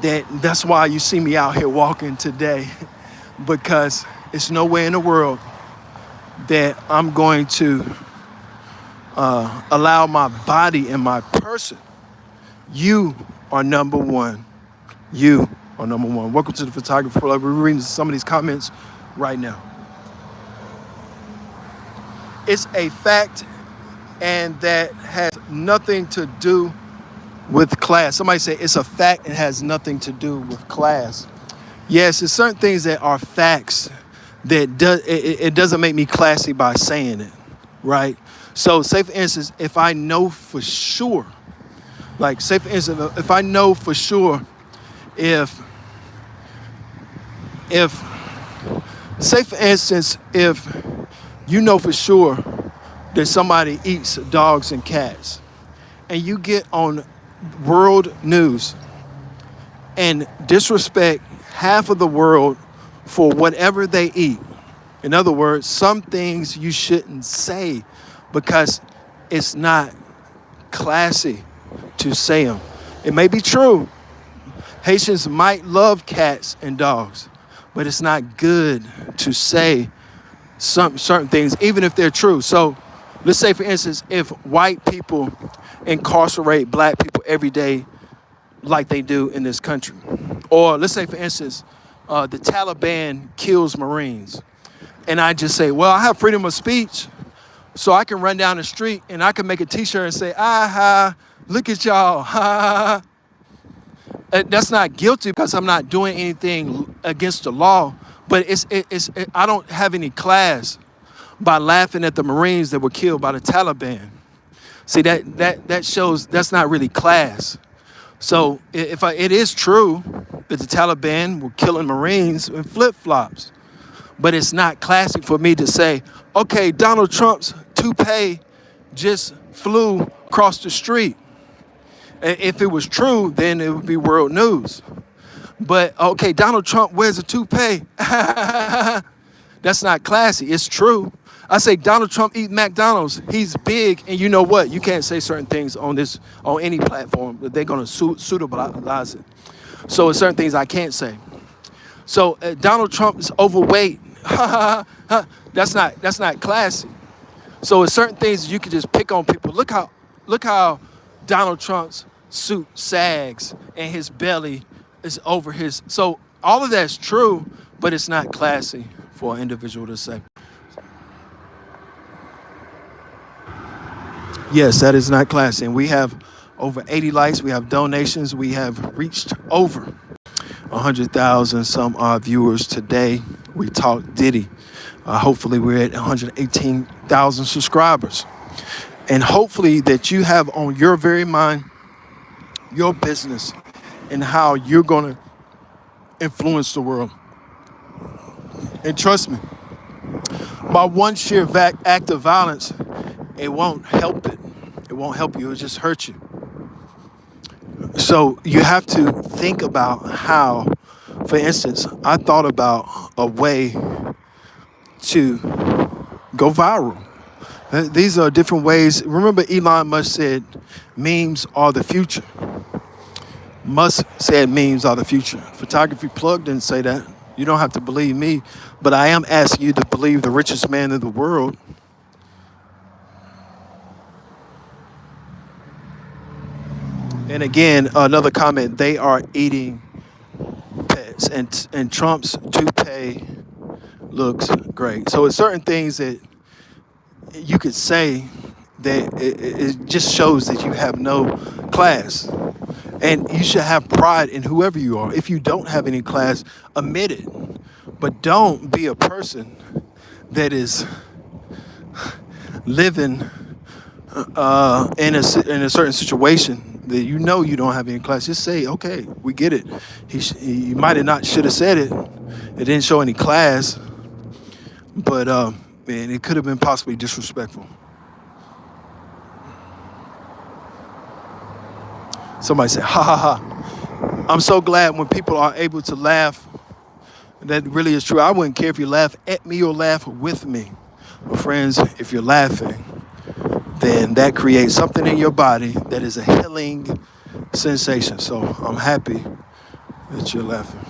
that's why you see me out here walking today, because it's nowhere in the world that I'm going to allow my body and my person. You are number one. You are number one. Welcome to the Photography Plug. We're reading some of these comments right now. It's a fact, and that has nothing to do with class. Somebody say it's a fact and has nothing to do with class. Yes, there's certain things that are facts that it doesn't make me classy by saying it, right? So say for instance, if I know for sure, like say for instance, if I know for sure, if say for instance, if you know for sure that somebody eats dogs and cats, and you get on world news and disrespect half of the world for whatever they eat. In other words, some things you shouldn't say because it's not classy to say them. It may be true. Haitians might love cats and dogs, but it's not good to say some certain things, even if they're true. So let's say, for instance, if white people incarcerate black people every day like they do in this country, or let's say, for instance, the Taliban kills Marines, and I just say, well, I have freedom of speech, so I can run down the street and I can make a T-shirt and say, aha, look at y'all, ha. That's not guilty because I'm not doing anything against the law, but I don't have any class by laughing at the Marines that were killed by the Taliban. See, that shows that's not really class. So it is true that the Taliban were killing Marines in flip-flops, but it's not classy for me to say, okay, Donald Trump's toupee just flew across the street. If it was true, then it would be world news. But okay, Donald Trump wears a toupee. That's not classy. It's true. I say Donald Trump eats McDonald's. He's big, and you know what? You can't say certain things on any platform. They're gonna suitabilize it. So there's certain things I can't say. So Donald Trump is overweight. That's not classy. So it's certain things you can just pick on people. Look how Donald Trump's suit sags and his belly is over his. So all of that's true, but it's not classy for an individual to say. Yes, that is not classy. And we have over 80 likes. We have donations. We have reached over 100,000 some odd viewers today. We talked Diddy. Hopefully we're at 118,000 subscribers. And hopefully that you have on your very mind your business and how you're going to influence the world. And trust me, by one sheer act of violence, it won't help it. It won't help you. It'll just hurt you. So you have to think about how, for instance, I thought about a way to go viral. These are different ways. Remember, Elon Musk said memes are the future. Musk said memes are the future. Photography Plug didn't say that. You don't have to believe me, but I am asking you to believe the richest man in the world. And again, another comment, they are eating pets, and Trump's toupee looks great. So it's certain things that you could say that it just shows that you have no class. And you should have pride in whoever you are. If you don't have any class, admit it. But don't be a person that is living in a certain situation that you know you don't have any class. Just say, okay, we get it. He might have not should have said it. It didn't show any class, but man, it could have been possibly disrespectful. Somebody said, ha ha ha. I'm so glad when people are able to laugh. That really is true. I wouldn't care if you laugh at me or laugh with me. But friends, if you're laughing, then that creates something in your body that is a healing sensation. So I'm happy that you're laughing.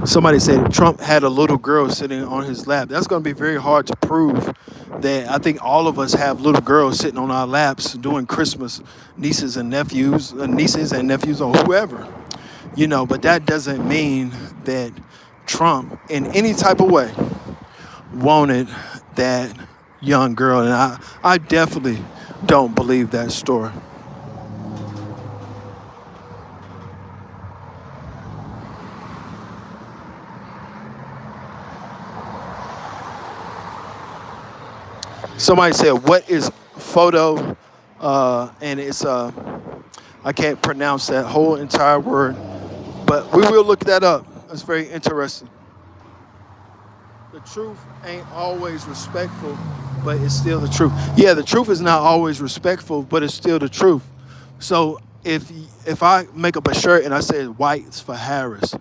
Somebody said Trump had a little girl sitting on his lap. That's going to be very hard to prove. That I think all of us have little girls sitting on our laps during Christmas, nieces and nephews, or whoever, but that doesn't mean that Trump in any type of way wanted that young girl. And I definitely don't believe that story. Somebody said, what is photo? And it's, I can't pronounce that whole entire word, but we will look that up. That's very interesting. The truth ain't always respectful, but it's still the truth. Yeah, the truth is not always respectful, but it's still the truth. So if I make up a shirt and I say whites for Harris,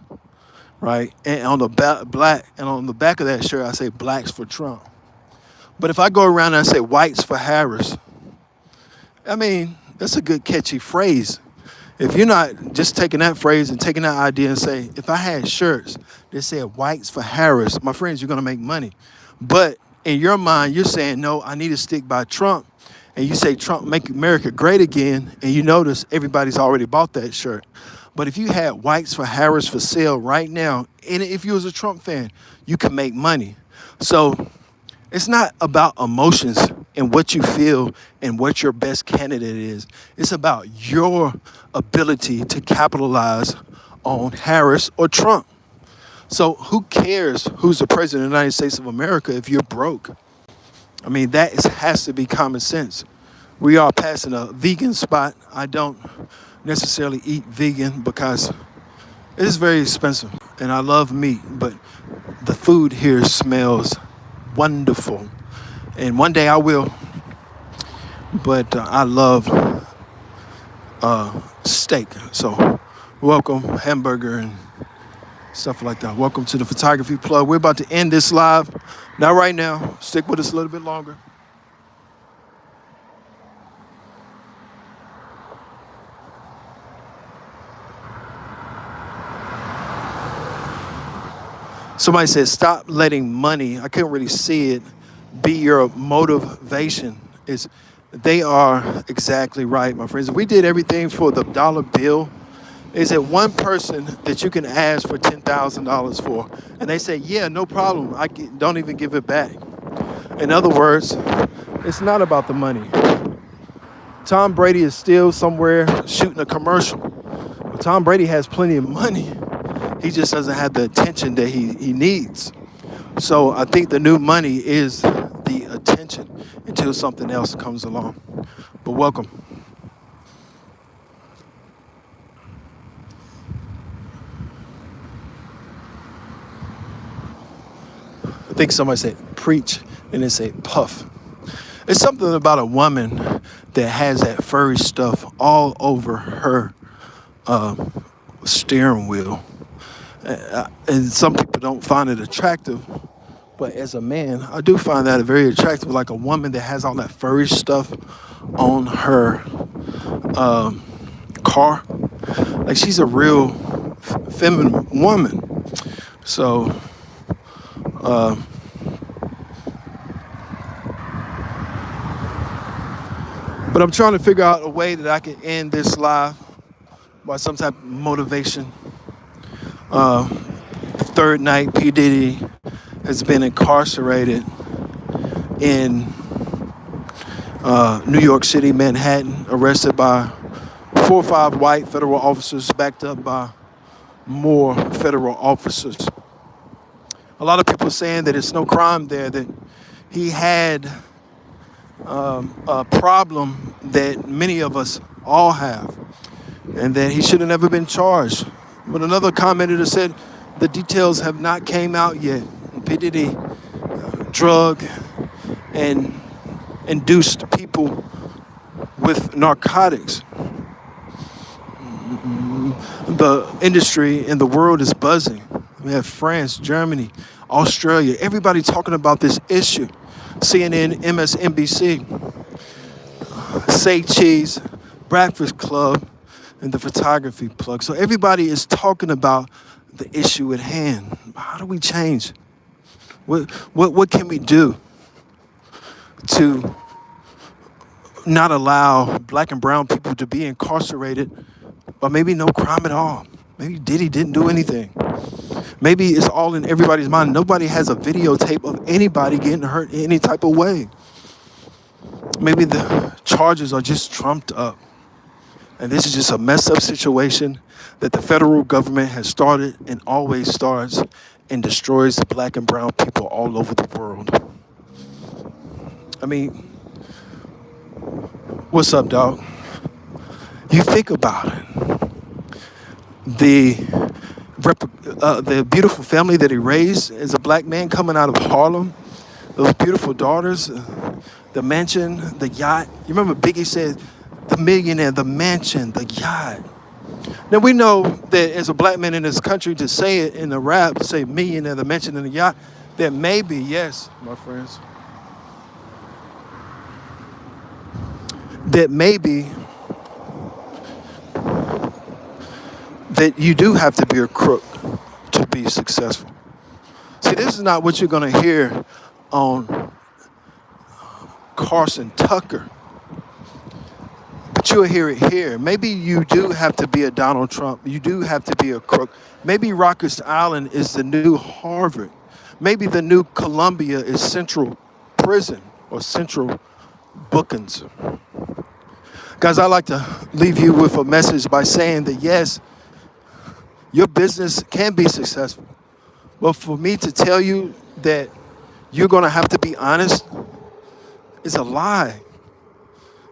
right, and on the black and on the back of that shirt I say blacks for Trump. But if I go around and I say whites for Harris, I mean that's a good catchy phrase. If you're not just taking that phrase and taking that idea and say, if I had shirts that said whites for Harris, my friends, you're gonna make money. But in your mind, you're saying, no, I need to stick by Trump. And you say Trump make America great again, and you notice everybody's already bought that shirt. But if you had whites for Harris for sale right now, and if you was a Trump fan, you can make money. So it's not about emotions and what you feel and what your best candidate is. It's about your ability to capitalize on Harris or Trump. So who cares who's the president of the United States of America if you're broke? I mean, has to be common sense. We are passing a vegan spot. I don't necessarily eat vegan because it is very expensive and I love meat, but the food here smells wonderful. And one day I will, but I love steak. So welcome, hamburger and stuff like that. Welcome to the Photography Plug. We're about to end this live. Not right now. Stick with us a little bit longer. Somebody said, stop letting money, I couldn't really see it, be your motivation. They are exactly right, my friends. If we did everything for the dollar bill, is it one person that you can ask for $10,000 for? And they say, yeah, no problem. Don't even give it back. In other words, it's not about the money. Tom Brady is still somewhere shooting a commercial. But Tom Brady has plenty of money. He just doesn't have the attention that he needs. So I think the new money is the attention until something else comes along. But welcome. I think somebody said preach and they say puff. It's something about a woman that has that furry stuff all over her steering wheel. And some people don't find it attractive, but as a man, I do find that very attractive. Like a woman that has all that furry stuff on her car. Like she's a real feminine woman. So, but I'm trying to figure out a way that I can end this live by some type of motivation. Third night, P. Diddy has been incarcerated in New York City, Manhattan, arrested by 4 or 5 white federal officers, backed up by more federal officers. A lot of people saying that it's no crime there, that he had a problem that many of us all have, and that he should have never been charged. But another commentator said the details have not came out yet. P. Diddy drug and induced people with narcotics. The industry in the world is buzzing. We have France, Germany, Australia, everybody talking about this issue. CNN, MSNBC, Say Cheese, Breakfast Club, and the Photography Plug. So everybody is talking about the issue at hand. How do we change? What can we do to not allow black and brown people to be incarcerated, or maybe no crime at all? Maybe Diddy didn't do anything. Maybe it's all in everybody's mind. Nobody has a videotape of anybody getting hurt in any type of way. Maybe the charges are just trumped up. And this is just a messed up situation that the federal government has started and always starts and destroys the black and brown people all over the world. I mean, what's up, dog? You think about it. The the beautiful family that he raised as a black man coming out of Harlem, those beautiful daughters, the mansion, the yacht. You remember Biggie said, the millionaire, the mansion, the yacht. Now we know that as a black man in this country to say it in the rap, say millionaire, the mansion, and the yacht, that maybe, yes, my friends, that maybe that you do have to be a crook to be successful. See, this is not what you're going to hear on Carson Tucker, but you'll hear it here. Maybe you do have to be a Donald Trump. You do have to be a crook. Maybe Rikers Island is the new Harvard. Maybe the new Columbia is Central Prison or Central Bookings. Guys, I like to leave you with a message by saying that yes, your business can be successful. But for me to tell you that you're going to have to be honest is a lie.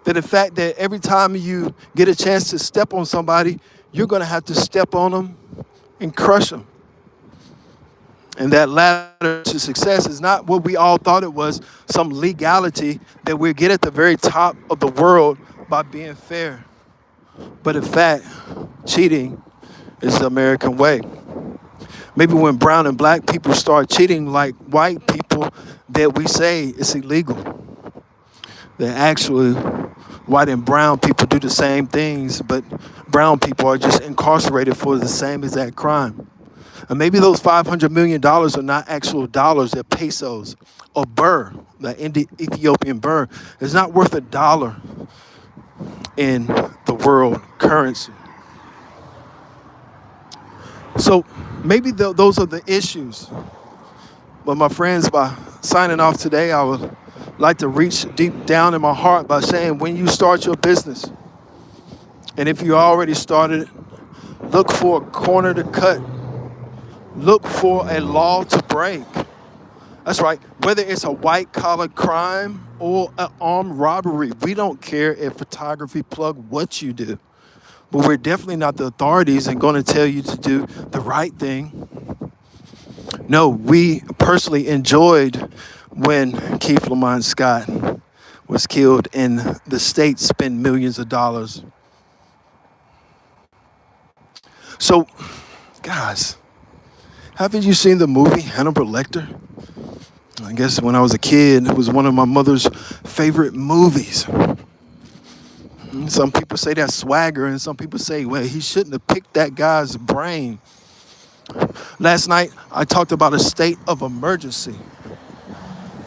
That the fact that every time you get a chance to step on somebody, you're going to have to step on them and crush them. And that ladder to success is not what we all thought it was, some legality that we get at the very top of the world by being fair. But in fact, cheating is the American way. Maybe when brown and black people start cheating like white people, that we say it's illegal. That actually white and brown people do the same things, but brown people are just incarcerated for the same exact crime. And maybe those $500 million are not actual dollars, they're pesos or birr, the Ethiopian birr. It's not worth $1 in the world currency. So maybe those are the issues. But my friends, by signing off today, I would like to reach deep down in my heart by saying when you start your business, and if you already started it, look for a corner to cut. Look for a law to break. That's right. Whether it's a white-collar crime or an armed robbery, we don't care if photography plug what you do. But we're definitely not the authorities and going to tell you to do the right thing. No, we personally enjoyed when Keith Lamont Scott was killed and the state spent millions of dollars. So, guys, haven't you seen the movie Hannibal Lecter? I guess when I was a kid, it was one of my mother's favorite movies. Some people say that's swagger, and some people say, well, he shouldn't have picked that guy's brain. Last night, I talked about a state of emergency.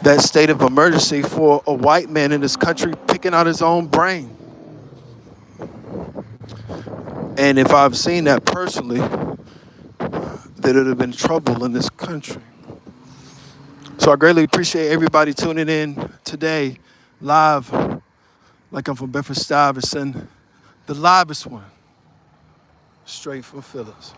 That state of emergency for a white man in this country picking out his own brain. And if I've seen that personally, that it would have been trouble in this country. So I greatly appreciate everybody tuning in today, live, like I'm from Bedford-Stuyvesant, the livest one, straight from Phillips.